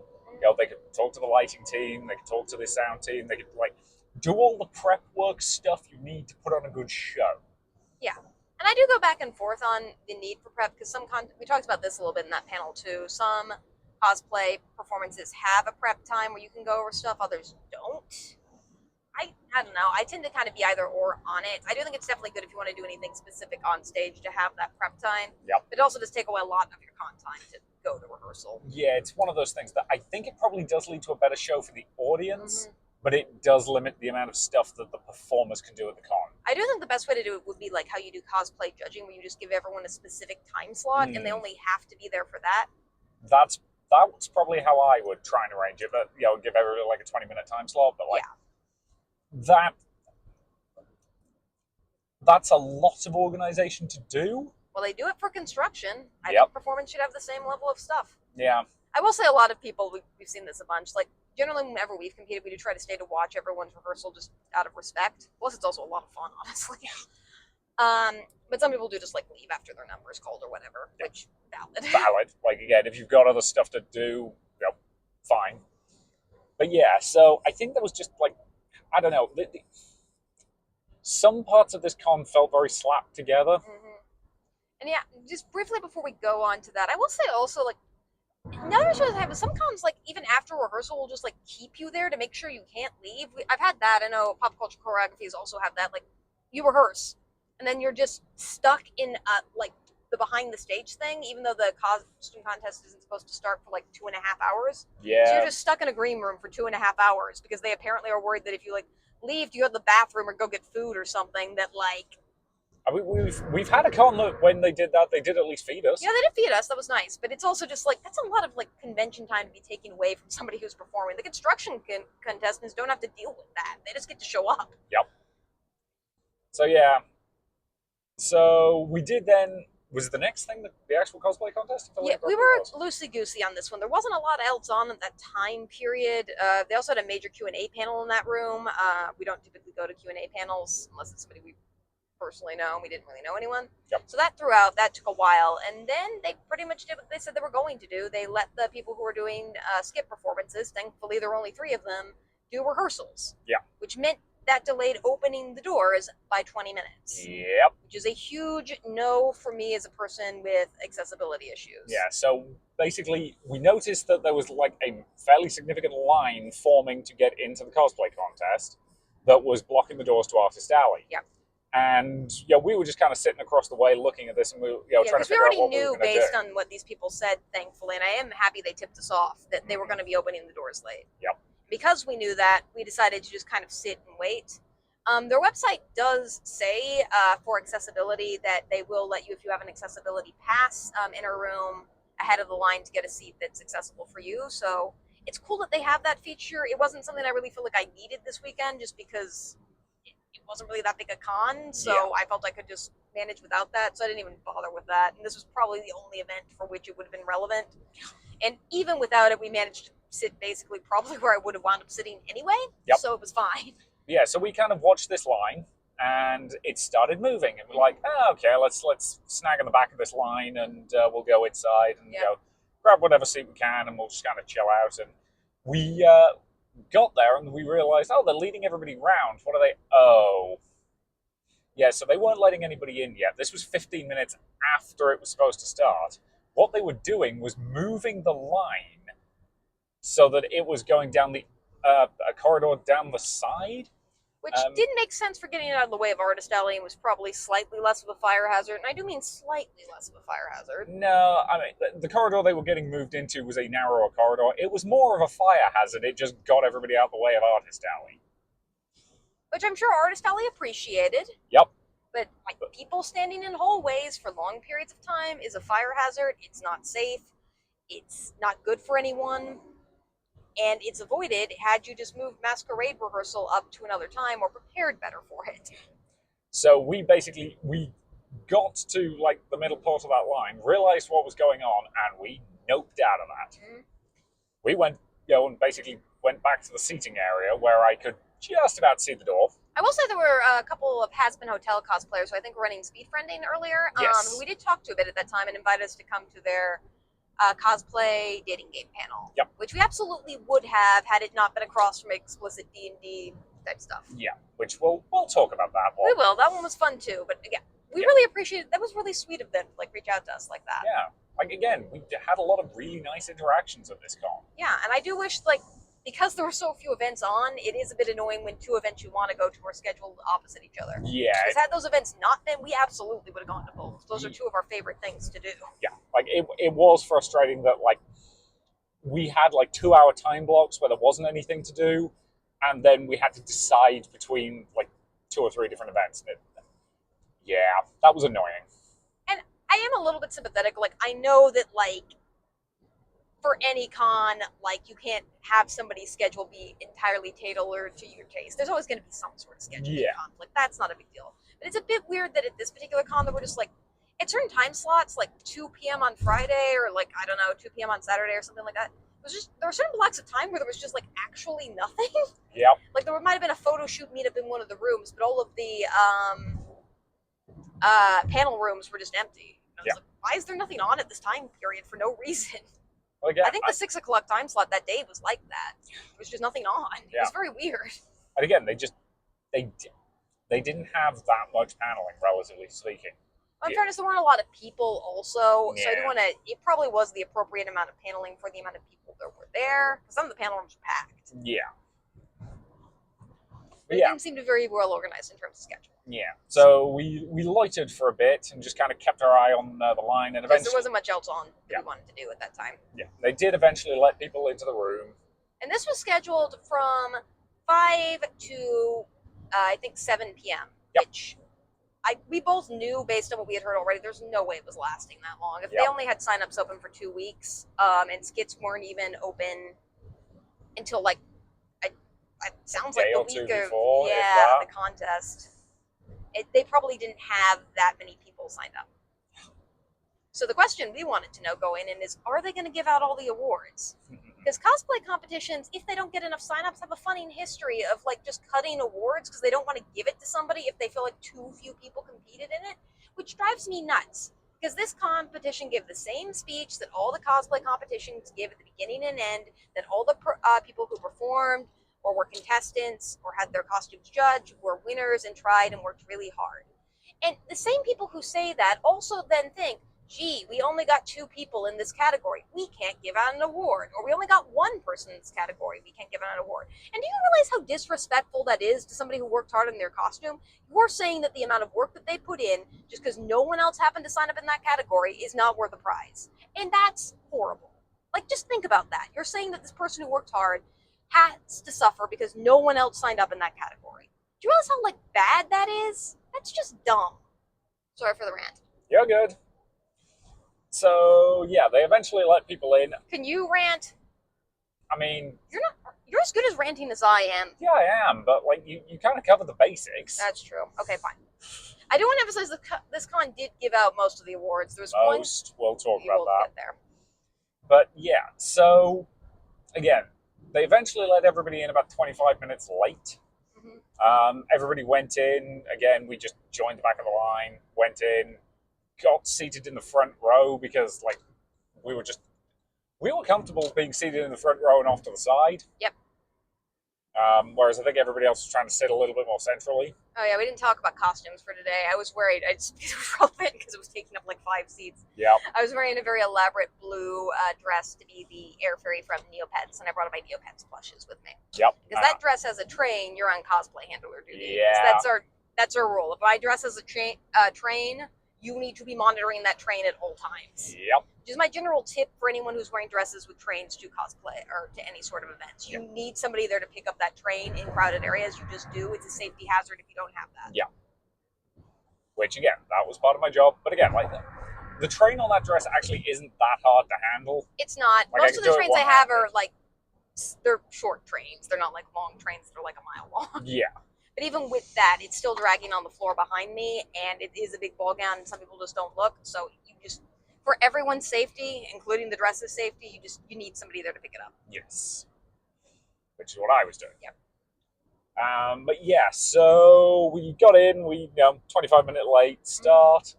They could talk to the lighting team, they could talk to the sound team, they could like do all the prep work stuff you need to put on a good show. Yeah. And I do go back and forth on the need for prep because we talked about this a little bit in that panel too. Some cosplay performances have a prep time where you can go over stuff, others don't. I don't know. I tend to kind of be either or on it. I do think it's definitely good if you want to do anything specific on stage to have that prep time. Yep. But it also does take away a lot of your con time to go to rehearsal. Yeah, it's one of those things that I think it probably does lead to a better show for the audience, but it does limit the amount of stuff that the performers can do at the con. I do think the best way to do it would be like how you do cosplay judging, where you just give everyone a specific time slot and they only have to be there for that. That's probably how I would try and arrange it, but give everyone like a 20-minute time slot. But like that's a lot of organization to do. Well, they do it for construction. I think performance should have the same level of stuff. Yeah. I will say a lot of people, we've seen this a bunch, like generally whenever we've competed, we do try to stay to watch everyone's rehearsal just out of respect. Plus, it's also a lot of fun, honestly. But some people do just like leave after their number is called or whatever, which valid. Like again, if you've got other stuff to do, fine. But yeah, so I think that was just like, I don't know. Some parts of this con felt very slapped together. And yeah, just briefly before we go on to that, I will say also like, another show that happens, some cons, like, even after rehearsal, will just, like, keep you there to make sure you can't leave. I've had that. I know Pop Culture Choreographies also have that. Like, you rehearse, and then you're just stuck in, like, the behind-the-stage thing, even though the costume contest isn't supposed to start for, like, 2.5 hours. Yeah. So you're just stuck in a green room for 2.5 hours, because they apparently are worried that if you, like, leave to go to the bathroom or go get food or something, that, like... I mean, we've had a con that when they did that, they did at least feed us. Yeah, they did feed us. That was nice. But it's also just like, that's a lot of like convention time to be taken away from somebody who's performing. The construction contestants don't have to deal with that. They just get to show up. Yep. So yeah. So we did then, was the next thing the actual cosplay contest? Yeah, we were loosey-goosey on this one. There wasn't a lot else on at that time period. They also had a major Q&A panel in that room. We don't typically go to Q&A panels unless it's somebody we personally know. We didn't really know anyone. Yep. So that threw out, that took a while. And then they pretty much did what they said they were going to do. They let the people who were doing skit performances, thankfully there were only 3 of them, do rehearsals. Yeah. Which meant that delayed opening the doors by 20 minutes. Yep. Which is a huge no for me as a person with accessibility issues. Yeah, so basically we noticed that there was like a fairly significant line forming to get into the cosplay contest that was blocking the doors to Artist Alley. Yeah. And we were just kind of sitting across the way looking at this, and we trying to figure out what we were going to do. We already knew based on what these people said, thankfully, and I am happy they tipped us off that they were going to be opening the doors late. Yep. Because we knew that, we decided to just kind of sit and wait. Their website does say for accessibility that they will let you, if you have an accessibility pass, enter a room ahead of the line to get a seat that's accessible for you. So it's cool that they have that feature. It wasn't something I really feel like I needed this weekend just because it wasn't really that big a con, so I felt I could just manage without that, so I didn't even bother with that. And this was probably the only event for which it would have been relevant. And even without it, we managed to sit basically probably where I would have wound up sitting anyway, so it was fine. Yeah, so we kind of watched this line, and it started moving. And we're like, oh, okay, let's snag in the back of this line, and we'll go inside and go grab whatever seat we can, and we'll just kind of chill out. And we got there, and we realized, oh, they're leading everybody round. What are they? Oh. Yeah, so they weren't letting anybody in yet. This was 15 minutes after it was supposed to start. What they were doing was moving the line so that it was going down a corridor down the side. Which didn't make sense for getting it out of the way of Artist Alley and was probably slightly less of a fire hazard. And I do mean slightly less of a fire hazard. No, I mean, the corridor they were getting moved into was a narrower corridor. It was more of a fire hazard. It just got everybody out of the way of Artist Alley. Which I'm sure Artist Alley appreciated. Yep. But like, people standing in hallways for long periods of time is a fire hazard. It's not safe. It's not good for anyone. And it's avoided had you just moved Masquerade Rehearsal up to another time or prepared better for it. So we got to like the middle part of that line, realized what was going on, and we noped out of that. Mm-hmm. We went, and basically went back to the seating area where I could just about see the door. I will say there were a couple of Has-Been Hotel cosplayers who I think were running Speed Friending earlier, yes. Who we did talk to a bit at that time and invited us to come to their cosplay dating game panel. Yep. Which we absolutely would have had it not been across from explicit D&D type stuff. Yeah, which we'll talk about that one. We will. That one was fun too, but again, we really appreciated. That was really sweet of them to like reach out to us like that. Yeah, like again, we had a lot of really nice interactions at this con. Yeah, and I do wish because there were so few events on, it is a bit annoying when two events you want to go to are scheduled opposite each other. Yeah. Because had those events not been, we absolutely would have gone to both. Those are two of our favorite things to do. Yeah, like it was frustrating that like we had like 2-hour time blocks where there wasn't anything to do, and then we had to decide between like 2 or 3 different events. Yeah, that was annoying. And I am a little bit sympathetic. Like, I know that for any con, you can't have somebody's schedule be entirely tailored to your taste. There's always going to be some sort of schedule conflict. That's not a big deal. But it's a bit weird that at this particular con, that we're just at certain time slots, 2 p.m. on Friday or 2 p.m. on Saturday or something like that. It was just, there were certain blocks of time where there was just actually nothing. Yeah. There might have been a photo shoot meetup in one of the rooms, but all of the panel rooms were just empty. And I was why is there nothing on at this time period for no reason? Well, again, I think the 6 o'clock time slot that day was like that. There was just nothing on. It was very weird. And again, they didn't have that much paneling, relatively speaking. Well, in fairness, there weren't a lot of people also, so I do want to. It probably was the appropriate amount of paneling for the amount of people that were there. Some of the panel rooms were packed. Yeah. But it didn't seem to be very well organized in terms of schedule. Yeah. So we loitered for a bit and just kind of kept our eye on the line, and eventually there wasn't much else on that we wanted to do at that time. Yeah, they did eventually let people into the room. And this was scheduled from 5 to I think 7 p.m. Which we both knew based on what we had heard already. There's no way it was lasting that long. If they only had signups open for 2 weeks, and skits weren't even open until it sounds like the week of the contest. They probably didn't have that many people signed up. So the question we wanted to know going in is, are they going to give out all the awards? Because cosplay competitions, if they don't get enough signups, have a funny history of just cutting awards because they don't want to give it to somebody if they feel like too few people competed in it, which drives me nuts. Because this competition gave the same speech that all the cosplay competitions give at the beginning and end, that all the people who performed or were contestants or had their costumes judged were winners and tried and worked really hard. And the same people who say that also then think, gee, we only got 2 people in this category. We can't give out an award. Or we only got 1 person in this category. We can't give out an award. And do you realize how disrespectful that is to somebody who worked hard on their costume? You're saying that the amount of work that they put in, just because no one else happened to sign up in that category, is not worth a prize. And that's horrible. Just think about that. You're saying that this person who worked hard has to suffer because no one else signed up in that category. Do you realize how bad that is? That's just dumb. Sorry for the rant. You're good. So yeah, they eventually let people in. Can you rant? I mean, you're as good as ranting as I am. Yeah, I am, but you kind of cover the basics. That's true. Okay, fine. I do want to emphasize this con did give out most of the awards. There was most. We'll talk about that. Get there. But yeah, so again, they eventually let everybody in about 25 minutes late. Everybody went in. Again, we just joined the back of the line, went in, got seated in the front row because like we were comfortable being seated in the front row and off to the side. Yep. Whereas I think everybody else was trying to sit a little bit more centrally. Oh yeah, we didn't talk about costumes for today. I was worried. It was relevant because it was taking up like 5 seats. Yeah. I was wearing a very elaborate blue dress to be the air fairy from Neopets, and I brought my Neopets plushes with me. Yep. Because that dress has a train, you're on cosplay handler duty. Yeah. That's our rule. If I dress as a train, you need to be monitoring that train at all times. Yep. Which is my general tip for anyone who's wearing dresses with trains to cosplay or to any sort of events. You need somebody there to pick up that train in crowded areas. You just do. It's a safety hazard if you don't have that. Yeah. Which again, that was part of my job. But again, like the train on that dress actually isn't that hard to handle. It's not. Like, most of the trains I have are like, they're short trains. They're not like long trains that are like a mile long. Yeah. But even with that, it's still dragging on the floor behind me, and it is a big ball gown, and some people just don't look. So you just, for everyone's safety, including the dress's safety, you need somebody there to pick it up. Yes. Which is what I was doing. Yep. But yeah, so we got in. 25-minute late start.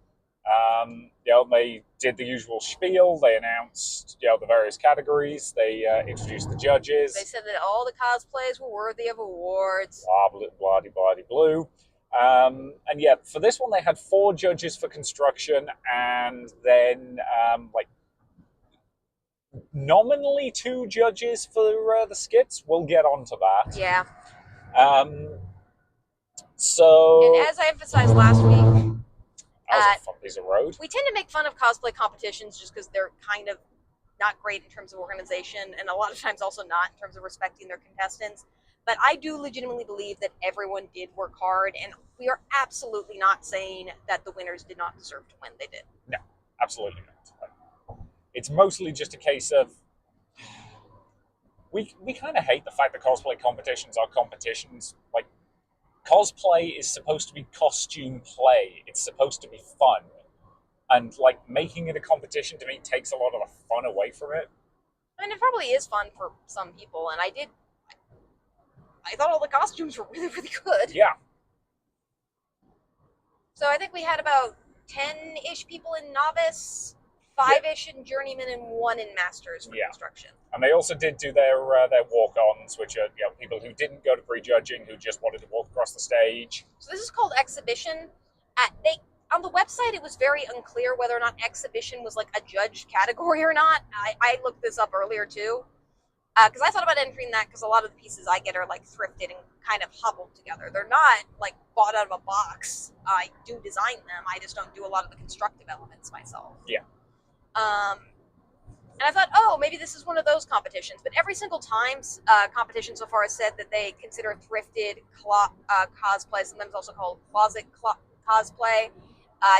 They did the usual spiel. They announced, the various categories. They introduced the judges. They said that all the cosplays were worthy of awards. Blah, blah, blue. And yeah, for this one, they had 4 judges for construction, and then nominally 2 judges for the skits. We'll get onto that. Yeah. So, and as I emphasized last week, that was a fun piece of road. We tend to make fun of cosplay competitions just because they're kind of not great in terms of organization, and a lot of times also not in terms of respecting their contestants. But I do legitimately believe that everyone did work hard, and we are absolutely not saying that the winners did not deserve to win. They did. No, absolutely not. It's mostly just a case of we kind of hate the fact that cosplay competitions are competitions. Like, cosplay is supposed to be costume play. It's supposed to be fun. And, like, making it a competition to me takes a lot of the fun away from it. I mean, it probably is fun for some people, and I thought all the costumes were really, really good. Yeah. So I think we had about 10-ish people in Novice, 5-ish in Journeyman, and 1 in Masters for construction. And they also did do their walk-ons, which are people who didn't go to prejudging, who just wanted to walk across the stage. So this is called Exhibition. On the website, it was very unclear whether or not Exhibition was like a judged category or not. I looked this up earlier too, because I thought about entering that because a lot of the pieces I get are like thrifted and kind of hobbled together. They're not like bought out of a box. I do design them. I just don't do a lot of the constructive elements myself. Yeah. And I thought, oh, maybe this is one of those competitions. But every single time competition so far has said that they consider thrifted cosplay, sometimes also called closet cosplay,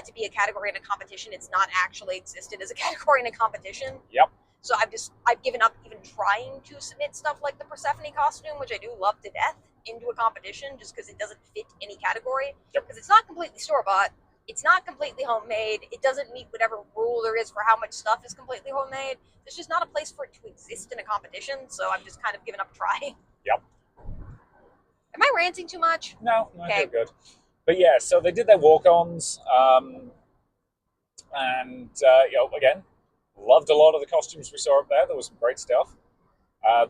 to be a category in a competition. It's not actually existed as a category in a competition. Yep. So I've given up even trying to submit stuff like the Persephone costume, which I do love to death, into a competition just because it doesn't fit any category. Because it's not completely store-bought. It's not completely homemade. It doesn't meet whatever rule there is for how much stuff is completely homemade. There's just not a place for it to exist in a competition, so I've just kind of given up trying. Yep. Am I ranting too much? No, okay. Good. But yeah, so they did their walk-ons, and again, loved a lot of the costumes we saw up there. There was some great stuff.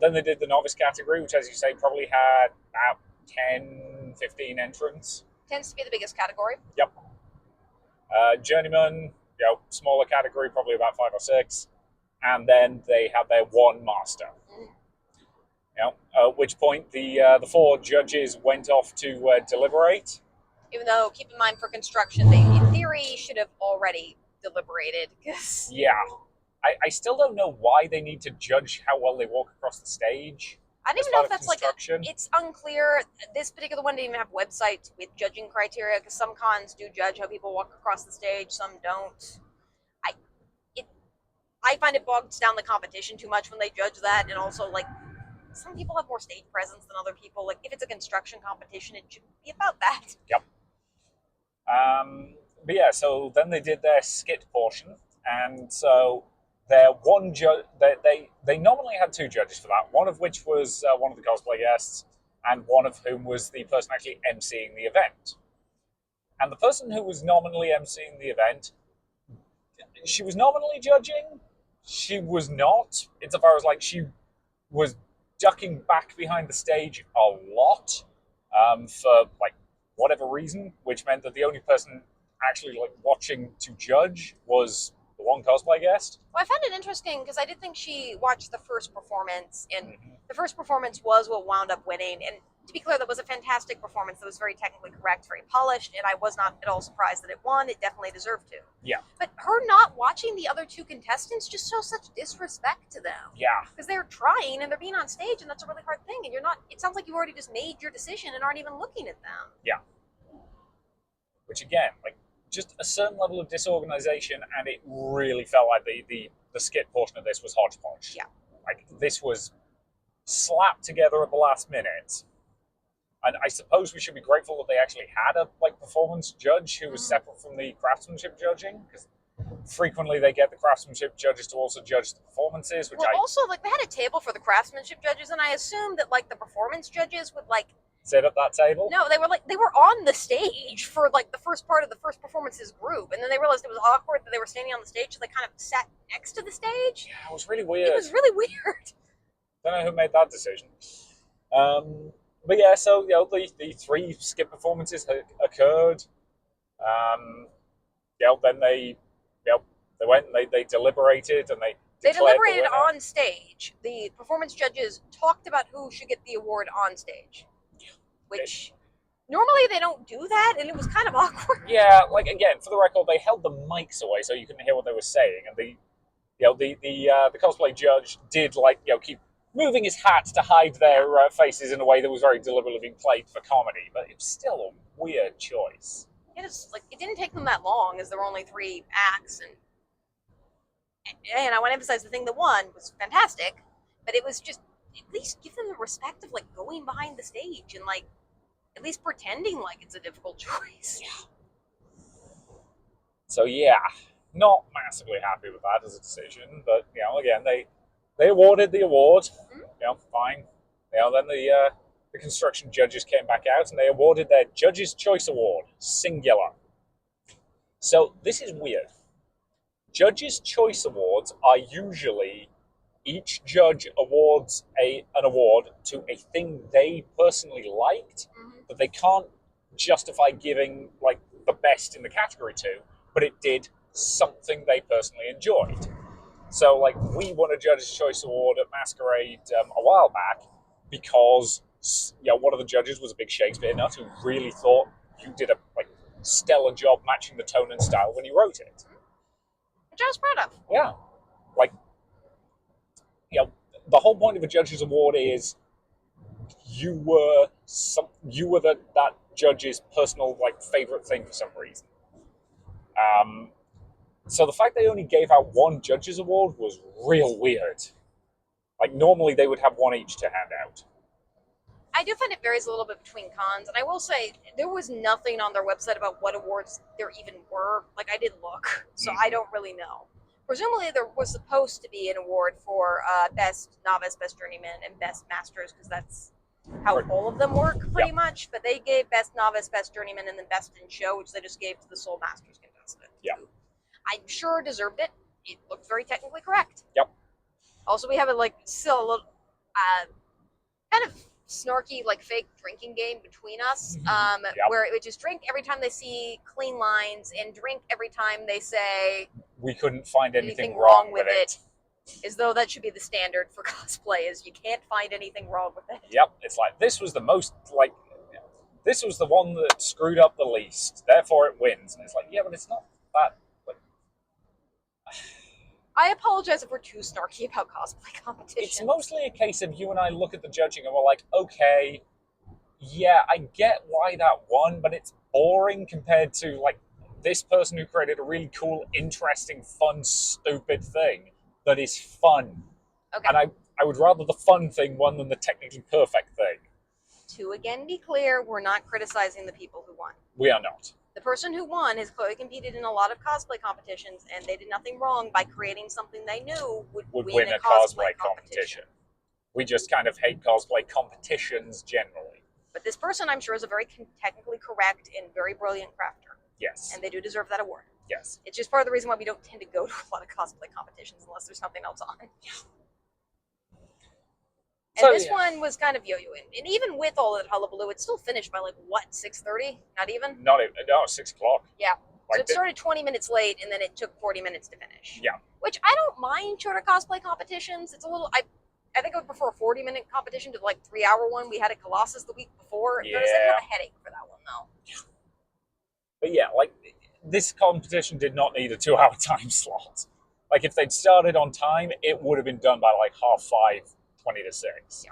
Then they did the novice category, which, as you say, probably had about 10, 15 entrants. Tends to be the biggest category. Yep. Journeyman, smaller category, probably about 5 or 6. And then they had their 1 master. At which point the 4 judges went off to deliberate. Even though, keep in mind, for construction, they, in theory, should have already deliberated. Yeah. I still don't know why they need to judge how well they walk across the stage. I don't even know if that's it's unclear. This particular one didn't even have websites with judging criteria, because some cons do judge how people walk across the stage, some don't. I find it bogs down the competition too much when they judge that, and also, like, some people have more stage presence than other people. Like, if it's a construction competition, it should be about that. Yep. But yeah, so then they did their skit portion, and so their one judge, they nominally had 2 judges for that, one of which was one of the cosplay guests, and one of whom was the person actually emceeing the event. And the person who was nominally emceeing the event, she was nominally judging. She was not, insofar as like she was ducking back behind the stage a lot for like whatever reason, which meant that the only person actually like watching to judge was the one cosplay guest. Well, I found it interesting because I did think she watched the first performance, and the first performance was what wound up winning. And to be clear, that was a fantastic performance. That was very technically correct, very polished, and I was not at all surprised that it won. It definitely deserved to. Yeah. But her not watching the other two contestants just shows such disrespect to them. Yeah. Because they're trying and they're being on stage, and that's a really hard thing. And you're not. It sounds like you already just made your decision and aren't even looking at them. Yeah. Which again, like, just a certain level of disorganization, and it really felt like the skit portion of this was hodgepodge. Yeah. Like, this was slapped together at the last minute. And I suppose we should be grateful that they actually had a like performance judge who was separate from the craftsmanship judging, because frequently they get the craftsmanship judges to also judge the performances, which also, like, they had a table for the craftsmanship judges, and I assumed that, like, the performance judges would, like, sit at that table. No, they were on the stage for like the first part of the first performances group, and then they realized it was awkward that they were standing on the stage, so they kind of sat next to the stage. Yeah, it was really weird. It was really weird. Don't know who made that decision. But yeah, so the three skip performances occurred. Then they went and they deliberated and they deliberated on stage. The performance judges talked about who should get the award on stage. Which normally they don't do that, and it was kind of awkward. Yeah, like again, for the record, they held the mics away so you couldn't hear what they were saying, and the cosplay judge did keep moving his hat to hide their faces in a way that was very deliberately being played for comedy, but it was still a weird choice. It didn't take them that long, as there were only 3 acts, and I want to emphasize the thing that won was fantastic, but it was just at least give them the respect of like going behind the stage and like at least pretending like it's a difficult choice. Yeah. So yeah, not massively happy with that as a decision, but again they awarded the award. Fine. Then the construction judges came back out and they awarded their Judges' Choice Award, singular. So this is weird. Judges' Choice Awards are usually each judge awards an award to a thing they personally liked, but they can't justify giving like the best in the category to, but it did something they personally enjoyed. So like we won a Judge's Choice Award at Masquerade a while back because one of the judges was a big Shakespeare nut who really thought you did a stellar job matching the tone and style when you wrote it. Which I was proud of. Yeah. The whole point of a judge's award is you were that judge's personal favorite thing for some reason. So the fact they only gave out one judge's award was real weird. Normally they would have one each to hand out. I do find it varies a little bit between cons, and I will say there was nothing on their website about what awards there even were. I did look, so I don't really know. Presumably there was supposed to be an award for Best Novice, Best Journeyman, and Best Masters, because that's how all of them work pretty much. But they gave Best Novice, Best Journeyman, and then Best in Show, which they just gave to the Soul Masters contestant. Yeah. I'm sure deserved it. It looked very technically correct. Yep. Also, we have still a little kind of snarky fake drinking game between us, where we just drink every time they see clean lines and drink every time they say we couldn't find anything wrong with it. As though that should be the standard for cosplay, is you can't find anything wrong with it. Yep, it's this was the most this was the one that screwed up the least, therefore it wins. And it's yeah, but it's not that. I apologize if we're too snarky about cosplay competition. It's mostly a case of you and I look at the judging and we're okay, yeah, I get why that won, but it's boring compared to this person who created a really cool, interesting, fun, stupid thing that is fun. Okay. And I would rather the fun thing won than the technically perfect thing. To again be clear, we're not criticizing the people who won. We are not. The person who won has clearly competed in a lot of cosplay competitions, and they did nothing wrong by creating something they knew would win a cosplay competition. We just kind of hate cosplay competitions generally. But this person, I'm sure, is a very technically correct and very brilliant crafter. Yes. And they do deserve that award. Yes. It's just part of the reason why we don't tend to go to a lot of cosplay competitions unless there's something else on. Yeah. And this one was kind of yo-yoing. And even with all that hullabaloo, it still finished by like, what, 6:30? Not even? No, 6 o'clock. Yeah. Like so it started 20 minutes late, and then it took 40 minutes to finish. Yeah. Which I don't mind shorter cosplay competitions. It's a little... I think I would prefer a 40-minute competition to the like 3-hour one we had at Colossus the week before. Yeah. I have a headache for that one, though. Yeah. But yeah, like, this competition did not need a 2-hour time slot. Like, if they'd started on time, it would have been done by like 5:30, 20 to 6. Yeah.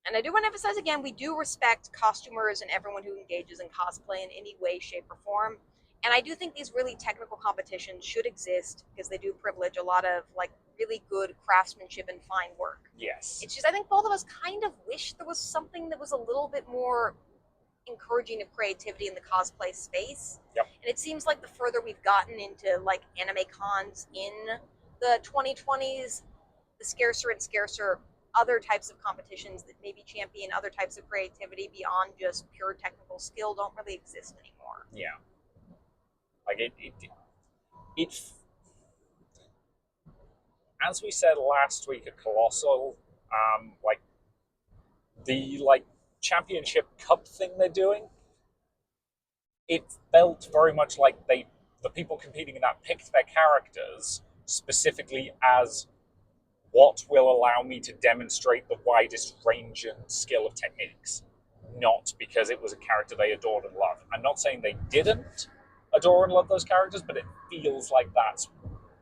And I do want to emphasize again, we do respect costumers and everyone who engages in cosplay in any way, shape, or form. And I do think these really technical competitions should exist because they do privilege a lot of like really good craftsmanship and fine work. Yes. It's just, I think both of us kind of wish there was something that was a little bit more encouraging of creativity in the cosplay space. Yep. And it seems like the further we've gotten into like anime cons in the 2020s, the scarcer and scarcer other types of competitions that maybe champion other types of creativity beyond just pure technical skill don't really exist anymore. Yeah. Like it as we said last week at Colossal, like the like championship cup thing they're doing, it felt very much like the people competing in that picked their characters specifically as what will allow me to demonstrate the widest range and skill of techniques, not because it was a character they adored and loved. I'm not saying they didn't adore and love those characters, but it feels like that's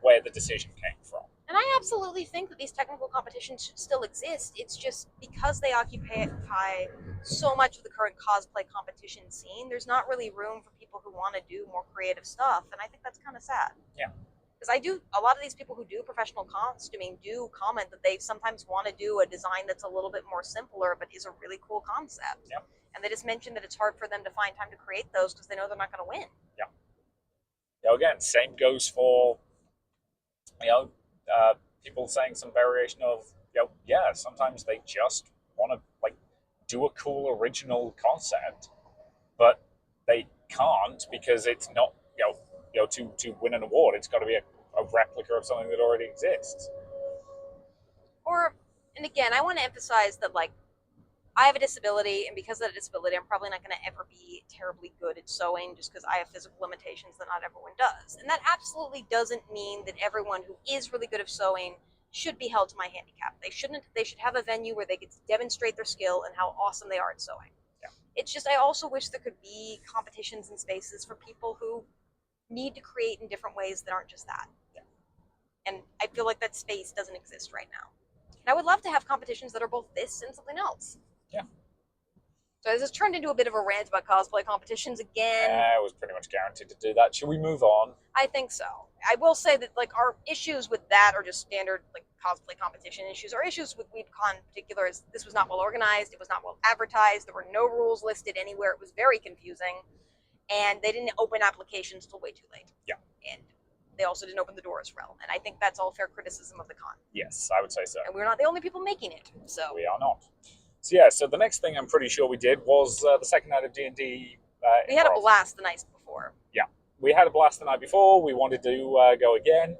where the decision came from. And I absolutely think that these technical competitions should still exist. It's just because they occupy so much of the current cosplay competition scene, there's not really room for people who want to do more creative stuff, and I think that's kind of sad. Yeah. Because a lot of these people who do professional costuming do comment that they sometimes want to do a design that's a little bit more simpler, but is a really cool concept. Yep. And they just mentioned that it's hard for them to find time to create those because they know they're not going to win. Yeah. You know, again, same goes for, people saying some variation of, sometimes they just want to, like, do a cool original concept, but they can't because it's not, to win an award, it's got to be a replica of something that already exists. And again, I want to emphasize that, like, I have a disability, and because of that disability, I'm probably not going to ever be terribly good at sewing just because I have physical limitations that not everyone does. And that absolutely doesn't mean that everyone who is really good at sewing should be held to my handicap. They shouldn't. They should have a venue where they get to demonstrate their skill and how awesome they are at sewing. Yeah. It's just, I also wish there could be competitions and spaces for people who need to create in different ways that aren't just that. Yeah. And I feel like that space doesn't exist right now. And I would love to have competitions that are both this and something else. Yeah. So this has turned into a bit of a rant about cosplay competitions again. I was pretty much guaranteed to do that. Should we move on? I think so. I will say that, like, our issues with that are just standard, like, cosplay competition issues. Our issues with WeebCon in particular is this was not well organized, it was not well advertised, there were no rules listed anywhere, it was very confusing, and they didn't open applications till way too late. Yeah. And they also didn't open the doors well, and I think that's all fair criticism of the con. Yes, I would say so. And we're not the only people making it, so. We are not. So the next thing I'm pretty sure we did was the second night of D&D. We had a blast the night before. Yeah, we had a blast the night before. We wanted to go again.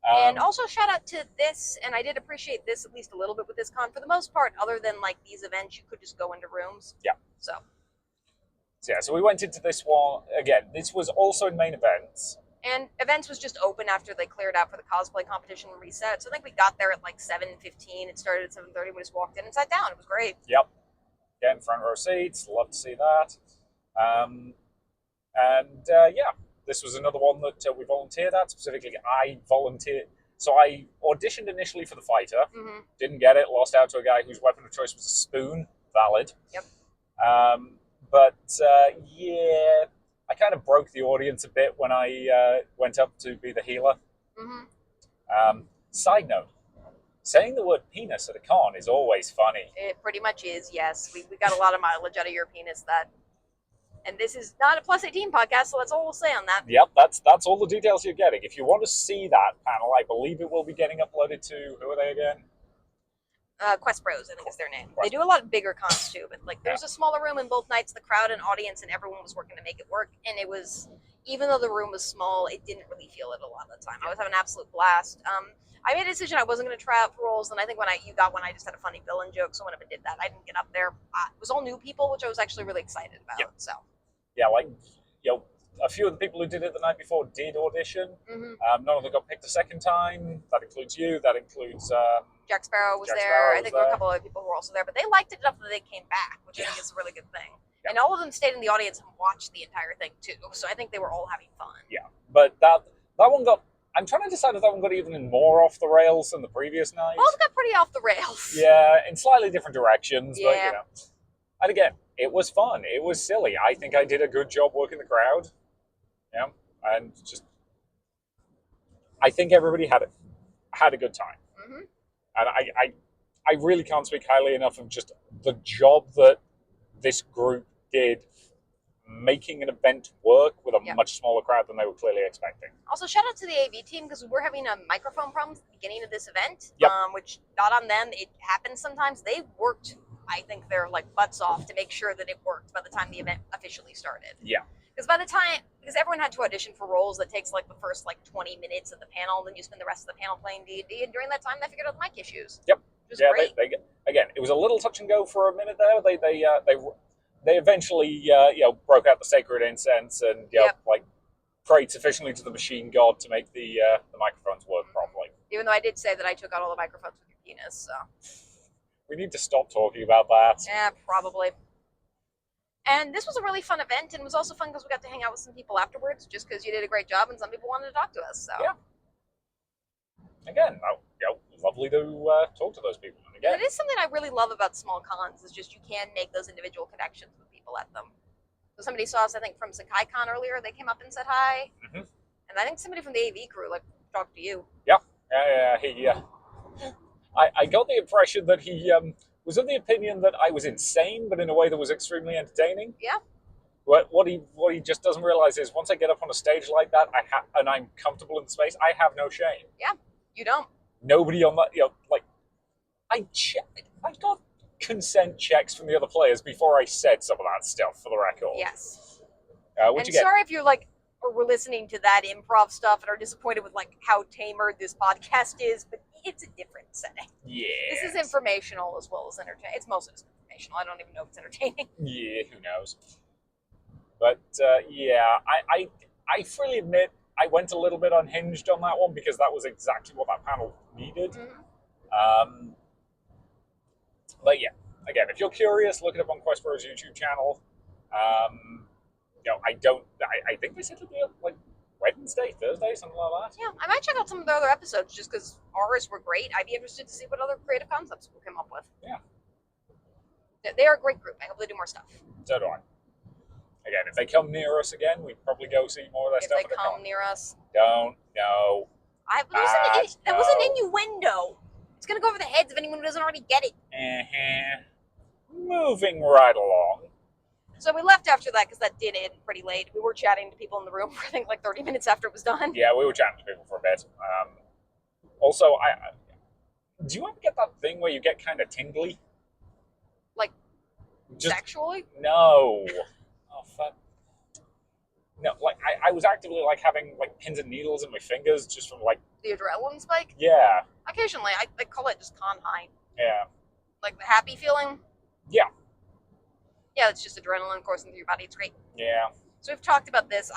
And also shout out to this, and I did appreciate this at least a little bit with this con. For the most part, other than like these events, you could just go into rooms. Yeah. So we went into this one again. This was also in main events. And events was just open after they cleared out for the cosplay competition reset. So I think we got there at like 7:15. It started at 7:30. We just walked in and sat down. It was great. Yep. Getting front row seats. Love to see that. This was another one that we volunteered at. Specifically, I volunteered. So I auditioned initially for the fighter. Mm-hmm. Didn't get it. Lost out to a guy whose weapon of choice was a spoon. Valid. Yep. I kind of broke the audience a bit when I went up to be the healer. Mm-hmm. Side note, saying the word penis at a con is always funny. It pretty much is, yes. We got a lot of mileage out of your penis. And this is not a Plus 18 podcast, so that's all we'll say on that. Yep, that's all the details you're getting. If you want to see that panel, I believe it will be getting uploaded to, who are they again? Quest Bros, I think is their name. They do a lot of bigger cons too, but like there was a smaller room in both nights, the crowd and audience and everyone was working to make it work, and it was, even though the room was small, it didn't really feel it a lot of the time. I was having an absolute blast. I made a decision I wasn't going to try out for roles, and I think when you got one, I just had a funny villain joke, so whenever I did that, I didn't get up there. It was all new people, which I was actually really excited about. Yep. So yeah, like, you know, a few of the people who did it the night before did audition. None of them got picked a second time. That includes you. That includes Jack Sparrow was Jack there. Sparrow I think there were a couple other people who were also there, but they liked it enough that they came back, which I think is a really good thing. Yeah. And all of them stayed in the audience and watched the entire thing too. So I think they were all having fun. Yeah, but that one got. I'm trying to decide if that one got even more off the rails than the previous night. Both got pretty off the rails. Yeah, in slightly different directions, but Yeah. you know. And again, it was fun. It was silly. I think I did a good job working the crowd. Yeah, and just I think everybody had a good time. And I really can't speak highly enough of just the job that this group did making an event work with a much smaller crowd than they were clearly expecting. Also, shout out to the AV team because we were having a microphone problem at the beginning of this event, which not on them. It happens sometimes. They worked, I think, their butts off to make sure that it worked by the time the event officially started. Yeah. Because everyone had to audition for roles that takes the first 20 minutes of the panel, then you spend the rest of the panel playing D&D, and during that time they figured out the mic issues. Yep. Which was great. Again, it was a little touch and go for a minute there. They eventually broke out the sacred incense and prayed sufficiently to the machine god to make the microphones work properly. Even though I did say that I took out all the microphones with your penis, so we need to stop talking about that. Yeah, probably. And this was a really fun event, and it was also fun because we got to hang out with some people afterwards, just because you did a great job, and some people wanted to talk to us. So yeah. Again, lovely to talk to those people. And again, it is something I really love about small cons, is just you can make those individual connections with people at them. So somebody saw us, I think, from Sakai Con earlier. They came up and said hi. And I think somebody from the AV crew talked to you. Yeah. I got the impression that he was of the opinion that I was insane, but in a way that was extremely entertaining. Yeah. What he just doesn't realize is once I get up on a stage like that, and I'm comfortable in the space, I have no shame. Yeah, you don't. Nobody on that, I got consent checks from the other players before I said some of that stuff, for the record. Yes. Sorry if you're or we're listening to that improv stuff and are disappointed with how tamer this podcast is, but it's a different setting. Yeah. This is informational as well as entertaining. It's mostly just informational. I don't even know if it's entertaining. Yeah, who knows? But I freely admit I went a little bit unhinged on that one because that was exactly what that panel needed. But yeah, again, if you're curious, look it up on Quest Bros YouTube channel. I think they said it'll be Wednesday, Thursday, something like that. Yeah, I might check out some of the other episodes just because ours were great. I'd be interested to see what other creative concepts we'll come up with. Yeah. They are a great group. I hope they do more stuff. So do I. Again, if they come near us again, we'd probably go see more of their stuff. If they come near us. Don't know. That was an innuendo. It's going to go over the heads of anyone who doesn't already get it. Moving right along. So we left after that because that did end pretty late. We were chatting to people in the room for, I think, 30 minutes after it was done. Yeah, we were chatting to people for a bit. Also, do you ever get that thing where you get kind of tingly? Sexually? No. Oh, fuck. No, I was actively having pins and needles in my fingers just from the adrenaline spike? Yeah. Occasionally. I call it just con high. Yeah. The happy feeling? Yeah. Yeah, it's just adrenaline coursing through your body. It's great. Yeah. So we've talked about this.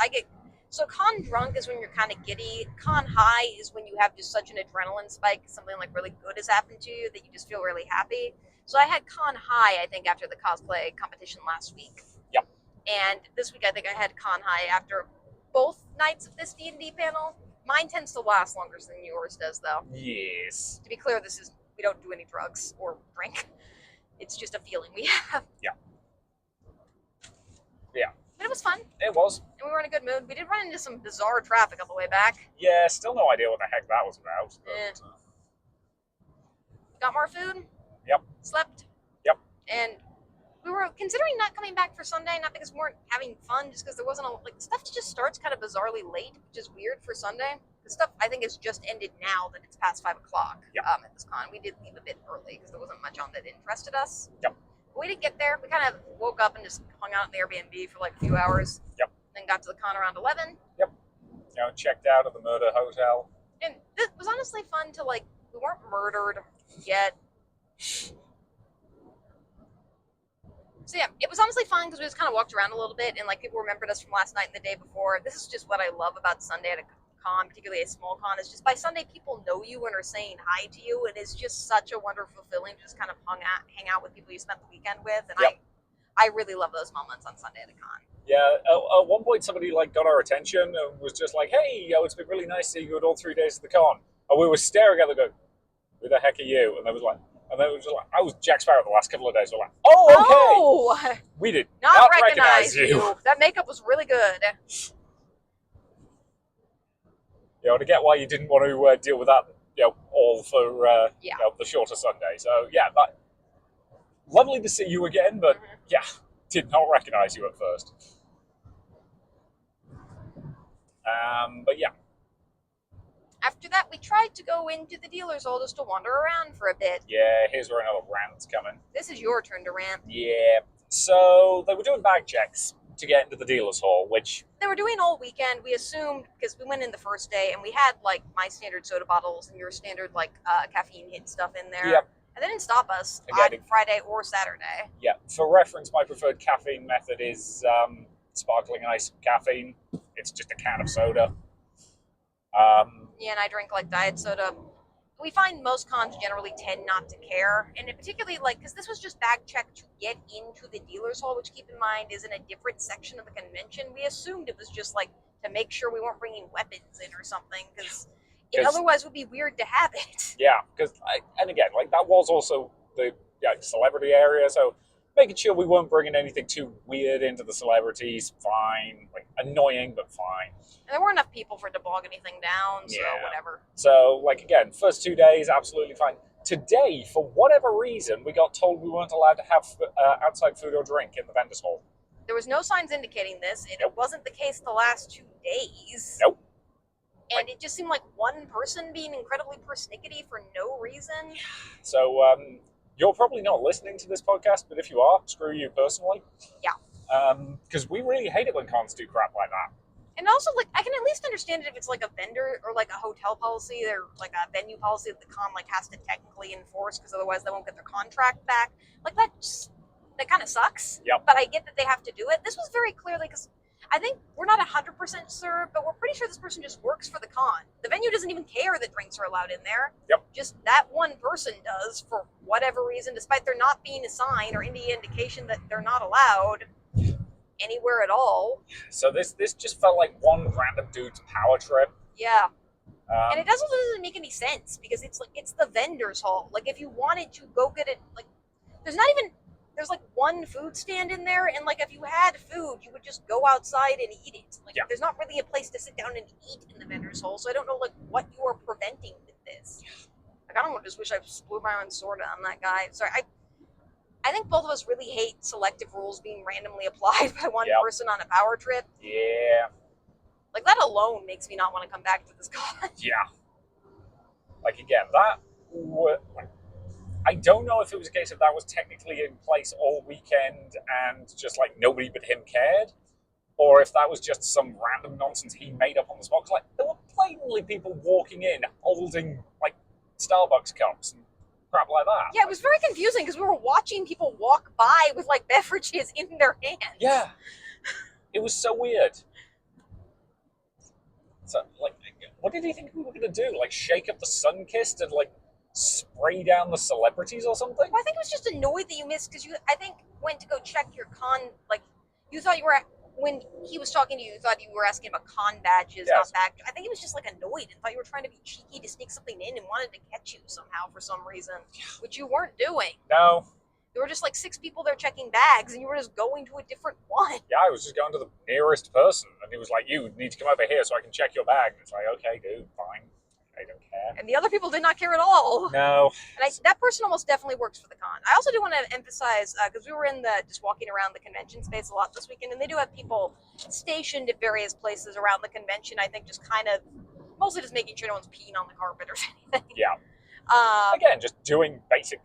So con drunk is when you're kind of giddy. Con high is when you have just such an adrenaline spike, something really good has happened to you that you just feel really happy. So I had con high, I think, after the cosplay competition last week. Yep. And this week I think I had con high after both nights of this D&D panel. Mine tends to last longer than yours does, though. Yes. To be clear, we don't do any drugs or drink. It's just a feeling we have. Yeah. Yeah. But it was fun. It was. And we were in a good mood. We did run into some bizarre traffic on the way back. Yeah, still no idea what the heck that was about. But, Got more food. Yep. Slept. Yep. And we were considering not coming back for Sunday, not because we weren't having fun, just because there wasn't stuff just starts kind of bizarrely late, which is weird for Sunday. The stuff I think has just ended now that it's past 5 o'clock. Yep. At this con, we did leave a bit early because there wasn't much on that interested us. Yep. But we didn't get there. We kind of woke up and just hung out in the Airbnb for like a few hours. Yep. Then got to the con around 11. Yep. You know, checked out of the murder hotel. And it was honestly fun to like. We weren't murdered yet. So yeah, it was honestly fun because we just kind of walked around a little bit and like people remembered us from last night and the day before. This is just what I love about Sunday at a con, particularly a small con, is just by Sunday people know you and are saying hi to you, and it's just such a wonderful feeling to just kind of hang out with people you spent the weekend with, and Yep. I really love those moments on Sunday at a con. Yeah, at one point somebody like got our attention and was just like, "Hey, it's been really nice seeing you at all 3 days of the con." And we were staring at them, going, "Who the heck are you?" And they was like. And then it was just like, I was Jack Sparrow the last couple of days. We're like, oh, okay. Oh, We did not recognize you. That makeup was really good. You know, to get why you didn't want to deal with that, all for the shorter Sunday. So yeah, lovely to see you again, but yeah, did not recognize you at first. But yeah. After that, we tried to go into the dealer's hall just to wander around for a bit. Yeah, here's where another rant's coming. This is your turn to rant. Yeah. So they were doing bag checks to get into the dealer's hall, which... They were doing all weekend. We assumed, because we went in the first day, and we had, like, my standard soda bottles and your standard, like, caffeine hit stuff in there. Yep. And they didn't stop us Again, on Friday or Saturday. Yeah. For reference, my preferred caffeine method is sparkling ice caffeine. It's just a can of soda. Yeah, and I drink like diet soda. We find most cons generally tend not to care, and it particularly like because this was just bag check to get into the dealer's hall, which keep in mind is in a different section of the convention. We assumed it was just like to make sure we weren't bringing weapons in or something, because it otherwise would be weird to have it. Yeah, because and again, like that was also the celebrity area, so making sure we weren't bringing anything too weird into the celebrities, fine. Like, annoying, but fine. And there weren't enough people for it to bog anything down, so Yeah. whatever. So, like, again, first 2 days, absolutely fine. Today, for whatever reason, we got told we weren't allowed to have outside food or drink in the vendor's hall. There was no signs indicating this, and it wasn't the case the last 2 days. Nope. And it just seemed like one person being incredibly persnickety for no reason. So, you're probably not listening to this podcast, but if you are, screw you personally. Yeah. Because we really hate it when cons do crap like that. And also, like, I can at least understand it if it's like a vendor or like a hotel policy or like a venue policy that the con like has to technically enforce, because otherwise they won't get their contract back. Like that kind of sucks. Yep. But I get that they have to do it. This was very clearly because I think we're not 100% sure, but we're pretty sure this person just works for the con. The venue doesn't even care that drinks are allowed in there. Yep. Just that one person does for whatever reason, despite there not being a sign or any indication that they're not allowed anywhere at all. So this just felt like one random dude's power trip. Yeah. And it also doesn't make any sense because it's the vendor's hall. Like if you wanted to go get it, like there's like one food stand in there, and like if you had food, you would just go outside and eat it. Like there's not really a place to sit down and eat in the vendor's hall. So I don't know like what you are preventing with this. Like I don't know, just wish I blew my own sword on that guy. Sorry, I think both of us really hate selective rules being randomly applied by one person on a power trip. Yeah. Like that alone makes me not want to come back to this con. Yeah. Like again, I don't know if it was a case of that was technically in place all weekend and just like nobody but him cared, or if that was just some random nonsense he made up on the spot. 'Cause, like there were blatantly people walking in holding like Starbucks cups and crap like that. Yeah, it was very confusing because we were watching people walk by with like beverages in their hands. Yeah. It was so weird. So, like, what did he think we were going to do? Like, shake up the Sunkist and, like, spray down the celebrities or something? Well, I think it was just annoyed that you missed because I think, went to go check your con, like, you thought you were, when he was talking to you, you thought you were asking about con badges, not back. I think he was just, like, annoyed and thought you were trying to be cheeky to sneak something in and wanted to catch you somehow for some reason, which you weren't doing. No. There were just like 6 people there checking bags, and you were just going to a different one. Yeah, I was just going to the nearest person, and he was like, "You need to come over here so I can check your bag." And it's like, okay, dude, fine. I don't care. And the other people did not care at all. No. And that person almost definitely works for the con. I also do want to emphasize, because we were just walking around the convention space a lot this weekend, and they do have people stationed at various places around the convention, I think just kind of Mostly just making sure no one's peeing on the carpet or anything. Yeah. Um, Again, just doing basic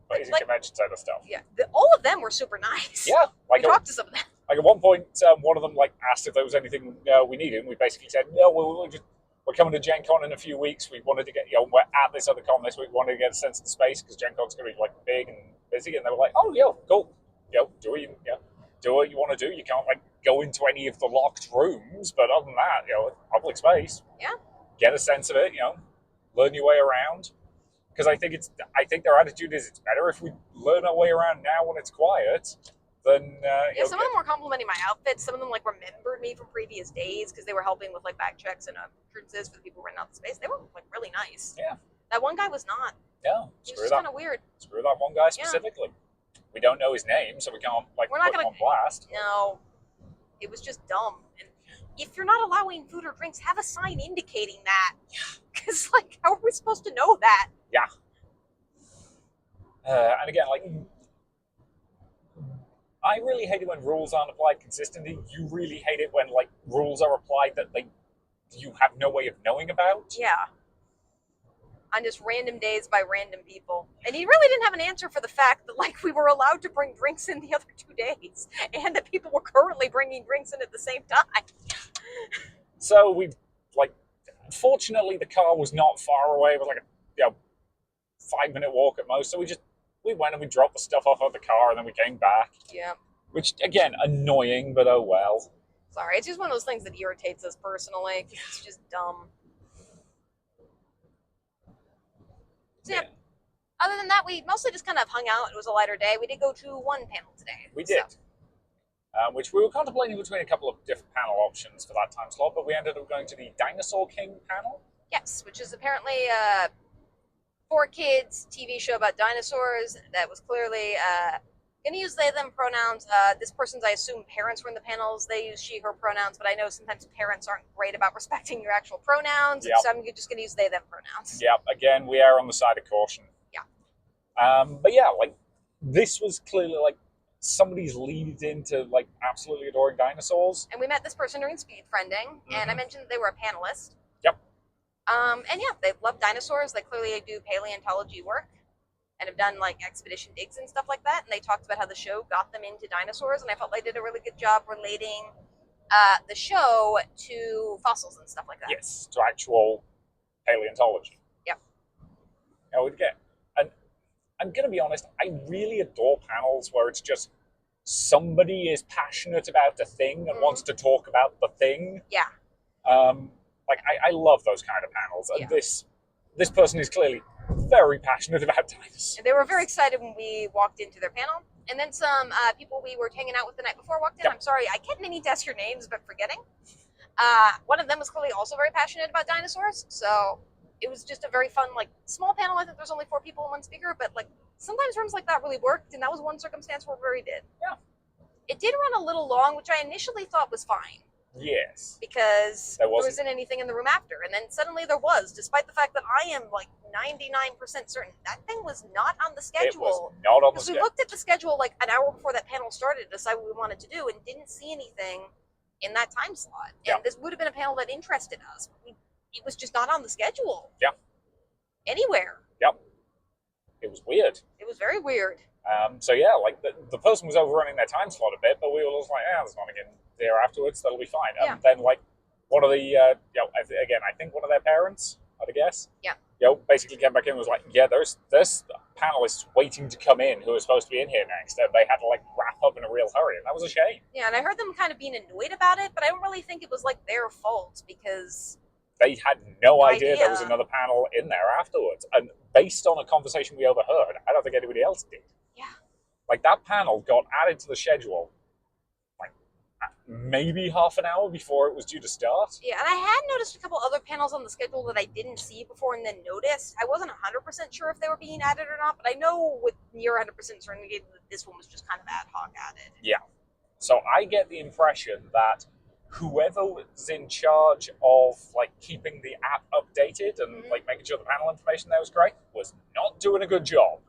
basic convention center stuff. Yeah, all of them were super nice. Yeah, We talked to some of them. Like at one point, one of them like asked if there was anything we needed, and we basically said, no, we're coming to Gen Con in a few weeks. We wanted to get, we're at this other con this week. We wanted to get a sense of the space because Gen Con's going to be like big and busy. And they were like, oh, yeah, cool. Do what you want to do. You can't like go into any of the locked rooms, but other than that, public space. Yeah. Get a sense of it. Learn your way around. Because I think their attitude is it's better if we learn our way around now when it's quiet. Then some of them were complimenting my outfits. Some of them like remembered me from previous days because they were helping with like bag checks and entrances for the people renting out the space. They were like really nice. Yeah. That one guy was not. Yeah. He was just kind of weird. Screw that one guy specifically. Yeah. We don't know his name, so we can't like we're not put gonna, him on blast. No. It was just dumb. And if you're not allowing food or drinks, have a sign indicating that. Because like, how are we supposed to know that? Yeah. And again, like, I really hate it when rules aren't applied consistently. You really hate it when like rules are applied that you have no way of knowing about. Yeah. On just random days by random people. And he really didn't have an answer for the fact that like we were allowed to bring drinks in the other 2 days and that people were currently bringing drinks in at the same time. So we fortunately the car was not far away. It was like a 5-minute walk at most. So we went and we dropped the stuff off of the car and then we came back. Yeah. Which again, annoying, but oh well. Sorry, it's just one of those things that irritates us personally because it's just dumb. So, yeah. Other than that, we mostly just kind of hung out. It was a lighter day. We did go to one panel today. We did. Which we were contemplating between a couple of different panel options for that time slot, but we ended up going to the Dinosaur King panel. Yes, which is apparently for kids TV show about dinosaurs that was clearly going to use they, them pronouns. This person's, I assume, parents were in the panels. They use she, her pronouns, but I know sometimes parents aren't great about respecting your actual pronouns, so I'm just going to use they, them pronouns. Yep, again, we are on the side of caution. Yeah. But yeah, like, this was clearly, like, somebody's lead into, like, absolutely adoring dinosaurs. And we met this person during speed friending, and I mentioned that they were a panelist. Yep. And yeah, they love dinosaurs. They clearly do paleontology work and have done like expedition digs and stuff like that. And they talked about how the show got them into dinosaurs, and I felt they did a really good job relating the show to fossils and stuff like that. Yes, to actual paleontology. Yep. And I'm going to be honest, I really adore panels where it's just somebody is passionate about the thing and wants to talk about the thing. Yeah. I love those kind of panels. And this person is clearly very passionate about dinosaurs. They were very excited when we walked into their panel. And then some people we were hanging out with the night before walked in. Yep. I'm sorry, I kept meaning to ask your names, but forgetting. One of them was clearly also very passionate about dinosaurs. So it was just a very fun, like, small panel. I think there's only 4 people and 1 speaker, but like sometimes rooms like that really worked. And that was one circumstance where it really did. Yeah. It did run a little long, which I initially thought was fine. Yes. Because there wasn't anything in the room after. And then suddenly there was, despite the fact that I am like 99% certain that thing was not on the schedule. It was not on the schedule. Because we looked at the schedule like an hour before that panel started to decide what we wanted to do and didn't see anything in that time slot. And this would have been a panel that interested us. It was just not on the schedule. Yeah. Anywhere. Yep. It was weird. It was very weird. So yeah, like the person was overrunning their time slot a bit, but we were just like, there's not again there afterwards. That'll be fine. And then like one of the, again, I think one of their parents, I'd guess. Yeah. Basically came back in and was like, there's panelists waiting to come in who are supposed to be in here next. And they had to like wrap up in a real hurry, and that was a shame. Yeah, and I heard them kind of being annoyed about it, but I don't really think it was like their fault because they had no idea there was another panel in there afterwards. And based on a conversation we overheard, I don't think anybody else did. Yeah. Like, that panel got added to the schedule, like, maybe half an hour before it was due to start. Yeah, and I had noticed a couple other panels on the schedule that I didn't see before and then noticed. I wasn't 100% sure if they were being added or not, but I know with near 100% certainty that this one was just kind of ad hoc added. Yeah. So I get the impression that whoever was in charge of like keeping the app updated and like making sure the panel information there was correct was not doing a good job.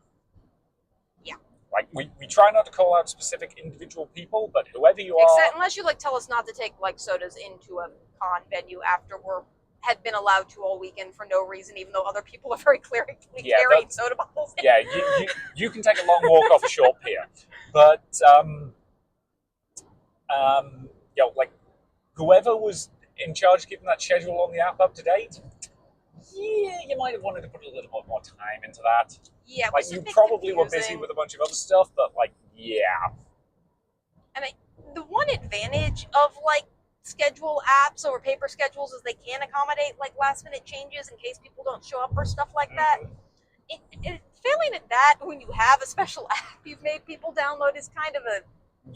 Yeah. Like we try not to call out specific individual people, but whoever you are, unless you like tell us not to take like sodas into a con venue after we're had been allowed to all weekend for no reason, even though other people are very clearly Yeah, carrying soda bottles. Yeah, you can take a long walk off a short pier, but like whoever was in charge of keeping that schedule on the app up to date, yeah, you might have wanted to put a little bit more time into that. Yeah, it like was a you bit probably were confusing. busy with a bunch of other stuff, but like, yeah. And the one advantage of like schedule apps over paper schedules is they can accommodate like last minute changes in case people don't show up or stuff like that. Failing at that, when you have a special app you've made people download, is kind of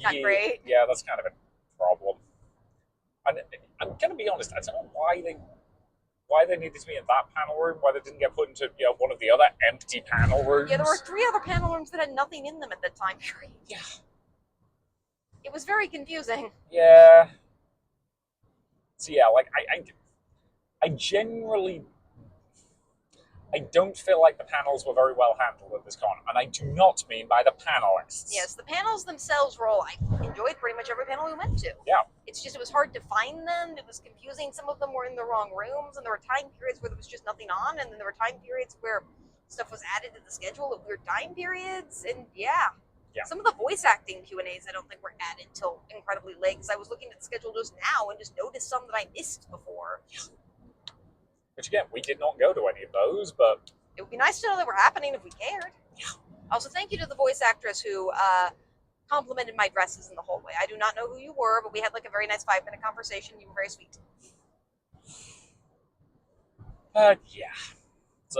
not great. Yeah, that's kind of a problem. And I'm going to be honest, I don't know why they needed to be in that panel room, why they didn't get put into one of the other empty panel rooms. Yeah, there were 3 other panel rooms that had nothing in them at the time period. Yeah. It was very confusing. Yeah. So yeah, like I generally, I don't feel like the panels were very well handled at this con, and I do not mean by the panelists. Yes, the panels themselves were all, I enjoyed pretty much every panel we went to. Yeah. It's just, it was hard to find them, it was confusing, some of them were in the wrong rooms, and there were time periods where there was just nothing on, and then there were time periods where stuff was added to the schedule at weird time periods, and yeah. Some of the voice acting Q&As I don't think were added till incredibly late, because I was looking at the schedule just now and just noticed some that I missed before. Which again, we did not go to any of those, but it would be nice to know they were happening if we cared. Yeah. Also, thank you to the voice actress who complimented my dresses in the hallway. I do not know who you were, but we had like a very nice 5-minute conversation. You were very sweet. Yeah. It's,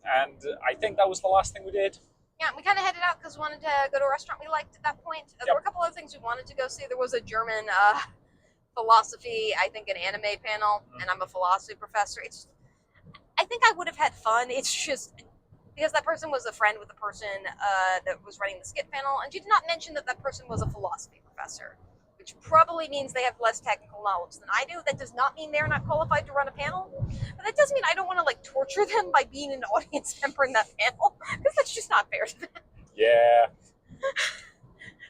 and I think that was the last thing we did. Yeah, we kind of headed out because we wanted to go to a restaurant we liked at that point. There were a couple other things we wanted to go see. There was a German philosophy, I think an anime panel, and I'm a philosophy professor. I think I would have had fun. It's just because that person was a friend with the person that was running the skit panel, and she did not mention that that person was a philosophy professor, which probably means they have less technical knowledge than I do. That does not mean they're not qualified to run a panel, but that doesn't mean I don't want to like torture them by being an audience member in that panel, because that's just not fair to them. Yeah.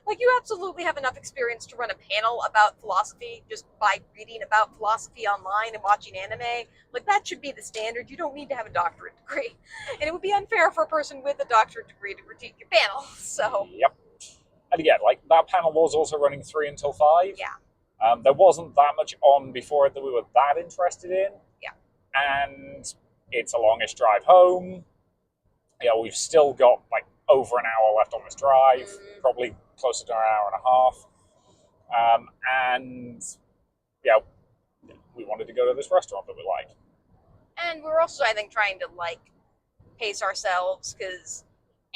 Like, you absolutely have enough experience to run a panel about philosophy just by reading about philosophy online and watching anime. Like, that should be the standard. You don't need to have a doctorate degree. And it would be unfair for a person with a doctorate degree to critique your panel, so. Yep. And again, like, that panel was also running 3 until 5. Yeah. There wasn't that much on before that we were that interested in. Yeah. And it's a longish drive home. Yeah, we've still got, like, over an hour left on this drive. Probably closer to an hour and a half. And yeah, we wanted to go to this restaurant that we liked. And we're also, I think, trying to like pace ourselves because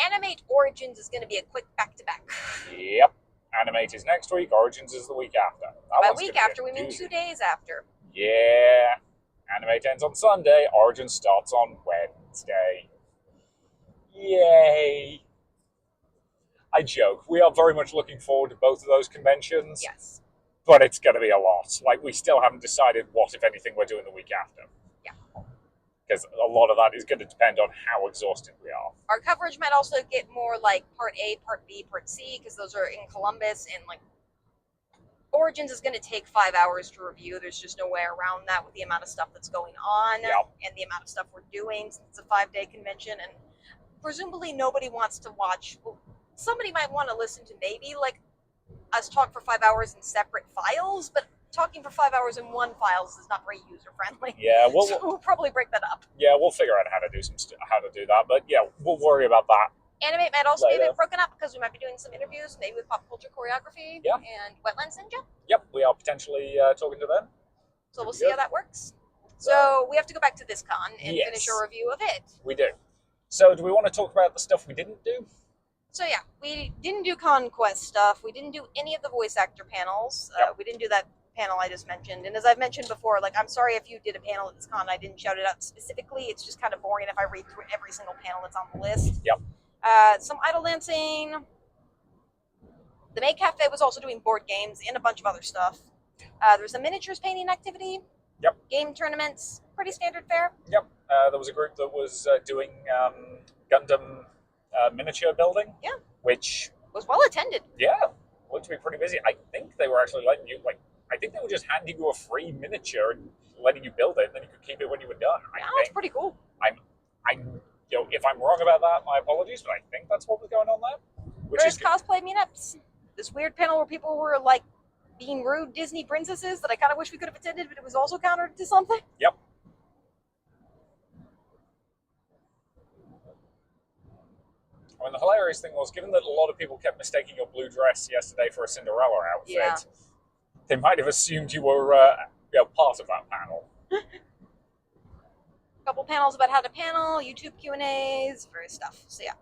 Animate Origins is going to be a quick back-to-back. Yep. Animate is next week, Origins is the week after. By week after, we mean 2 days after. Yeah. Animate ends on Sunday, Origins starts on Wednesday. Yay. I joke. We are very much looking forward to both of those conventions. Yes. But it's going to be a lot. Like, we still haven't decided what, if anything, we're doing the week after. Yeah. Because a lot of that is going to depend on how exhausted we are. Our coverage might also get more like Part A, Part B, Part C, because those are in Columbus, and like Origins is going to take 5 hours to review. There's just no way around that with the amount of stuff that's going on and the amount of stuff we're doing since it's a 5-day convention. And presumably nobody wants to watch. Well, somebody might want to listen to maybe like us talk for 5 hours in separate files, but talking for 5 hours in one file is not very user friendly. Yeah, so we'll probably break that up. Yeah, we'll figure out how to do how to do that. But yeah, we'll worry about that. Animate might also be a bit broken up because we might be doing some interviews, maybe with Pop Culture Choreography and Wetlands Ninja. Yep, we are potentially talking to them. So we'll see how that works. So we have to go back to this con and finish a review of it. We do. So do we want to talk about the stuff we didn't do? So yeah, we didn't do Conquest stuff. We didn't do any of the voice actor panels. We didn't do that panel I just mentioned. And as I've mentioned before, like, I'm sorry if you did a panel at this con, I didn't shout it out specifically. It's just kind of boring if I read through every single panel that's on the list. Yep. Some idle dancing. The May Cafe was also doing board games and a bunch of other stuff. There's a miniatures painting activity. Yep. Game tournaments. Pretty standard fare. Yep. There was a group that was doing Gundam miniature building. Yeah. Which was well attended. Yeah. Looked to be pretty busy. I think they were actually letting you like I think they were just handing you a free miniature and letting you build it, and then you could keep it when you were done. That's pretty cool. If I'm wrong about that, my apologies, but I think that's what was going on there. There's cosplay meetups. This weird panel where people were like being rude Disney princesses that I kind of wish we could have attended, but it was also countered to something. Yep. I mean, the hilarious thing was, given that a lot of people kept mistaking your blue dress yesterday for a Cinderella outfit, they might have assumed you were part of that panel. A couple panels about how to panel, YouTube Q&As, various stuff. So yeah,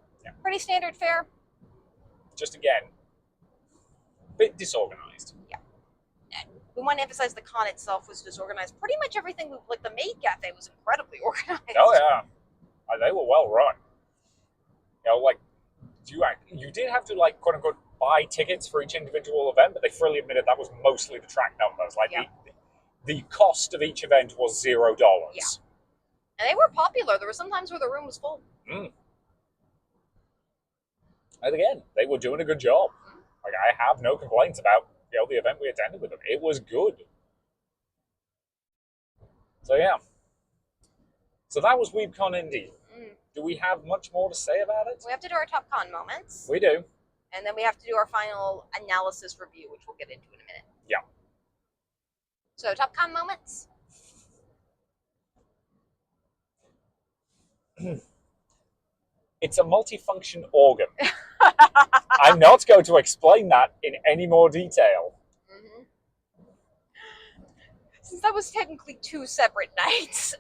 pretty standard fare. Just again, a bit disorganized. Yeah. And we want to emphasize the con itself was disorganized. Pretty much everything, like the maid cafe, was incredibly organized. Oh yeah, they were well run. Like you did have to like quote unquote buy tickets for each individual event, but they freely admitted that was mostly the track numbers. Like the cost of each event was $0. Yeah. And they were popular. There were some times where the room was full. And again, they were doing a good job. Like, I have no complaints about the event we attended with them. It was good. So yeah. So that was Weeb Con Indy. Do we have much more to say about it? We have to do our top con moments. We do. And then we have to do our final analysis review, which we'll get into in a minute. Yeah. So top con moments. It's a multifunction organ. I'm not going to explain that in any more detail. Since that was technically 2 separate nights.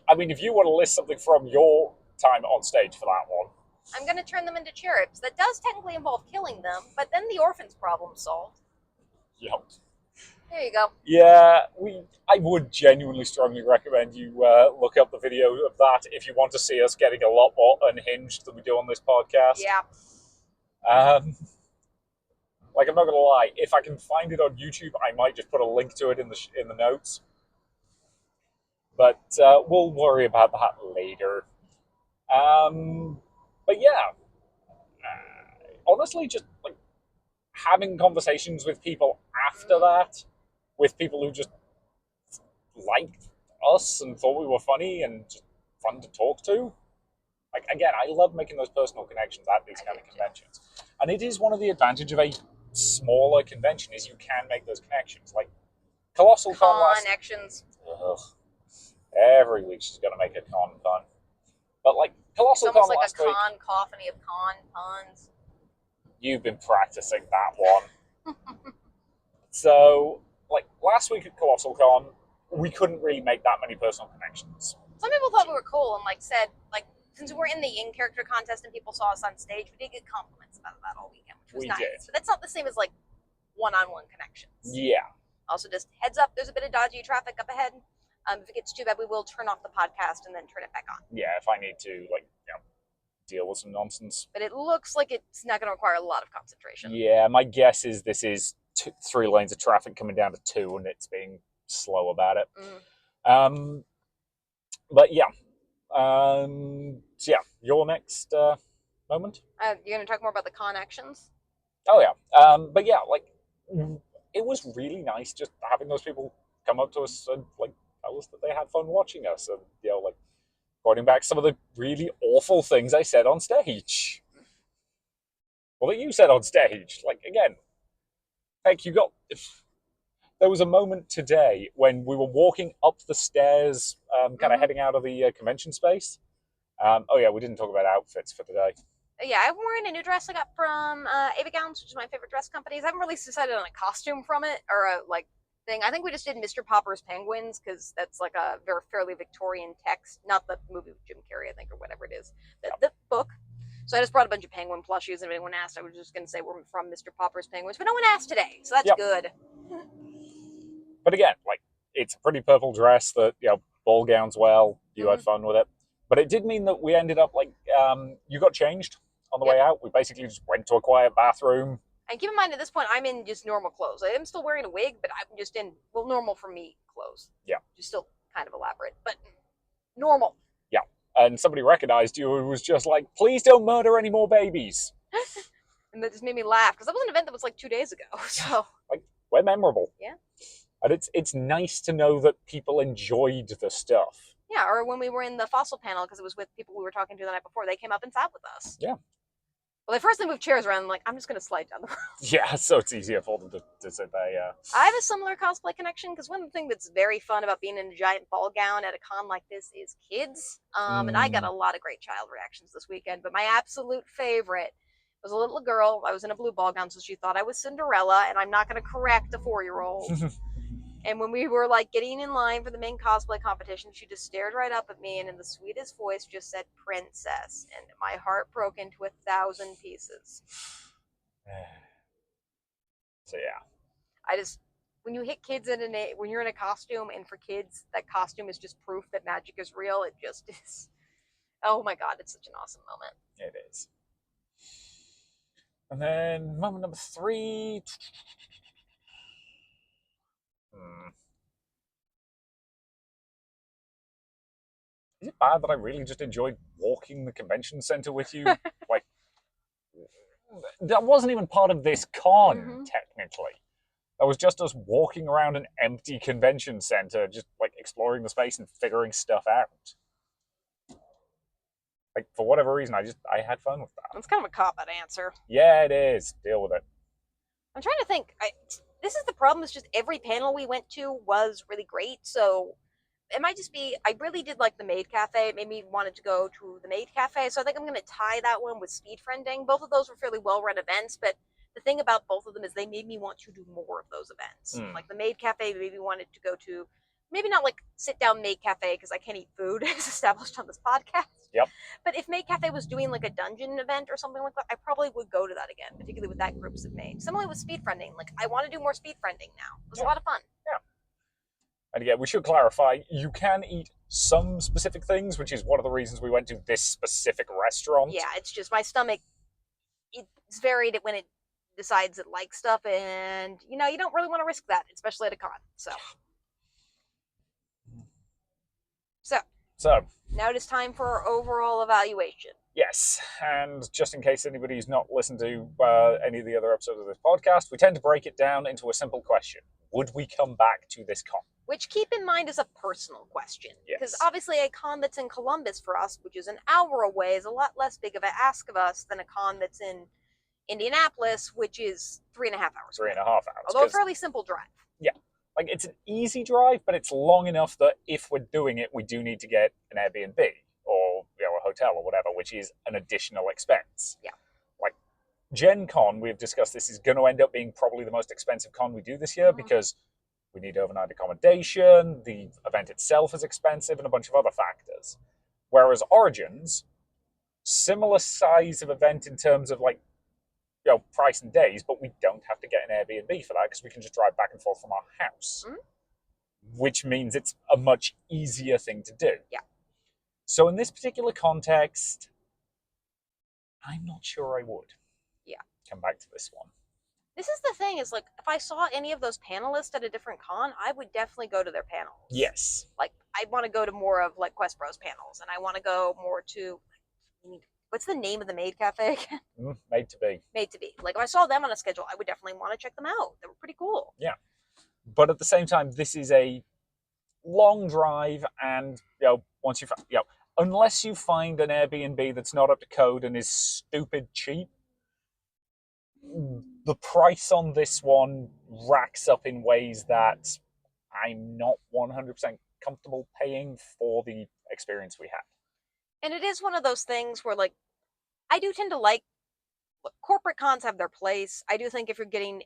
I mean, if you want to list something from your time on stage for that one. I'm going to turn them into cherubs. That does technically involve killing them, but then the orphan's problem solved. Yep. There you go. Yeah, I would genuinely strongly recommend you look up the video of that if you want to see us getting a lot more unhinged than we do on this podcast. Yeah. Like, I'm not going to lie, if I can find it on YouTube, I might just put a link to it in the notes. But we'll worry about that later. But yeah, honestly, just like having conversations with people after that, with people who just liked us and thought we were funny and just fun to talk to. Like, again, I love making those personal connections at these kind of conventions. And it is one of the advantages of a smaller convention is you can make those connections. Like, Colossal Con connections. Every week she's going to make a con pun. But, like, Colossal Con last week... It's almost like a cacophony of con puns. You've been practicing that one. So, like, last week at Colossal Con, we couldn't really make that many personal connections. Some people thought we were cool and, like, said, like, since we were in the in-character contest and people saw us on stage, we did get compliments about that all weekend, which was nice. Did. But that's not the same as, like, one-on-one connections. Yeah. Also, just heads up, there's a bit of dodgy traffic up ahead. If it gets too bad, we will turn off the podcast and then turn it back on. Yeah, if I need to, like, deal with some nonsense. But it looks like it's not going to require a lot of concentration. Yeah, my guess is this is 3 lanes of traffic coming down to 2, and it's being slow about it. But yeah. So yeah, your next moment? You're going to talk more about the con actions? Oh yeah. But yeah, like, it was really nice just having those people come up to us and, like, tell us that they had fun watching us, and, like, pointing back some of the really awful things I said on stage. Well, that you said on stage. Like, again, heck, there was a moment today when we were walking up the stairs, kind of heading out of the convention space. Oh yeah, we didn't talk about outfits for today. Yeah, I'm wearing a new dress I got from Ava Gowns, which is my favorite dress company. I haven't really decided on a costume from it, or a, like, thing. I think we just did Mr. Popper's Penguins, because that's like a very fairly Victorian text, not the movie with Jim Carrey, I think, or whatever it is, the book. So I just brought a bunch of penguin plushies, and if anyone asked, I was just going to say we're from Mr. Popper's Penguins, but no one asked today, so that's good. But again, like, it's a pretty purple dress that, ball gowns well, you had fun with it. But it did mean that we ended up, like, you got changed on the way out. We basically just went to a quiet bathroom. And keep in mind, at this point, I'm in just normal clothes. I am still wearing a wig, but I'm just in, well, normal for me clothes. Yeah. Just still kind of elaborate, but normal. Yeah. And somebody recognized you and was just like, please don't murder any more babies. And that just made me laugh, because that was an event that was like 2 days ago. So, like, we're memorable. Yeah. And it's nice to know that people enjoyed the stuff. Yeah, or when we were in the fossil panel, because it was with people we were talking to the night before, they came up and sat with us. Yeah. Well, at first they moved chairs around. I'm like, I'm just going to slide down the road. Yeah, so it's easier for them to sit there, yeah. I have a similar cosplay connection, because one thing that's very fun about being in a giant ball gown at a con like this is kids. And I got a lot of great child reactions this weekend, but my absolute favorite was a little girl. I was in a blue ball gown, so she thought I was Cinderella, and I'm not going to correct a 4-year-old. And when we were like getting in line for the main cosplay competition, she just stared right up at me and in the sweetest voice just said princess, and my heart broke into 1,000 pieces. So yeah. When you hit kids when you're in a costume, and for kids that costume is just proof that magic is real, it just is. Oh my god, it's such an awesome moment. It is. And then moment number 3. Is it bad that I really just enjoyed walking the convention center with you? Like, that wasn't even part of this con, technically. That was just us walking around an empty convention center, just like exploring the space and figuring stuff out. Like, for whatever reason, I had fun with that. That's kind of a cop-out answer. Yeah, it is. Deal with it. I'm trying to think. This is the problem. It's just every panel we went to was really great. So it might just be, I really did like the Maid Cafe. It made me wanted to go to the Maid Cafe. So I think I'm going to tie that one with Speed Friending. Both of those were fairly well-run events, but the thing about both of them is they made me want to do more of those events. Like the Maid Cafe made me wanted to go to, maybe not like sit down Maid Cafe because I can't eat food as established on this podcast. Yep. But if Maid Cafe was doing like a dungeon event or something like that, I probably would go to that again, particularly with that groups of Maid. Similarly with Speed Friending, like I want to do more Speed Friending now. It was a lot of fun. Yeah. And again, we should clarify, you can eat some specific things, which is one of the reasons we went to this specific restaurant. Yeah, it's just my stomach, it's varied when it decides it likes stuff, and you don't really want to risk that, especially at a con. So now it is time for our overall evaluation. Yes, and just in case anybody's not listened to any of the other episodes of this podcast, we tend to break it down into a simple question. Would we come back to this con? Which, keep in mind, is a personal question. Yes. Because obviously a con that's in Columbus for us, which is an hour away, is a lot less big of an ask of us than a con that's in Indianapolis, which is 3.5 hours. 3.5 hours. Although a fairly simple drive. Yeah. Like, it's an easy drive, but it's long enough that if we're doing it, we do need to get an Airbnb or a hotel or whatever, which is an additional expense. Yeah. Like, Gen Con, we've discussed this, is going to end up being probably the most expensive con we do this year because we need overnight accommodation, the event itself is expensive, and a bunch of other factors. Whereas Origins, similar size of event in terms of like, price and days, but we don't have to get an Airbnb for that because we can just drive back and forth from our house, which means it's a much easier thing to do. Yeah. So in this particular context, I'm not sure I would. Yeah. Come back to this one. This is the thing, is like, if I saw any of those panelists at a different con, I would definitely go to their panels. Yes. Like, I want to go to more of like Quest Bros panels, and I want to go more to, what's the name of the Maid Cafe again? Made to be. Made to be. Like, if I saw them on a schedule, I would definitely want to check them out. They were pretty cool. Yeah. But at the same time, this is a long drive, and, once you unless you find an Airbnb that's not up to code and is stupid cheap, the price on this one racks up in ways that I'm not 100% comfortable paying for the experience we had. And it is one of those things where, like, I do tend to like, corporate cons have their place. I do think if you're getting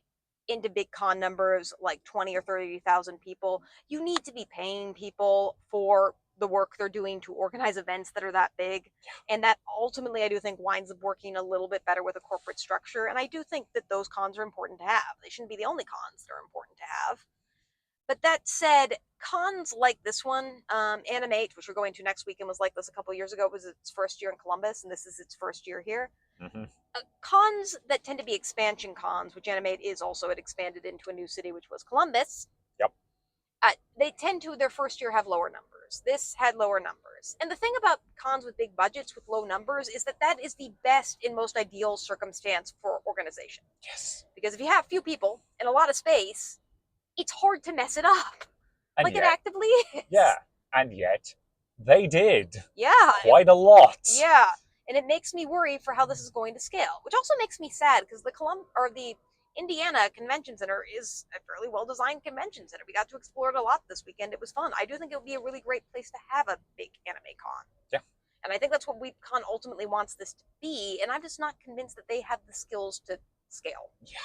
into big con numbers, like 20 or 30,000 people, you need to be paying people for the work they're doing to organize events that are that big. Yeah. And that ultimately, I do think, winds up working a little bit better with a corporate structure. And I do think that those cons are important to have. They shouldn't be the only cons that are important to have. But that said, cons like this one, Animate, which we're going to next weekend, was like this a couple years ago. It was its first year in Columbus, and this is its first year here. Cons that tend to be expansion cons, which Animate is also, it expanded into a new city, which was Columbus. Yep. They tend to, their first year, have lower numbers. This had lower numbers. And the thing about cons with big budgets with low numbers is that that is the best and most ideal circumstance for organization. Yes. Because if you have few people and a lot of space, it's hard to mess it up. And like yet, it actively is. Yeah, and yet they did. Yeah. Quite a lot. Yeah. And it makes me worry for how this is going to scale, which also makes me sad because the Indiana Convention Center is a fairly well-designed convention center. We got to explore it a lot this weekend. It was fun. I do think it would be a really great place to have a big anime con. Yeah. And I think that's what Weebcon ultimately wants this to be, and I'm just not convinced that they have the skills to scale. Yeah.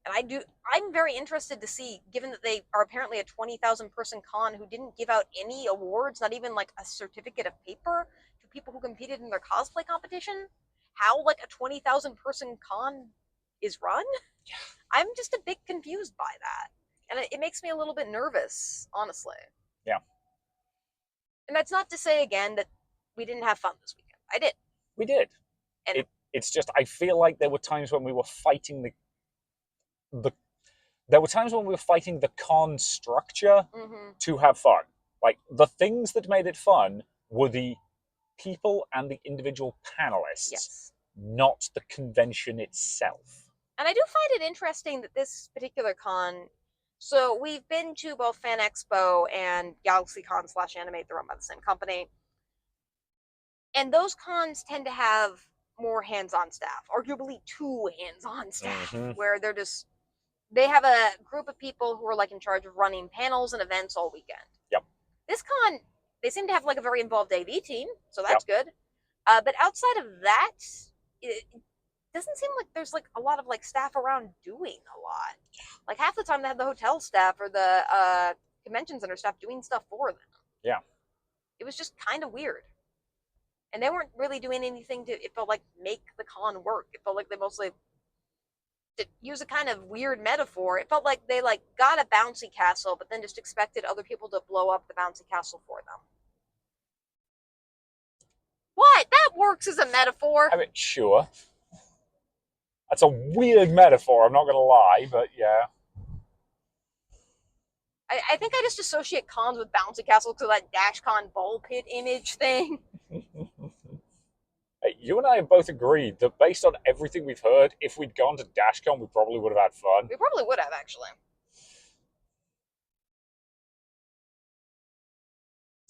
And I'm very interested to see, given that they are apparently a 20,000 person con who didn't give out any awards, not even like a certificate of paper to people who competed in their cosplay competition, how like a 20,000 person con is run. Yeah. I'm just a bit confused by that. And it makes me a little bit nervous, honestly. Yeah. And that's not to say, again, that we didn't have fun this weekend. I did. We did. And it's just, I feel like there were times when we were fighting there were times when we were fighting the con structure to have fun. Like, the things that made it fun were the people and the individual panelists, yes, not the convention itself. And I do find it interesting that this particular con, so we've been to both Fan Expo and GalaxyCon/Animate, they're run by the same company. And those cons tend to have more hands-on staff, arguably too hands-on staff, where they have a group of people who are like in charge of running panels and events all weekend. Yep. This con, they seem to have like a very involved AV team, so that's good. But outside of that, it doesn't seem like there's like a lot of like staff around doing a lot. Like half the time they have the hotel staff or the convention center staff doing stuff for them. Yeah. It was just kind of weird. And they weren't really doing anything it felt like, make the con work. It felt like they mostly, to use a kind of weird metaphor, it felt like they like got a bouncy castle, but then just expected other people to blow up the bouncy castle for them. What? That works as a metaphor. I mean, sure. That's a weird metaphor, I'm not going to lie, but yeah. I think I just associate cons with bouncy castles because of that DashCon ball pit image thing. Hey, you and I have both agreed that based on everything we've heard, if we'd gone to DashCon, we probably would have had fun. We probably would have, actually.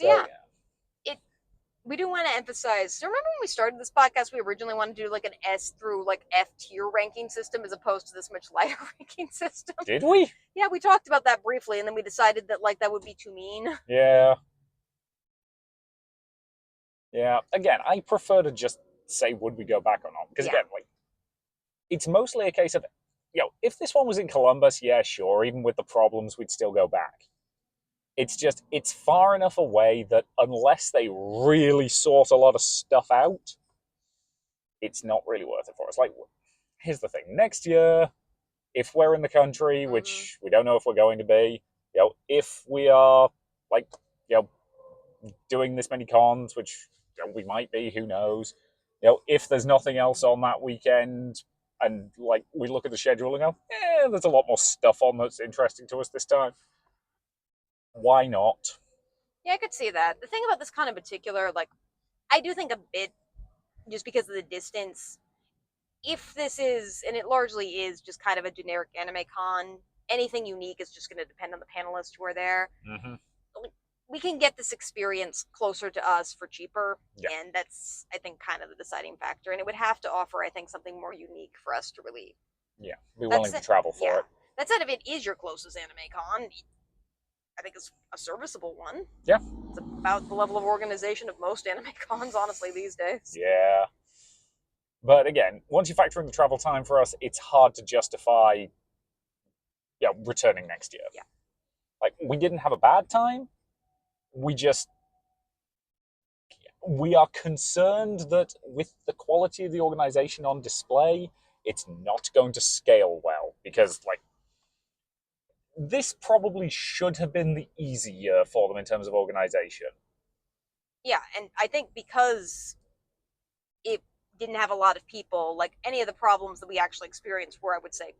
So, we do want to emphasize, remember when we started this podcast, we originally wanted to do like an S through like F tier ranking system as opposed to this much lighter ranking system. Did we? Yeah, we talked about that briefly, and then we decided that like that would be too mean. Yeah. Yeah. Again, I prefer to just say would we go back or not. Because again, like, it's mostly a case of, if this one was in Columbus, yeah, sure, even with the problems, we'd still go back. It's just, it's far enough away that unless they really sort a lot of stuff out, it's not really worth it for us. Like, here's the thing. Next year, if we're in the country, which we don't know if we're going to be, if we are, like, doing this many cons, which we might be, who knows, if there's nothing else on that weekend, and, like, we look at the schedule and go, there's a lot more stuff on that's interesting to us this time. Why not? Yeah, I could see that. The thing about this con in particular, like, I do think a bit, just because of the distance, if this is, and it largely is just kind of a generic anime con, anything unique is just going to depend on the panelists who are there. We can get this experience closer to us for cheaper, and that's, I think, kind of the deciding factor. And it would have to offer, I think, something more unique for us to really be willing to travel for it. That said, if it is your closest anime con, I think it's a serviceable one. Yeah. It's about the level of organization of most anime cons, honestly, these days. Yeah. But again, once you factor in the travel time for us, it's hard to justify returning next year. Yeah. Like, we didn't have a bad time. We are concerned that with the quality of the organization on display, it's not going to scale well. Because, like, this probably should have been the easy year for them in terms of organization. Yeah, and I think because it didn't have a lot of people, like, any of the problems that we actually experienced were, I would say,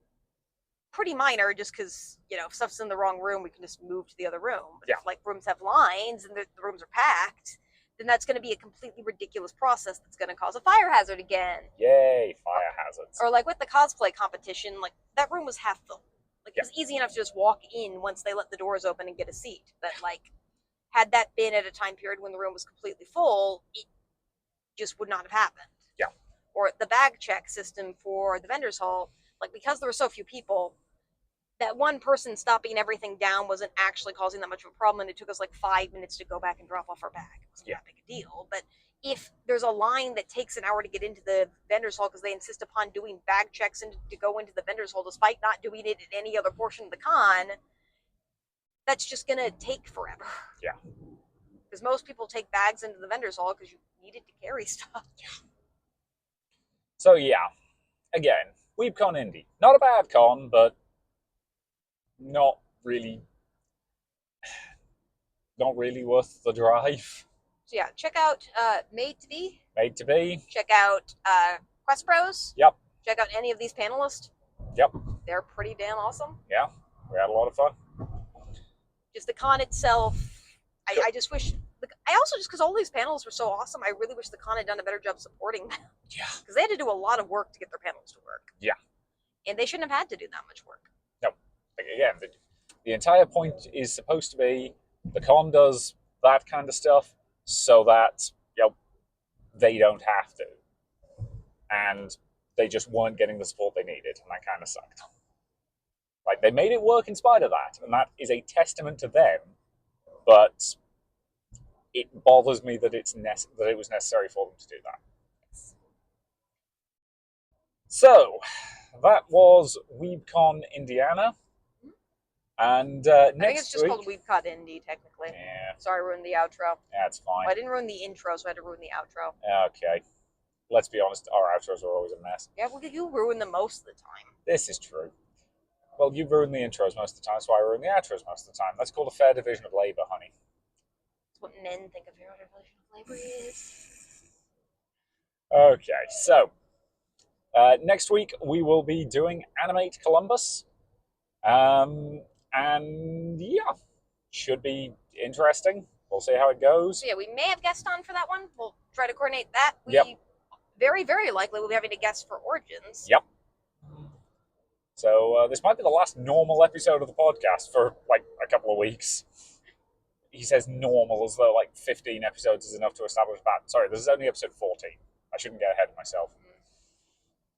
pretty minor, just because, if stuff's in the wrong room, we can just move to the other room. But Yeah. if, like, rooms have lines and the rooms are packed, then that's going to be a completely ridiculous process that's going to cause a fire hazard again. Yay, fire hazards. Or, like, with the cosplay competition, like, that room was half full. Like, Yeah. it was easy enough to just walk in once they let the doors open and get a seat. But, like, had that been at a time period when the room was completely full, it just would not have happened. Yeah. Or the bag check system for the vendors hall, like, because there were so few people, that one person stopping everything down wasn't actually causing that much of a problem, and it took us like 5 minutes to go back and drop off our bag. It wasn't that big a deal. But if there's a line that takes an hour to get into the vendors hall because they insist upon doing bag checks and to go into the vendors hall despite not doing it in any other portion of the con, that's just gonna take forever. Yeah. Because most people take bags into the vendors hall because you needed to carry stuff. Yeah. So yeah, again, Weebcon Indy. Not a bad con, but not really worth the drive. So yeah, check out Made to Be. Made to Be. Check out Quest Pros. Yep. Check out any of these panelists. Yep. They're pretty damn awesome. Yeah, we had a lot of fun. Just the con itself, I just wish. I also, just because all these panels were so awesome, I really wish the con had done a better job supporting them. Yeah. Because they had to do a lot of work to get their panels to work. Yeah. And they shouldn't have had to do that much work. No. Again, the entire point is supposed to be the con does that kind of stuff so that they don't have to. And they just weren't getting the support they needed, and that kind of sucked. Like, they made it work in spite of that, and that is a testament to them, but it bothers me that that it was necessary for them to do that. So, that was WeebCon Indiana. And I next think it's just week, called Weebcon Indy, technically. Yeah, Sorry, I ruined the outro. that's fine. Well, I didn't ruin the intro, so I had to ruin the outro. Okay. Let's be honest, our outros are always a mess. Yeah, well, you ruin them most of the time. This is true. Well, you ruin the intros most of the time, so I ruin the outros most of the time. That's called a fair division of labor, honey. That's what men think a fair division of labor is. Okay, so next week we will be doing Animate Columbus. And yeah, should be interesting. We'll see how it goes. So yeah, we may have guests on for that one. We'll try to coordinate that. Yep. Very, very likely we'll be having a guest for Origins. Yep. So this might be the last normal episode of the podcast for like a couple of weeks. He says normal as though like 15 episodes is enough to establish that. Sorry, this is only episode 14. I shouldn't get ahead of myself.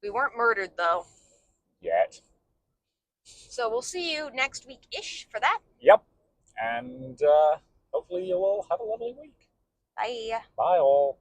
We weren't murdered, though. Yet. So we'll see you next week-ish for that. Yep. And hopefully you'll all have a lovely week. Bye. Bye all.